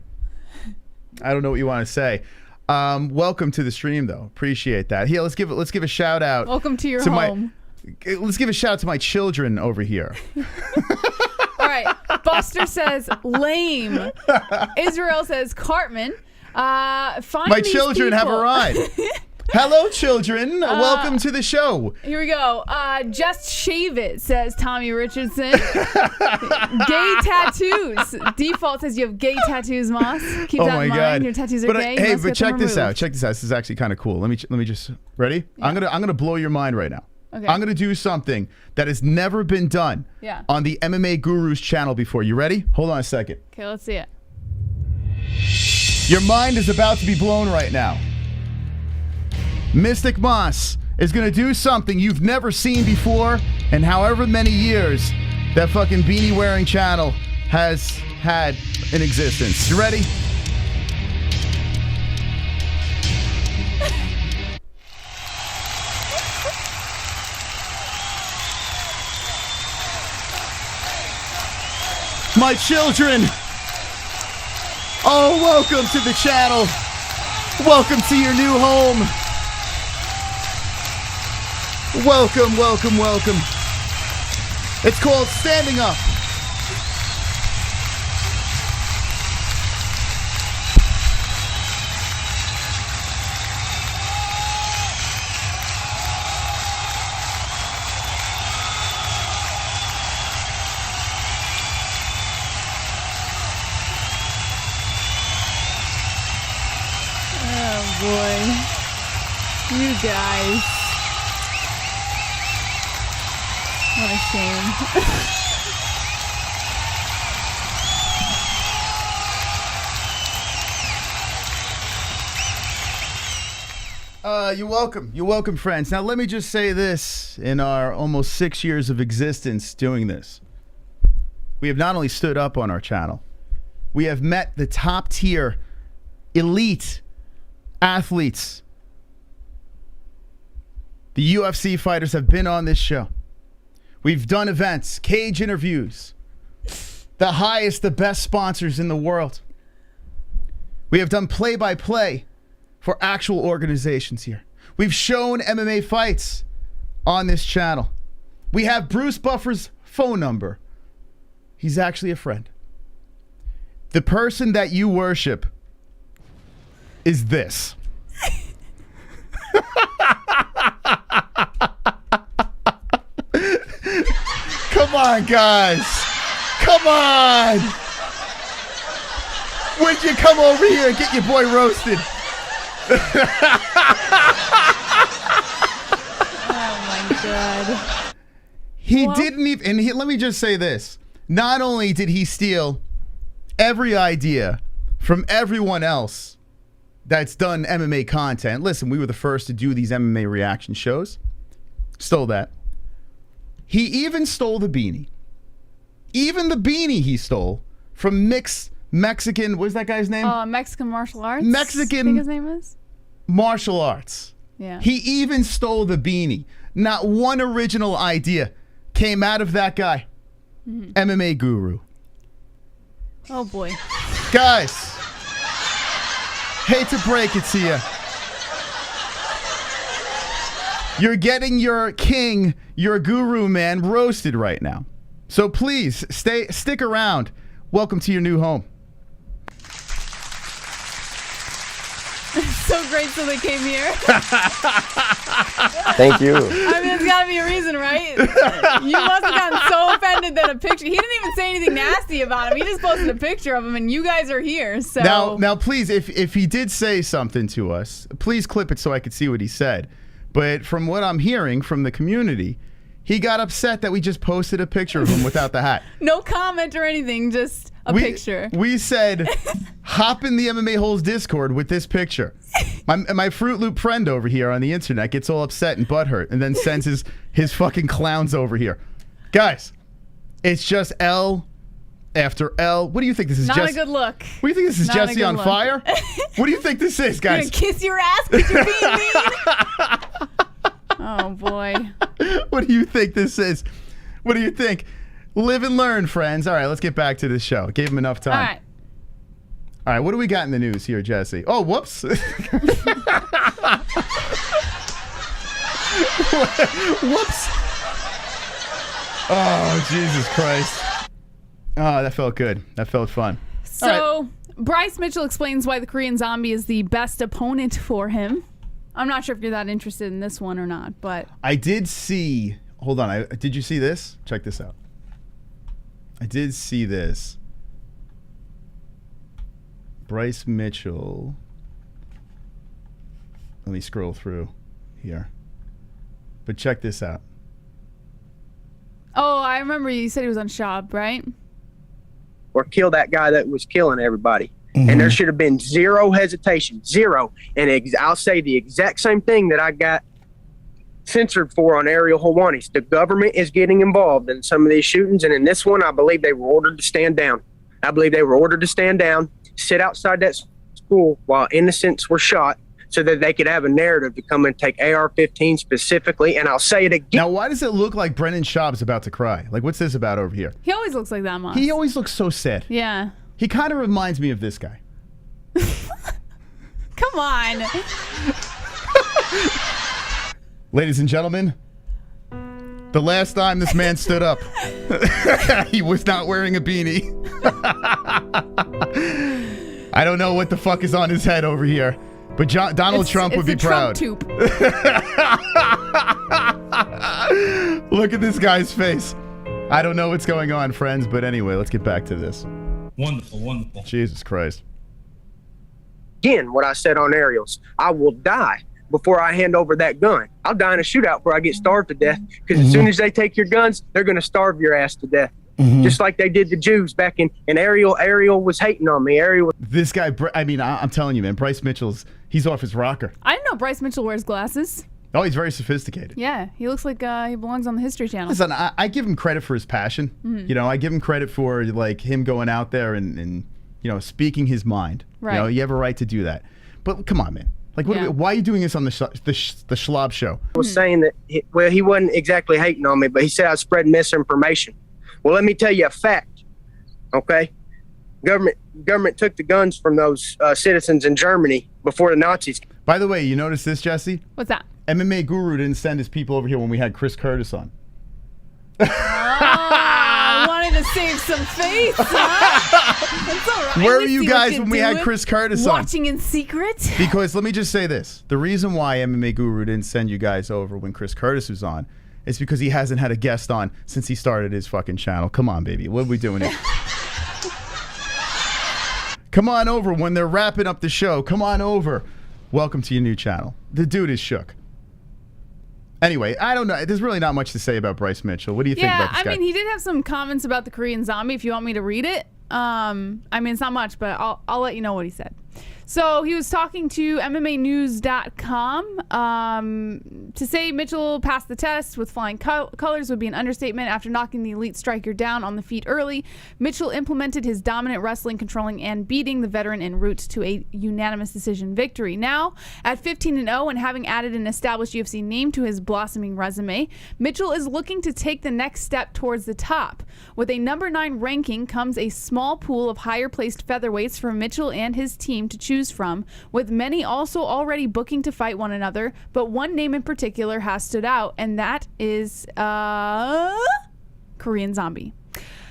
I don't know what you want to say. Welcome to the stream, though. Appreciate that. Here, let's give a shout out.
Welcome to your home.
Let's give a shout out to my children over here.
All right. Buster says lame. Israel says Cartman.
My children have arrived. Hello, children. Welcome to the show.
Here we go. Just shave it, says Tommy Richardson. Gay tattoos. Default says you have gay tattoos, Moss. Keep that in mind.
God.
Your tattoos are gay.
Hey, but check this out. Check this out. This is actually kind of cool. Let me just ready? Yeah. I'm gonna blow your mind right now.
Okay.
I'm gonna do something that has never been done on the MMA Guru's channel before. You ready? Hold on a second.
Okay, let's see it.
Your mind is about to be blown right now. Mystic Moss is going to do something you've never seen before in however many years that fucking beanie-wearing channel has had in existence. You ready? My children! Oh, welcome to the channel. Welcome to your new home. Welcome, welcome, welcome. It's called Standing Up.
Oh boy. You guys. What a shame.
You're welcome. You're welcome, friends. Now, let me just say this. In our almost 6 years of existence doing this, we have not only stood up on our channel, we have met the top tier elite athletes. The UFC fighters have been on this show. We've done events, cage interviews, the highest, the best sponsors in the world. We have done play-by-play for actual organizations here. We've shown MMA fights on this channel. We have Bruce Buffer's phone number. He's actually a friend. The person that you worship is this. Come on, guys. Come on. Would you come over here and get your boy roasted?
Oh my God.
He didn't even, and let me just say this. Not only did he steal every idea from everyone else that's done MMA content. Listen, we were the first to do these MMA reaction shows. Stole that. He even stole the beanie. Even the beanie he stole from Mexican, what's that guy's name?
Mexican martial arts.
Mexican
I think his name is
martial arts.
Yeah.
He even stole the beanie. Not one original idea came out of that guy. MMA Guru.
Oh boy.
Guys, hate to break it to you. You're getting your king, your guru man, roasted right now. So please, stick around. Welcome to your new home.
so great, so they came here.
Thank you.
I mean, there's got to be a reason, right? You must have gotten so offended that a picture. He didn't even say anything nasty about him. He just posted a picture of him, and you guys are here. So
now, please, if he did say something to us, please clip it so I could see what he said. But from what I'm hearing from the community, he got upset that we just posted a picture of him without the hat.
No comment or anything, just a picture.
We said, hop in the MMA-Holes Discord with this picture. My Fruit Loop friend over here on the internet gets all upset and butthurt and then sends his fucking clowns over here. Guys, it's just L after L. What do you think this is?
Not a good look.
What do you think this is,
Not
Jesse on
look.
fire? What do you think this is, guys?
You're gonna kiss your ass because you're being mean? Oh, boy.
What do you think this is? What do you think? Live and learn, friends. All right, let's get back to this show. Gave him enough time.
All right.
All right, what do we got in the news here, Jesse? Oh, whoops. Whoops. Oh, Jesus Christ. Oh, that felt good. That felt fun.
So, Bryce Mitchell explains why the Korean Zombie is the best opponent for him. I'm not sure if you're that interested in this one or not, but
I did see. Hold on. Did you see this? Check this out. I did see this. Bryce Mitchell. Let me scroll through here. But check this out.
Oh, I remember you said he was on Shab, right?
Or kill that guy that was killing everybody. And there should have been zero hesitation, zero. And I'll say the exact same thing that I got censored for on ARIEL HELWANI. The government is getting involved in some of these shootings, and in this one, I believe they were ordered to stand down. I believe they were ordered to stand down, sit outside that school while innocents were shot, so that they could have a narrative to come and take AR-15 specifically. And I'll say it again.
Now, why does it look like Brennan Schaub's about to cry? Like, what's this about over here?
He always looks like that, Moss.
He always looks so sad.
Yeah.
He kind of reminds me of this guy.
Come on.
Ladies and gentlemen, the last time this man stood up, he was not wearing a beanie. I don't know what the fuck is on his head over here, but Donald Trump would be proud.
Trump
Look at this guy's face. I don't know what's going on, friends, but anyway, let's get back to this.
Wonderful, wonderful.
Jesus Christ.
Again, what I said on ARIEL's, I will die before I hand over that gun. I'll die in a shootout before I get starved to death, because as soon as they take your guns, they're going to starve your ass to death. Just like they did the Jews back in ARIEL. ARIEL was hating on me.
This guy, I mean, I'm telling you, man, Bryce Mitchell's, he's off his rocker.
I didn't know Bryce Mitchell wears glasses.
Oh, he's very sophisticated.
Yeah, he looks like he belongs on the History Channel.
Listen, I give him credit for his passion. You know, I give him credit for like him going out there and you know, speaking his mind.
Right.
You know, you have a right to do that. But come on, man. Like, why are you doing this on the Schlob show?
Was saying that, he wasn't exactly hating on me, but he said I spread misinformation. Well, let me tell you a fact, okay? Government took the guns from those citizens in Germany before the Nazis.
By the way, you notice this, Jesse?
What's that?
MMA Guru didn't send his people over here when we had Chris Curtis on.
Oh, wanted to save some face, huh? That's all right.
Where were you guys when we had Chris Curtis on?
Watching in secret?
Because let me just say this. The reason why MMA Guru didn't send you guys over when Chris Curtis was on is because he hasn't had a guest on since he started his fucking channel. Come on, baby. What are we doing here? Come on over when they're wrapping up the show. Come on over. Welcome to your new channel. The dude is shook. Anyway, I don't know. There's really not much to say about Bryce Mitchell. What do you think about this guy?
I mean, he did have some comments about the Korean Zombie, if you want me to read it. I mean, it's not much, but I'll let you know what he said. So he was talking to MMAnews.com. To say Mitchell passed the test with flying colors would be an understatement. After knocking the elite striker down on the feet early, Mitchell implemented his dominant wrestling, controlling and beating the veteran en route to a unanimous decision victory. Now, at 15-0 and having added an established UFC name to his blossoming resume, Mitchell is looking to take the next step towards the top. With a number 9 ranking comes a small pool of higher-placed featherweights for Mitchell and his team to choose from, with many also already booking to fight one another, but one name in particular has stood out, and that is Korean Zombie.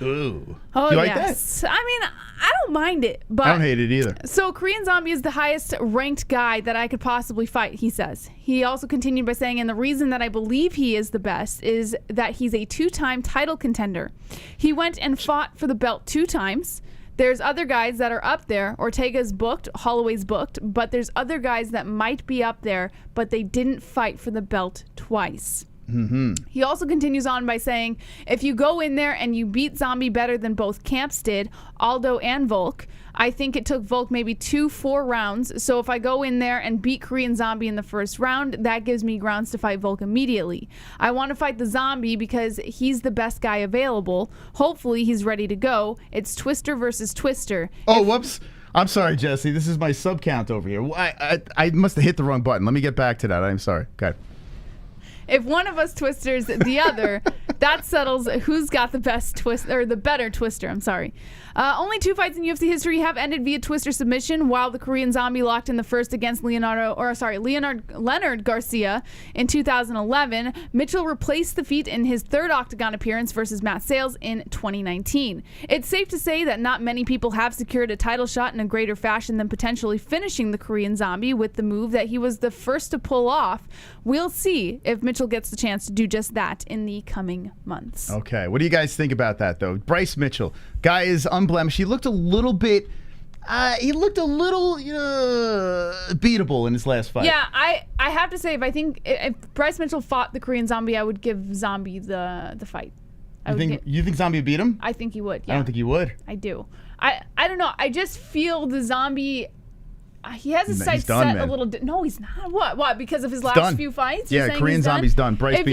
Ooh.
Oh,
you like
yes. I mean, I don't don't mind it, but
I don't hate it either.
So Korean Zombie is the highest ranked guy that I could possibly fight, he says. He also continued by saying, and the reason that I believe he is the best is that he's a 2-time title contender. He went and fought for the belt 2 times. There's other guys that are up there. Ortega's booked, Holloway's booked, but there's other guys that might be up there, but they didn't fight for the belt twice. He also continues on by saying, if you go in there and you beat Zombie better than both camps did, Aldo and Volk, I think it took Volk maybe 2-4 rounds. So if I go in there and beat Korean Zombie in the first round, that gives me grounds to fight Volk immediately. I want to fight the Zombie because he's the best guy available. Hopefully he's ready to go. It's Twister versus Twister.
Oh, whoops. I'm sorry, Jesse. This is my sub count over here. I must have hit the wrong button. Let me get back to that. I'm sorry. Okay.
If one of us twisters the other, that settles who's got the best twist, or the better twister. I'm sorry. Only 2 fights in UFC history have ended via twister submission, while the Korean Zombie locked in the first against Leonard Garcia in 2011. Mitchell replaced the feat in his 3rd octagon appearance versus Matt Sales in 2019. It's safe to say that not many people have secured a title shot in a greater fashion than potentially finishing the Korean Zombie with the move that he was the first to pull off. We'll see if Mitchell gets the chance to do just that in the coming months.
Okay. What do you guys think about that, though? Bryce Mitchell. Guy is unblemished. He looked a little bit... beatable in his last fight.
Yeah, I have to say, if Bryce Mitchell fought the Korean Zombie, I would give Zombie the fight.
You think Zombie would beat him?
I think he would, yeah.
I don't think he would.
I do. I don't know. I just feel the Zombie... he has his sights set a little... No, he's not. What? Because of his last few fights?
Yeah, Korean Zombie's done. Bryce beats him.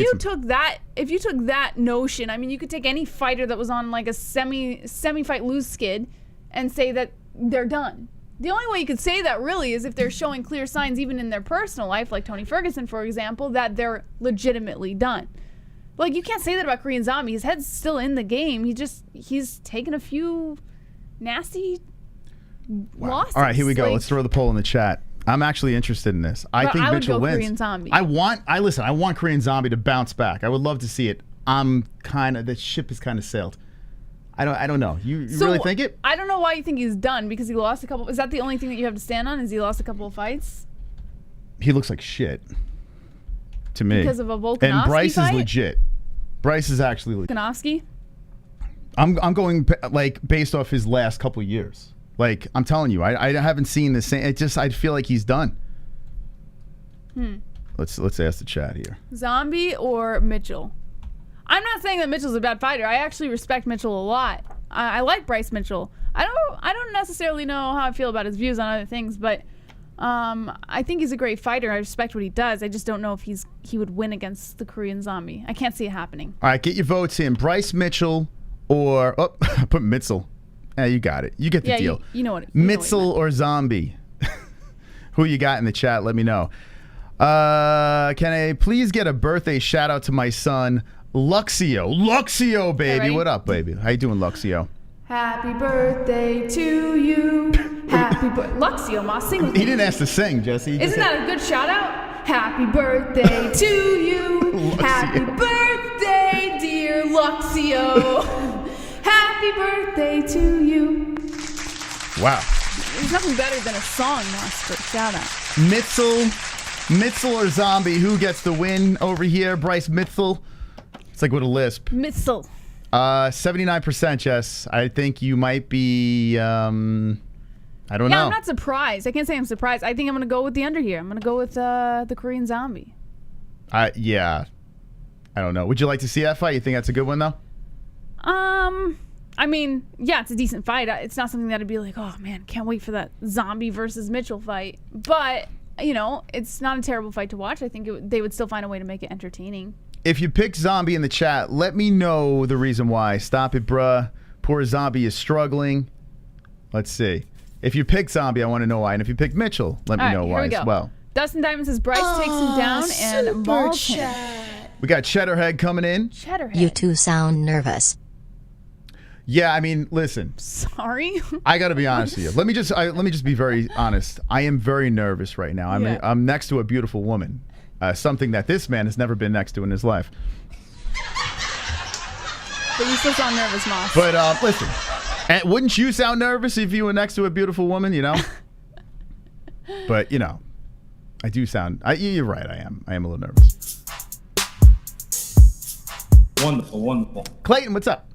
If you took that notion, I mean, you could take any fighter that was on like a semi-fight lose skid and say that they're done. The only way you could say that really is if they're showing clear signs even in their personal life, like Tony Ferguson, for example, that they're legitimately done. Like, you can't say that about Korean Zombie. His head's still in the game. He's taken a few nasty... losses.
All right, here we go. Let's throw the poll in the chat. I'm actually interested in this. I think Mitchell wins.
Korean Zombie.
I want Korean Zombie to bounce back. I would love to see it. The ship has kind of sailed. I don't know. You really think it?
I don't know why you think he's done, because he lost a couple. Is that the only thing that you have to stand on? Is he lost a couple of fights?
He looks like shit to me.
Because of a Volkanovski
And Bryce
fight?
is legit. Bryce is actually legit.
Volkanovski?
I'm going like based off his last couple of years. Like, I'm telling you, I haven't seen the same. I feel like he's done. Let's ask the chat here.
Zombie or Mitchell? I'm not saying that Mitchell's a bad fighter. I actually respect Mitchell a lot. I like Bryce Mitchell. I don't necessarily know how I feel about his views on other things, but I think he's a great fighter. I respect what he does. I just don't know if he would win against the Korean Zombie. I can't see it happening.
All right, get your votes in. Bryce Mitchell or I put Mitzel. Yeah, you got it. You get the deal.
You know what?
Mitzel or Zombie? Who you got in the chat? Let me know. Can I please get a birthday shout out to my son, Luxio? Luxio, baby.
Right.
What up, baby? How you doing, Luxio?
Happy birthday to you. Happy birthday. Luxio, Ma, sing with me.
He didn't ask to sing, Jesse.
Isn't that a good shout out? Happy birthday to you.
Luxio.
Happy birthday, dear Luxio. Happy birthday to you.
Wow.
There's nothing better than a song, Moss, for a shout out.
Mitzel or Zombie? Who gets the win over here? Bryce Mitzel. It's like with a lisp.
Mitzel.
79%, Jess. I think you might be. I don't know.
Yeah, I'm not surprised. I can't say I'm surprised. I think I'm going to go with the under here. I'm going to go with the Korean Zombie.
Yeah. I don't know. Would you like to see that fight? You think that's a good one, though?
I mean, yeah, it's a decent fight. It's not something that'd be like, oh man, can't wait for that Zombie versus Mitchell fight. But, you know, it's not a terrible fight to watch. I think they would still find a way to make it entertaining.
If you pick Zombie in the chat, let me know the reason why. Stop it, bruh. Poor Zombie is struggling. Let's see. If you pick Zombie, I want to know why. And if you pick Mitchell, let me know why as well.
Dustin Diamond says Bryce takes him down and mauls him.
We got Cheddarhead coming in.
Cheddarhead.
You two sound nervous.
Yeah, I mean, listen.
Sorry.
I got to be honest with you. Let me just be very honest. I am very nervous right now. I'm next to a beautiful woman, something that this man has never been next to in his life.
But you still sound nervous, Moss.
But listen, And wouldn't you sound nervous if you were next to a beautiful woman, you know? But, you know, I do sound... you're right, I am. I am a little nervous.
Wonderful, wonderful.
Clayton, what's up?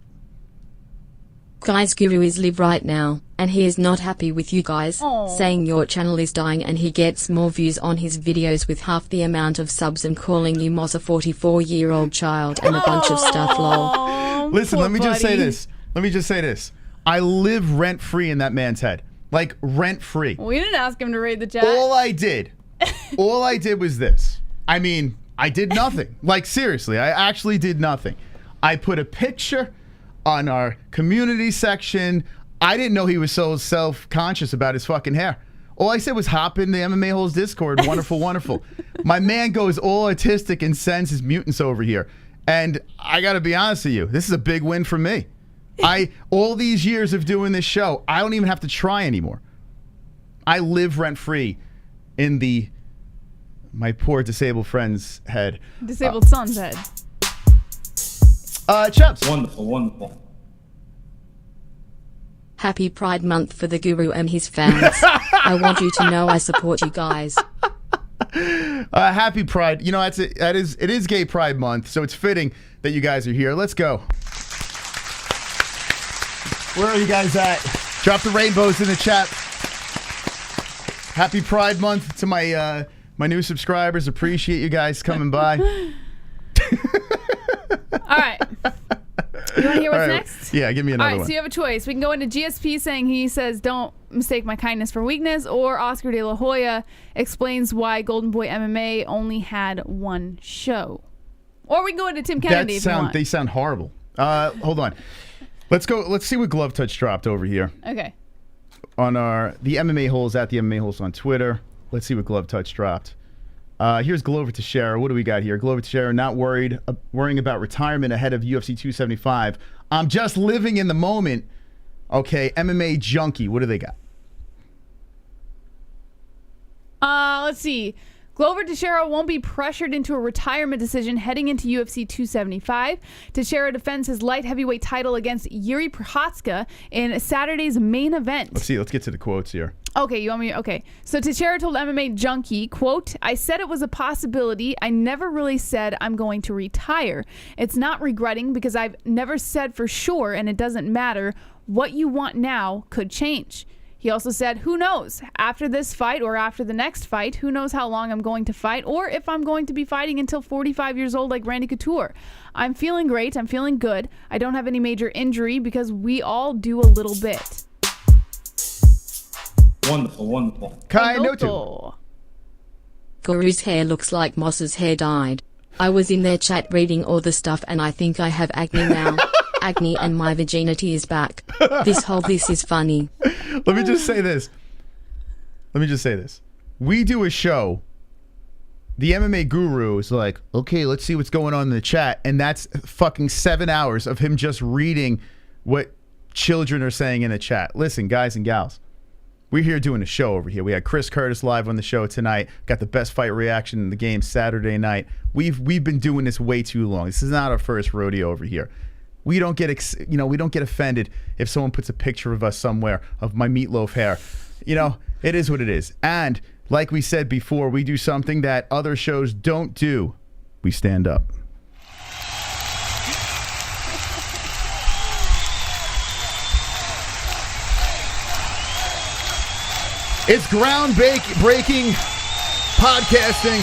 Guys, Guru is live right now, and he is not happy with you guys,
Aww.
saying your channel is dying and he gets more views on his videos with half the amount of subs and calling you Moss a 44-year-old child and a bunch of stuff, lol.
Listen, let me just say
buddy.
this. Let me just say this. I live rent-free in that man's head. Like, rent-free.
We didn't ask him to raid the chat.
All I did was this. I mean, I did nothing. Like, seriously, I actually did nothing. I put a picture on our community section. I didn't know he was so self-conscious about his fucking hair. All I said was hop in the MMA-Holes Discord. Wonderful, wonderful. My man goes all autistic and sends his mutants over here. And I got to be honest with you, this is a big win for me. All these years of doing this show, I don't even have to try anymore. I live rent-free in my poor disabled friend's head.
Disabled son's head.
Chubbs.
Wonderful, wonderful.
Happy Pride Month for the Guru and his fans. I want you to know I support you guys.
Happy Pride. You know, it is Gay Pride Month, so it's fitting that you guys are here. Let's go. Where are you guys at? Drop the rainbows in the chat. Happy Pride Month to my new subscribers. Appreciate you guys coming by.
All right. You want to hear what's next?
Yeah, give me another
All right,
one.
so you have a choice. We can go into GSP saying he says, don't mistake my kindness for weakness, or Oscar De La Hoya explains why Golden Boy MMA only had one show. Or we can go into Tim Kennedy if you want.
They sound horrible. Hold on. Let's go. Let's see what Glove Touch dropped over here.
Okay.
On the MMA Holes at the MMA Holes on Twitter. Let's see what Glove Touch dropped. Here's Glover Teixeira. What do we got here? Glover Teixeira, not worrying about retirement ahead of UFC 275. I'm just living in the moment. Okay, MMA junkie. What do they got?
Let's see. Glover Teixeira won't be pressured into a retirement decision heading into UFC 275. Teixeira defends his light heavyweight title against Jiří Procházka in Saturday's main event.
Let's see. Let's get to the quotes here.
Okay, you want me? Okay. So Teixeira told MMA Junkie, quote, I said it was a possibility. I never really said I'm going to retire. It's not regretting because I've never said for sure, and it doesn't matter. What you want now could change. He also said, who knows? After this fight or after the next fight, who knows how long I'm going to fight or if I'm going to be fighting until 45 years old like Randy Couture. I'm feeling great. I'm feeling good. I don't have any major injury because we all do a little bit.
Wonderful, wonderful.
Kai Noto.
Guru's hair looks like Moss's hair dyed. I was in their chat reading all the stuff and I think I have acne now. Acne and my virginity is back. This is funny.
Let me just say this. We do a show. The MMA Guru is like, okay, let's see what's going on in the chat. And that's fucking 7 hours of him just reading what children are saying in the chat. Listen, guys and gals. We're here doing a show over here. We had Chris Curtis live on the show tonight. Got the best fight reaction in the game Saturday night. We've been doing this way too long. This is not our first rodeo over here. We don't get offended if someone puts a picture of us somewhere of my meatloaf hair. You know, it is what it is. And like we said before, we do something that other shows don't do. We stand up. It's groundbreaking podcasting.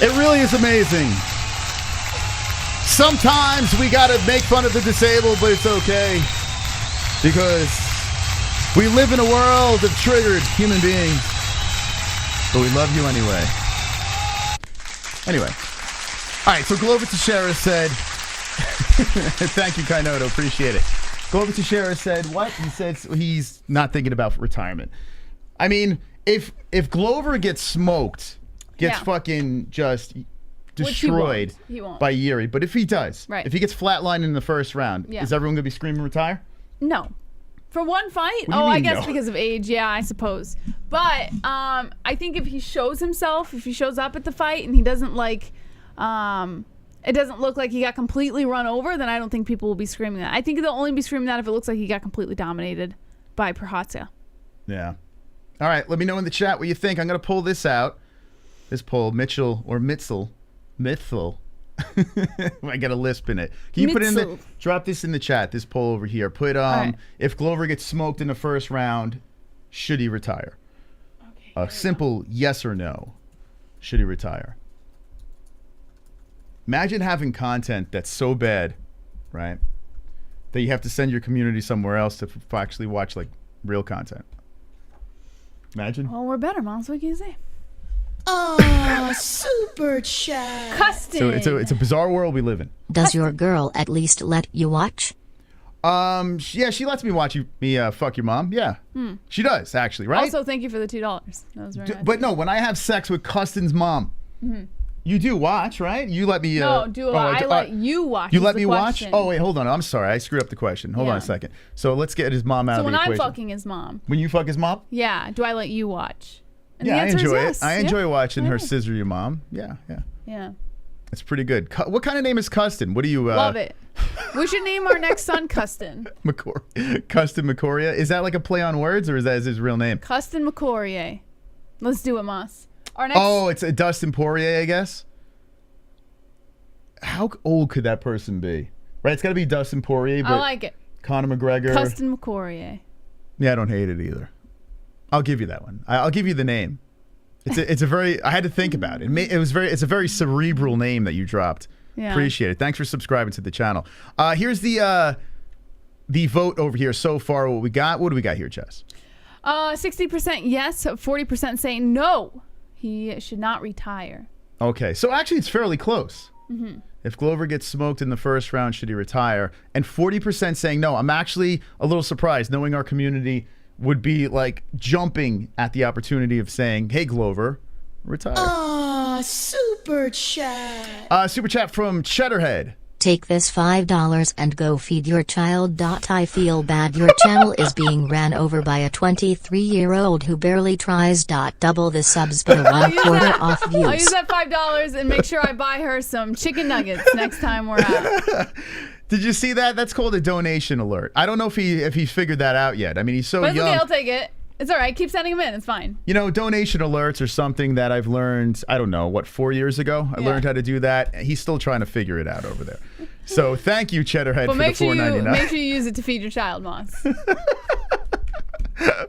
It really is amazing. Sometimes we gotta make fun of the disabled, but it's okay. Because we live in a world of triggered human beings. But we love you anyway. Anyway. Alright, so Glover Teixeira said, thank you, Kainoto, appreciate it. Glover Teixeira said what? He said he's not thinking about retirement. I mean, if Glover gets smoked, gets fucking just destroyed
he won't.
by Jiri, but if he does, if he gets flatlined in the first round, is everyone going to be screaming retire?
No. For one fight? I guess because of age, yeah, I suppose. But I think if he shows himself, if he shows up at the fight and he doesn't it doesn't look like he got completely run over, then I don't think people will be screaming that. I think they'll only be screaming that if it looks like he got completely dominated by Procházka.
Yeah. All right, let me know in the chat what you think. I'm going to pull this out. This poll, Mitchell or Mitzel. I got a lisp in it. Can you put in the drop this in the chat, this poll over here. Put if Glover gets smoked in the first round, should he retire? Okay, a simple yes or no. Should he retire? Imagine having content that's so bad, right, that you have to send your community somewhere else to actually watch like real content. Imagine.
Well, we're better, Mom. So what can you say?
Oh, super chat.
Custom.
So it's a bizarre world we live in.
Does your girl at least let you watch?
Yeah, she lets me watch me fuck your mom. Yeah, she does actually, right?
Also, thank you for the $2. That was very nice.
But no, when I have sex with Custon's mom, you do watch, right? You let me.
No, I let you watch.
You let me watch? Oh wait, hold on. I'm sorry, I screwed up the question. Hold on a second. So let's get his mom out of the equation.
So when I'm fucking his mom.
When you fuck his mom?
Yeah. Do I let you watch? And
yeah, I enjoy it.
Yes.
I enjoy watching her scissor your mom. Yeah. It's pretty good. What kind of name is Custon? What do you...
Love it. We should name our next son Custon.
Custon McCoria. Is that like a play on words, or is that his real name?
Custon McCoria. Let's do it, Moss. Our next...
Oh, it's a Dustin Poirier, I guess? How old could that person be? Right, it's got to be Dustin Poirier, but...
I like it.
Conor McGregor.
Custon McCoria.
Yeah, I don't hate it either. I'll give you that one. I'll give you the name. It's a very. I had to think about it. It's a very cerebral name that you dropped. Yeah. Appreciate it. Thanks for subscribing to the channel. Here's the vote over here so far. What we got? What do we got here, Jess?
60% yes, 40% saying no. He should not retire.
Okay, so actually it's fairly close. If Glover gets smoked in the first round, should he retire? And 40% saying no. I'm actually a little surprised, knowing our community would be like jumping at the opportunity of saying, hey, Glover, retire.
Ah, super chat.
Super chat from Cheddarhead.
Take this $5 and go feed your child. I feel bad your channel is being ran over by a 23-year-old who barely tries. Double the subs but a 1/4 off views.
I'll use that $5 and make sure I buy her some chicken nuggets next time we're out.
Did you see that? That's called a donation alert. I don't know if he figured that out yet. I mean, he's so young.
Okay, I'll take it. It's all right. Keep sending them in. It's fine.
You know, donation alerts are something that I've learned, I don't know, 4 years ago? I learned how to do that. He's still trying to figure it out over there. So thank you, Cheddarhead, for the $4.99.
Make sure you use it to feed your child, Moss.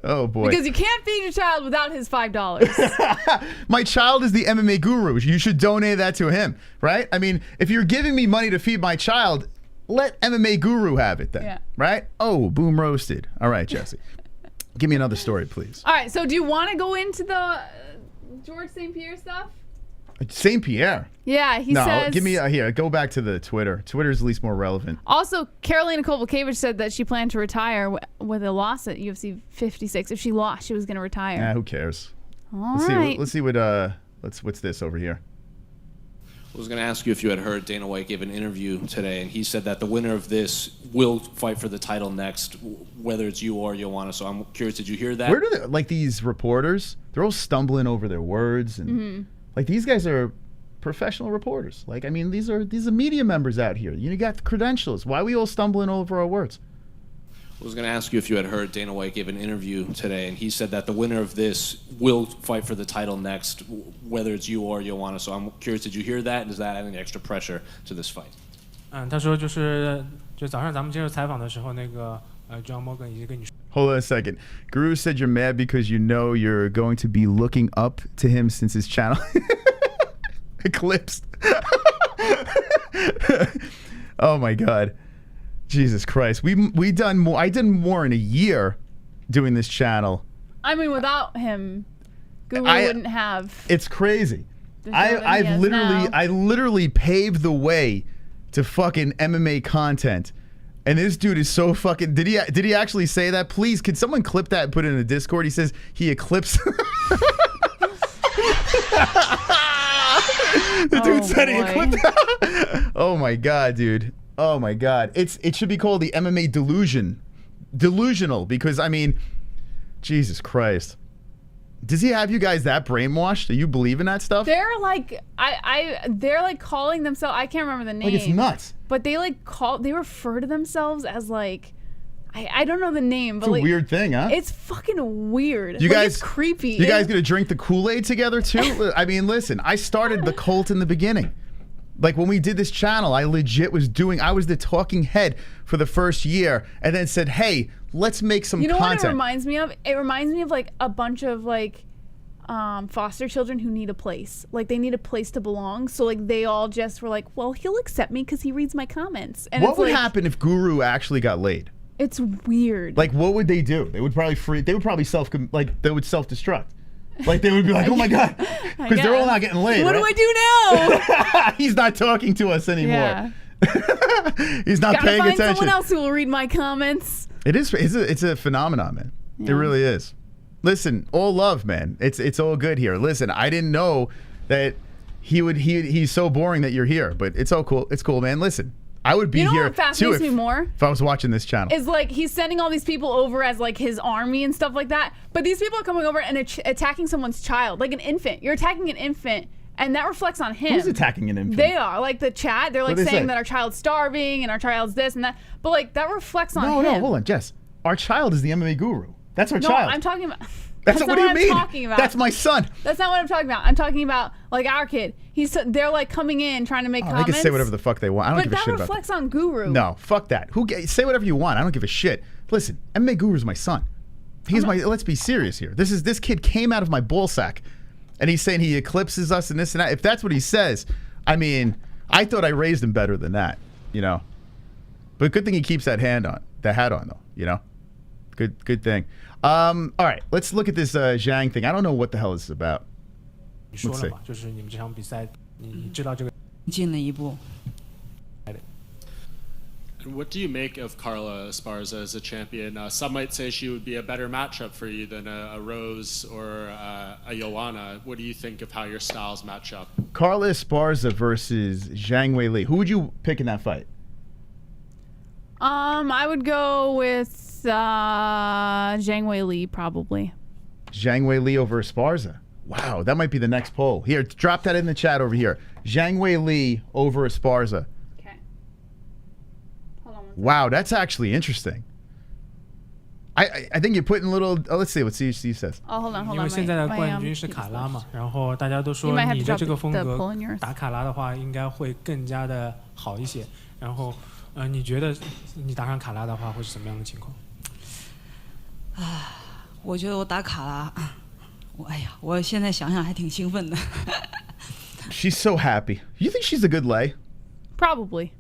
Oh, boy.
Because you can't feed your child without his $5.
My child is the MMA guru. You should donate that to him, right? I mean, if you're giving me money to feed my child, let MMA guru have it then, right? Oh, boom roasted. All right, Jesse. Give me another story, please.
All right, so do you want to go into the George St. Pierre stuff?
St. Pierre?
Yeah, he says...
No, give me here. Go back to the Twitter. Twitter is at least more relevant.
Also, Karolina Kowalkiewicz said that she planned to retire with a loss at UFC 56. If she lost, she was going to retire.
Who cares?
All
right. Let's see what what's this over here.
I was going to ask you if you had heard Dana White give an interview today, and he said that the winner of this will fight for the title next, whether it's you or Joanna. So I'm curious, did you hear that?
Where do like these reporters? They're all stumbling over their words, and like these guys are professional reporters. Like, I mean, these are media members out here. You got the credentials. Why are we all stumbling over our words?
I was going to ask you if you had heard Dana White give an interview today, and he said that the winner of this will fight for the title next, whether it's you or Joanna. So I'm curious, did you hear that? And does that add any extra pressure to this fight?
他说就早上咱们接受采访的时候，那个John Morgan 已经跟你说。
Hold on a second. Guru said you're mad because you know you're going to be looking up to him since his channel eclipsed. Oh my God. Jesus Christ. We done more. I did more in a year doing this channel.
I mean, without him, Guru wouldn't have.
It's crazy. I literally paved the way to fucking MMA content. And this dude is so fucking... Did he actually say that? Please, could someone clip that and put it in the Discord? He says he eclipsed... The dude said he eclipsed... Oh my God, dude. Oh my God. It should be called the MMA delusion. Delusional, because, I mean... Jesus Christ. Does he have you guys that brainwashed? Do you believe in that stuff?
They're like, they're like calling themselves. I can't remember the name.
Like it's nuts.
But they like they refer to themselves as like, I don't know the name. But
it's a
like,
weird thing, huh?
It's fucking weird.
You guys,
it's creepy.
You guys gonna drink the Kool-Aid together too? I mean, listen, I started the cult in the beginning. Like when we did this channel, I legit was I was the talking head for the first year, and then said, "Hey, let's make some content."
What it reminds me of? It reminds me of like a bunch of like foster children who need a place. Like they need a place to belong. So like they all just were like, "Well, he'll accept me because he reads my comments." And
what would happen if Guru actually got laid?
It's weird.
Like what would they do? They would probably they would self-destruct. Like they would be like, "Oh my god," because they're all not getting laid.
What
right?
do I do now?
He's not talking to us anymore.
Yeah.
He's not paying attention.
Someone else who will read my comments.
It's a phenomenon, man. Yeah. It really is. Listen, all love, man. It's all good here. Listen, I didn't know that he's so boring that you're here, but it's all cool. It's cool, man. Listen, I would be here
what fascinates
too
me more
if I was watching this channel.
Is like he's sending all these people over as like his army and stuff like that, but these people are coming over and attacking someone's child, like an infant. You're attacking an infant. And that reflects on him.
Who's attacking an infant?
They are. Like the chat, they're like saying that our child's starving and our child's this and that. But like that reflects on him.
No, hold on, Jess. Our child is the MMA guru. That's our child.
No, I'm talking about...
That's what do you mean? Talking about. That's my son.
That's not what I'm talking about. I'm talking about like our kid. They're like coming in trying to make comments.
They can say whatever the fuck they want. I don't give a shit about that.
But that reflects on Guru.
No, fuck that. Say whatever you want. I don't give a shit. Listen, MMA Guru's my son. He's let's be serious here. This kid came out of my ballsack. And he's saying he eclipses us and this and that. If that's what he says, I mean, I thought I raised him better than that, you know. But good thing he keeps that hat on, though, you know. Good thing. All right, let's look at this Zhang thing. I don't know what the hell this is about. Let's see.
What do you make of Carla Esparza as a champion? Some might say she would be a better matchup for you than a Rose or a Joanna. What do you think of how your styles match up?
Carla Esparza versus Zhang Weili. Who would you pick in that fight?
I would go with Zhang Weili probably.
Zhang Weili over Esparza. Wow, that might be the next poll. Here, drop that in the chat over here. Zhang Weili over Esparza. Wow, that's actually interesting. I think you're putting a little. Let's see what C says.
Oh, hold on.
因为现在的冠军是卡拉嘛，然后大家都说你的这个风格打卡拉的话，应该会更加的好一些。然后，你觉得你打上卡拉的话会是什么样的情况？
我觉得我打卡拉，我现在想想还挺兴奋的。
She's so happy. You think she's a good lay?
Probably.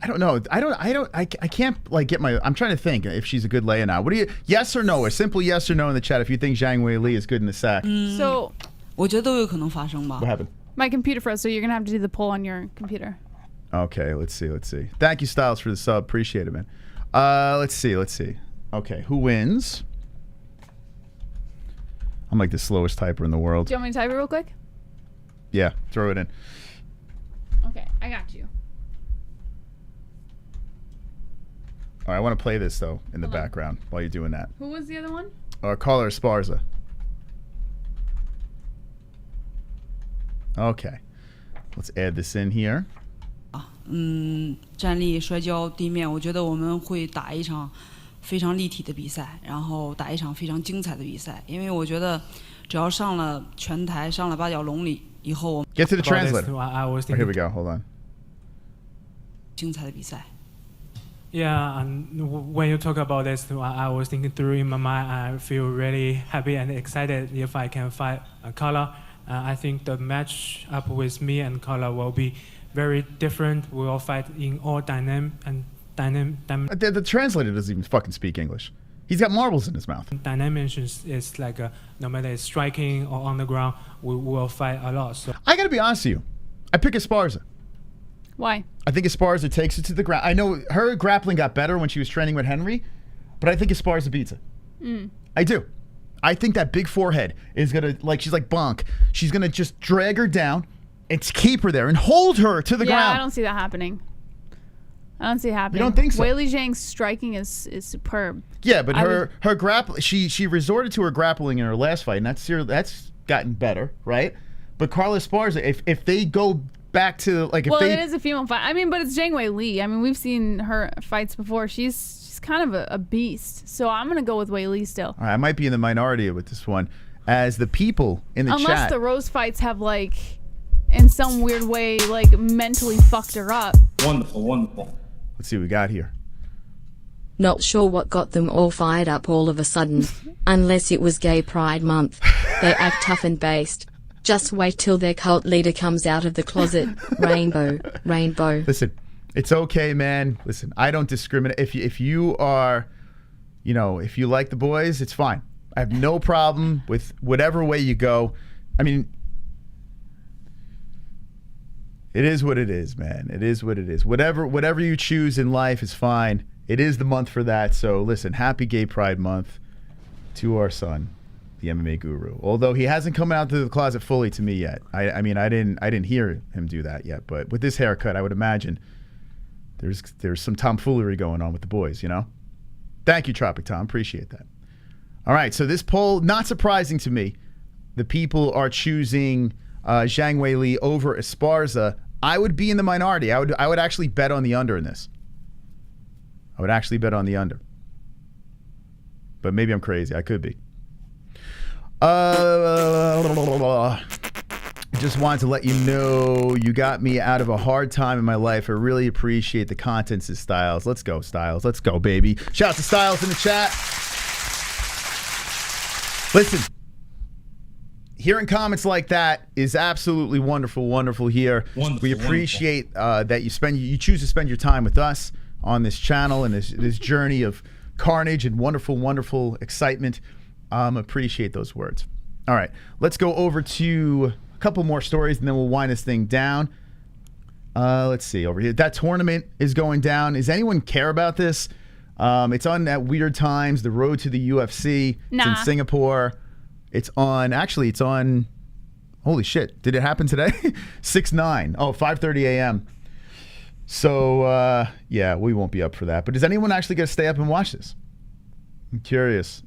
I don't know. I can't like get my. I'm trying to think if she's a good lay or not. What do you? Yes or no? A simple yes or no in the chat if you think Zhang Weili is good in the sack.
So,
我觉得都有可能发生吧。
What happened?
My computer froze, so you're gonna have to do the poll on your computer.
Okay, let's see. Thank you, Styles, for the sub. Appreciate it, man. Let's see. Okay, who wins? I'm like the slowest typer in the world.
Do you want me to type it real quick?
Yeah, throw it in.
Okay, I got you.
All right, I want to play this though in the background while you're doing that.
Who was the other one?
Caller Esparza. Okay, let's add this in here.
站立、摔跤、地面，我觉得我们会打一场非常立体的比赛，然后打一场非常精彩的比赛。因为我觉得，只要上了拳台，上了八角笼里以后，我
Get to the translator. Here we go. Hold on.
精彩的比赛。
Yeah, and when you talk about this, I was thinking through in my mind. I feel really happy and excited if I can fight Carla. I think the match up with me and Carla will be very different. We will fight in all dynamic.
The translator doesn't even fucking speak English. He's got marbles in his mouth.
Dimensions is like no matter it's striking or on the ground, we will fight a lot. So
I gotta be honest with you, I pick Esparza.
Why?
I think Esparza takes it to the ground. I know her grappling got better when she was training with Henry, but I think Esparza beats her. I do. I think that big forehead is gonna, like, she's like bonk. She's gonna just drag her down and keep her there and hold her to the ground.
Yeah, I don't see that happening. I don't see it happening.
You don't think so?
Weili Zhang's striking is superb.
Yeah, but her grappling, she resorted to her grappling in her last fight, and that's gotten better, right? But Carla Esparza, if they go back to like if
it is a female fight. I mean, but it's Zhang Weili. I mean, we've seen her fights before. She's kind of a beast. So I'm gonna go with Weili still.
All right, I might be in the minority with this one, as the people in the chat.
Unless the Rose fights have like, in some weird way, like mentally fucked her up.
Wonderful, wonderful.
Let's see what we got here.
Not sure what got them all fired up all of a sudden. Unless it was Gay Pride Month. They act tough and based. Just wait till their cult leader comes out of the closet. Rainbow, rainbow.
Listen, it's okay, man. Listen, I don't discriminate. If you are, if you like the boys, it's fine. I have no problem with whatever way you go. I mean, it is what it is, man. It is what it is. Whatever you choose in life is fine. It is the month for that. So listen, happy Gay Pride Month to our son, the MMA guru. Although he hasn't come out to the closet fully to me yet. I mean, I didn't hear him do that yet. But with this haircut, I would imagine there's some tomfoolery going on with the boys. Thank you, Tropic Tom. Appreciate that. All right. So this poll, not surprising to me, the people are choosing Zhang Weili over Esparza. I would be in the minority. I would actually bet on the under in this. I would actually bet on the under. But maybe I'm crazy. I could be. Just wanted to let you know you got me out of a hard time in my life. I really appreciate the content, says Styles. Let's go, Styles. Let's go, baby. Shout out to Styles in the chat. Listen. Hearing comments like that is absolutely wonderful, wonderful here. Wonderful, we appreciate that you choose to spend your time with us on this channel and this journey of carnage and wonderful, wonderful excitement. Appreciate those words. All right, let's go over to a couple more stories and then we'll wind this thing down. Let's see over here. That tournament is going down. Does anyone care about this? It's on at weird times. The road to the UFC. It's in Singapore. It's on, holy shit, did it happen today? 6/9, 5:30 a.m. So, yeah, we won't be up for that. But is anyone actually going to stay up and watch this? I'm curious.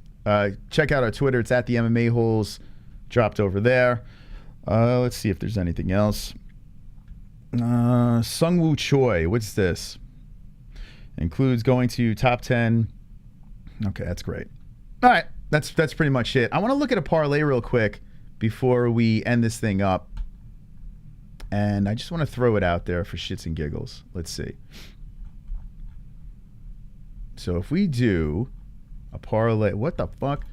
Check out our Twitter. It's at the MMA-Holes. Dropped over there. Let's see if there's anything else. Sungwoo Choi, what's this? Includes going to top 10. Okay, that's great. All right. That's pretty much it. I want to look at a parlay real quick before we end this thing up. And I just want to throw it out there for shits and giggles. Let's see. So if we do a parlay, what the fuck?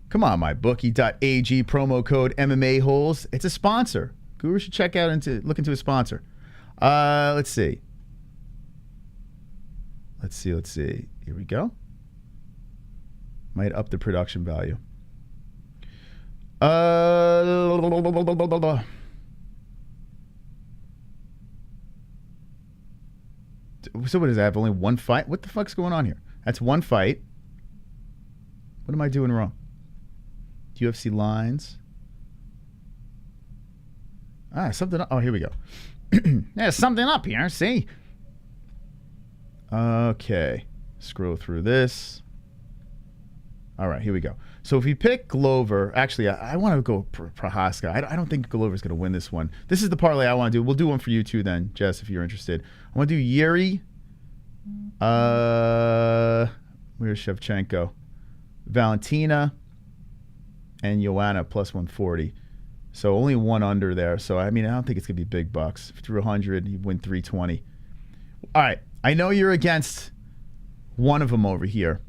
Come on, mybookie.ag, promo code MMA-Holes. It's a sponsor. Guru should look into a sponsor. Let's see. Let's see. Here we go. Might up the production value. So what is that? I have only one fight? What the fuck's going on here? That's one fight. What am I doing wrong? UFC lines. Something up. Oh, here we go. There's something up here. See? Okay. Scroll through this. All right, here we go. So if we pick Glover, actually, I want to go Procházka. I don't think Glover's going to win this one. This is the parlay I want to do. We'll do one for you too then, Jess, if you're interested. I want to do Jiri. Where's Shevchenko? Valentina and Joanna plus 140. So only one under there. So, I mean, I don't think it's going to be big bucks. If you threw 100, you win 320. All right. I know you're against one of them over here.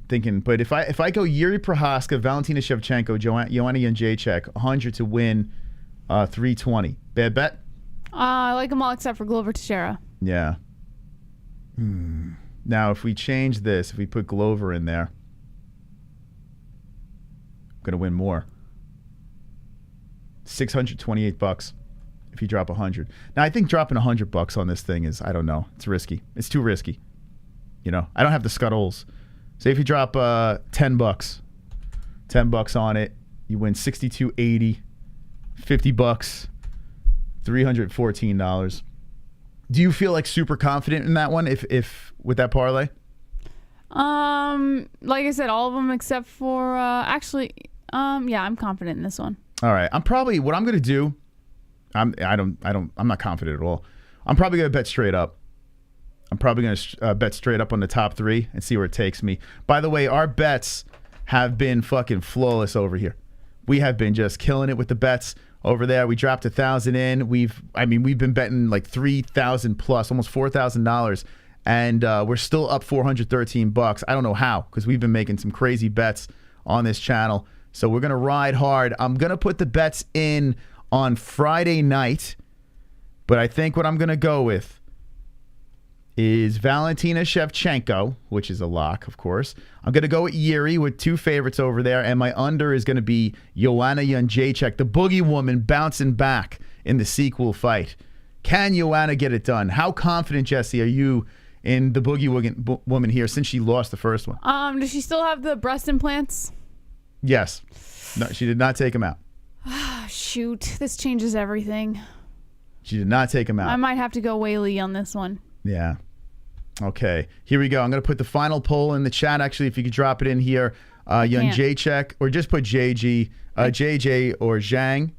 Thinking, but if I go Jiří Procházka, Valentina Shevchenko, Joanna Jędrzejczyk, 100 to win 320. Bad bet?
I like them all except for Glover Teixeira.
Yeah. Now, if we change this, if we put Glover in there, I'm going to win more. $628 if you drop 100. Now, I think dropping $100 on this thing is, I don't know, it's risky. It's too risky. I don't have the scuttles. Say if you drop $10 on it, you win $62.80, $50, $314. Do you feel like super confident in that one? If with that parlay?
Like I said, all of them except for actually, yeah, I'm confident in this one.
All right, what I'm gonna do. I'm not confident at all. I'm probably gonna bet straight up. I'm probably gonna bet straight up on the top 3 and see where it takes me. By the way, our bets have been fucking flawless over here. We have been just killing it with the bets over there. We dropped 1,000 in. We've been betting like 3,000 plus, almost $4,000, and we're still up $413. I don't know how, because we've been making some crazy bets on this channel. So we're gonna ride hard. I'm gonna put the bets in on Friday night, but I think what I'm gonna go with is Valentina Shevchenko, which is a lock, of course. I'm going to go with Jiri with 2 favorites over there, and my under is going to be Joanna Jędrzejczyk, the boogie woman bouncing back in the sequel fight. Can Joanna get it done? How confident, Jesse, are you in the boogie woman here since she lost the first one?
Does she still have the breast implants?
Yes. No, she did not take them out.
Shoot, this changes everything.
She did not take them out.
I might have to go Weili on this one.
Yeah. Okay. Here we go. I'm going to put the final poll in the chat. Actually, if you could drop it in here. Jędrzejczyk, or just put JJ or Zhang.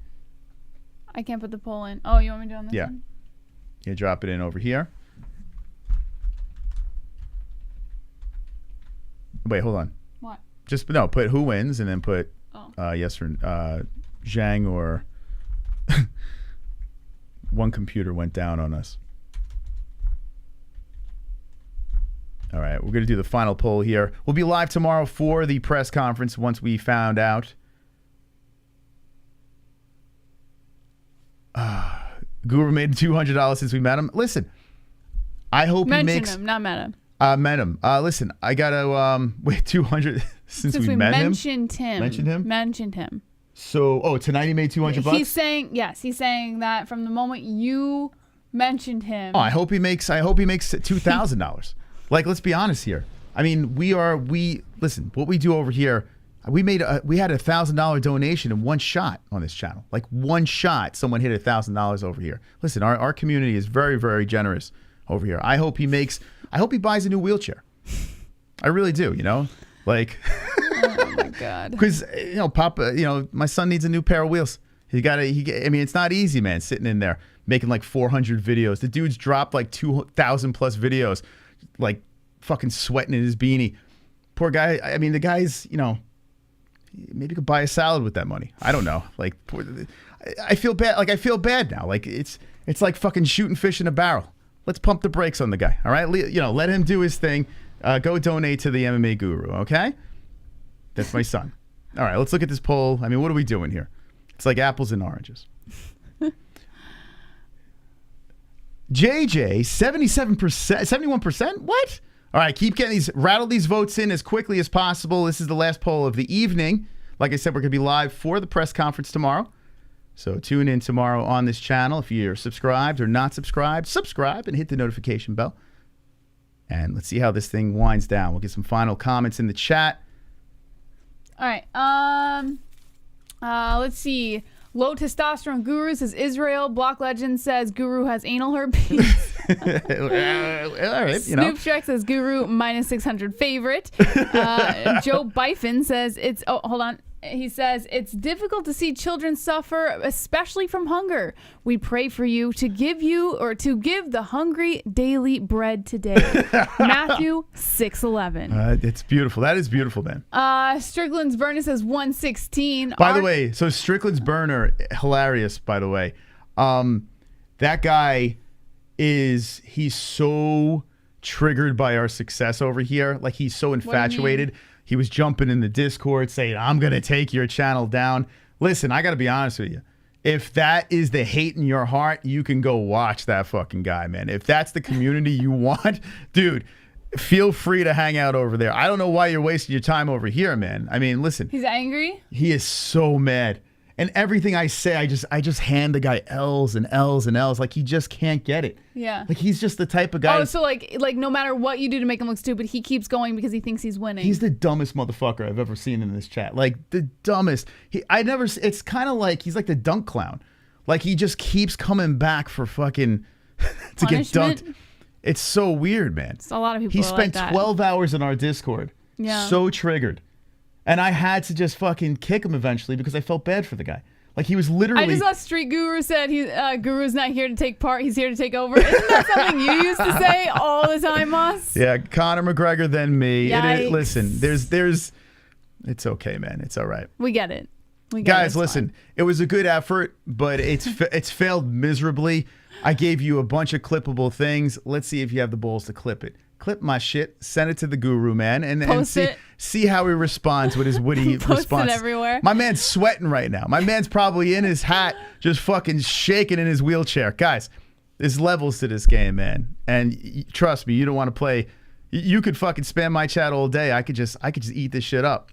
I can't put the poll in. Oh, you want me to do on this one?
Yeah, drop it in over here. Wait, hold on.
What?
Put who wins and then put yes or Zhang or one computer went down on us. All right, we're going to do the final poll here. We'll be live tomorrow for the press conference once we found out. Guru made $200 since we met him. Listen, I hope he makes...
Mention him, not met him.
Met him. Listen, I got to... wait, 200 since we met him?
Mentioned him. Mentioned him.
So, tonight he made $200?
He's saying that from the moment you mentioned him.
Oh, I hope he makes $2,000. Like, let's be honest here. I mean, listen, what we do over here, we had $1,000 donation in one shot on this channel. Like one shot, someone hit $1,000 over here. Listen, our community is very, very generous over here. I hope he buys a new wheelchair. I really do, like.
Oh my God.
Because, Papa, my son needs a new pair of wheels. It's not easy, man, sitting in there making like 400 videos. The dude's dropped like 2,000 plus videos. Like fucking sweating in his beanie. Poor guy. I mean, the guy's, maybe he could buy a salad with that money. I don't know. Like, I feel bad. Like, I feel bad now. Like, it's like fucking shooting fish in a barrel. Let's pump the brakes on the guy. All right. Let him do his thing. Go donate to the MMA Guru. Okay. That's my son. All right. Let's look at this poll. I mean, what are we doing here? It's like apples and oranges. JJ, 77%, 71%? What? All right, keep getting rattle these votes in as quickly as possible. This is the last poll of the evening. Like I said, we're going to be live for the press conference tomorrow. So tune in tomorrow on this channel. If you're subscribed or not subscribed, subscribe and hit the notification bell. And let's see how this thing winds down. We'll get some final comments in the chat.
All right. Let's see. Low testosterone guru says Israel. Block Legend says Guru has anal herpes.
All right,
Snoop Shrek says Guru minus 600 favorite. Joe Byfin says hold on. He says it's difficult to see children suffer, especially from hunger. We pray for you to give the hungry daily bread today. Matthew 6:11.
It's beautiful. That is beautiful, man.
Strickland's burner says 116.
By the way, so Strickland's burner, hilarious. By the way, that guy he's so triggered by our success over here. Like he's so infatuated. He was jumping in the Discord saying, I'm going to take your channel down. Listen, I got to be honest with you. If that is the hate in your heart, you can go watch that fucking guy, man. If that's the community you want, dude, feel free to hang out over there. I don't know why you're wasting your time over here, man. I mean, listen.
He's angry?
He is so mad. And everything I say, I just hand the guy L's and L's and L's. Like, he just can't get it.
Yeah.
Like, he's just the type of guy.
Oh, so like no matter what you do to make him look stupid, he keeps going because he thinks he's winning.
He's the dumbest motherfucker I've ever seen in this chat. Like, the dumbest. It's kind of like, he's like the dunk clown. Like, he just keeps coming back for fucking, to get dunked. It's so weird, man.
It's a lot of people.
He spent 12 hours in our Discord.
Yeah.
So triggered. And I had to just fucking kick him eventually because I felt bad for the guy. Like, he was literally...
I just saw Street Guru said Guru's not here to take part. He's here to take over. Isn't that something you used to say all the time, Moss?
Yeah, Conor McGregor, then me.
Yikes.
Listen, there's... It's okay, man. It's all right.
We get it.
Guys, listen. It was a good effort, but it's failed miserably. I gave you a bunch of clippable things. Let's see if you have the balls to clip it. Clip my shit, send it to the Guru, man, and see how he responds with his witty response.
Post it everywhere.
My man's sweating right now. My man's probably in his hat, just fucking shaking in his wheelchair. Guys, there's levels to this game, man. And trust me, you don't want to play. You could fucking spam my chat all day. I could just eat this shit up.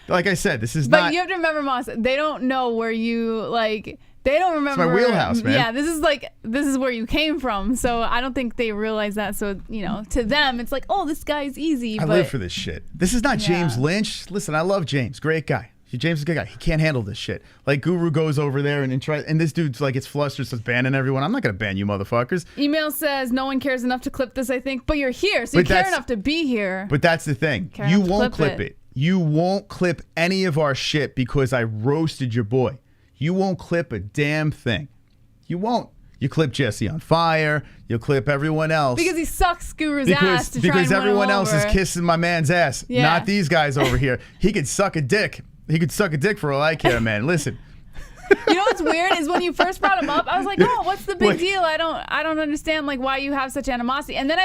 Like I said, this is not.
But you have to remember, Moss, they don't know where you, like, they don't remember.
It's my wheelhouse, man.
Yeah, this is where you came from. So I don't think they realize that. So, you know, to them, it's like, oh, this guy's easy.
I live for this shit. This is not James Lynch. Listen, I love James. Great guy. James is a good guy. He can't handle this shit. Like, Guru goes over there and tries, and this dude's like, it's flustered, starts banning everyone. I'm not going to ban you motherfuckers.
Email says, no one cares enough to clip this, I think. But you're here, so you care enough to be here.
But that's the thing. You won't clip it. You won't clip any of our shit because I roasted your boy. You won't clip a damn thing. You won't. You clip Jesse on fire. You'll clip everyone else.
Because he sucks Guru's ass to try and
Because
win
everyone
him
else
over.
is kissing my man's ass.
Yeah.
Not these guys over here. He could suck a dick. He could suck a dick for all I care, man. Listen.
You know what's weird is when you first brought him up, I was like, oh, what's the big deal? I don't understand like why you have such animosity. And then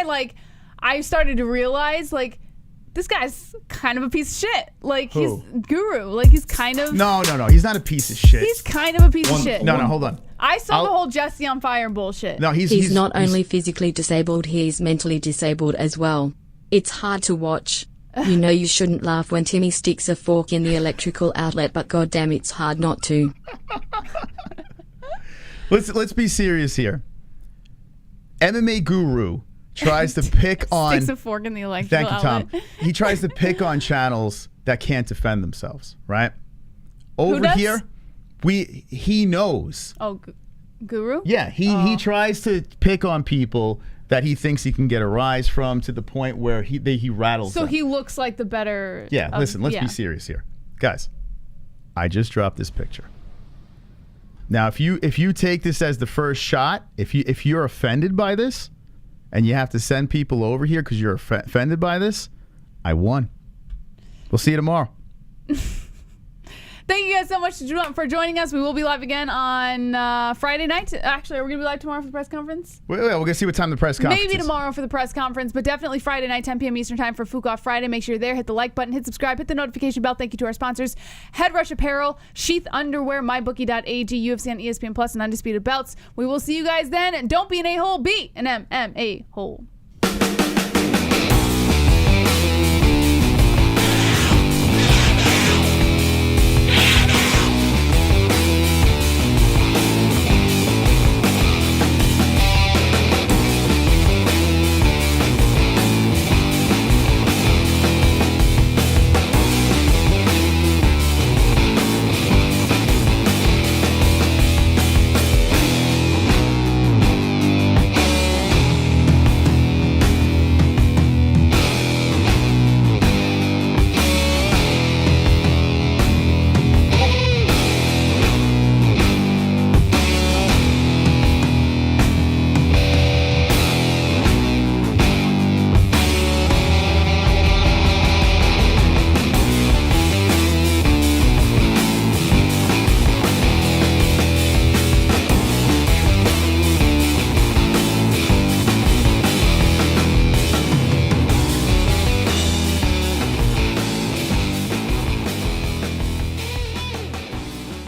I started to realize like, this guy's kind of a piece of shit. Like, he's Guru. Like, he's kind of...
No. He's not a piece of shit.
He's kind of a piece of shit.
No, hold on.
I saw the whole Jesse on fire bullshit.
No,
he's not only physically disabled, he's mentally disabled as well. It's hard to watch. You know you shouldn't laugh when Timmy sticks a fork in the electrical outlet, but goddamn, it's hard not to.
Let's be serious here. MMA Guru tries to pick on...
Sticks a fork in the electrical
outlet. Thank you, Tom. He tries to pick on channels that can't defend themselves, right? Over here, he knows.
Oh, Guru?
Yeah, he tries to pick on people that he thinks he can get a rise from to the point where he rattles them.
So he looks like the better...
Yeah, listen, let's be serious here. Guys, I just dropped this picture. Now, if you take this as the first shot, if you're offended by this, and you have to send people over here because you're offended by this, I won. We'll see you tomorrow.
Thank you guys so much for joining us. We will be live again on Friday night. Actually, are we going to be live tomorrow for the press conference?
We're going to see what time the press conference
Maybe
is.
tomorrow for the press conference, but definitely Friday night, 10 p.m. Eastern time for Fook Off Friday. Make sure you're there. Hit the like button, hit subscribe, hit the notification bell. Thank you to our sponsors, Head Rush Apparel, Sheath Underwear, MyBookie.ag, UFC on ESPN Plus, and Undisputed Belts. We will see you guys then. And don't be an a-hole, be an MMA hole.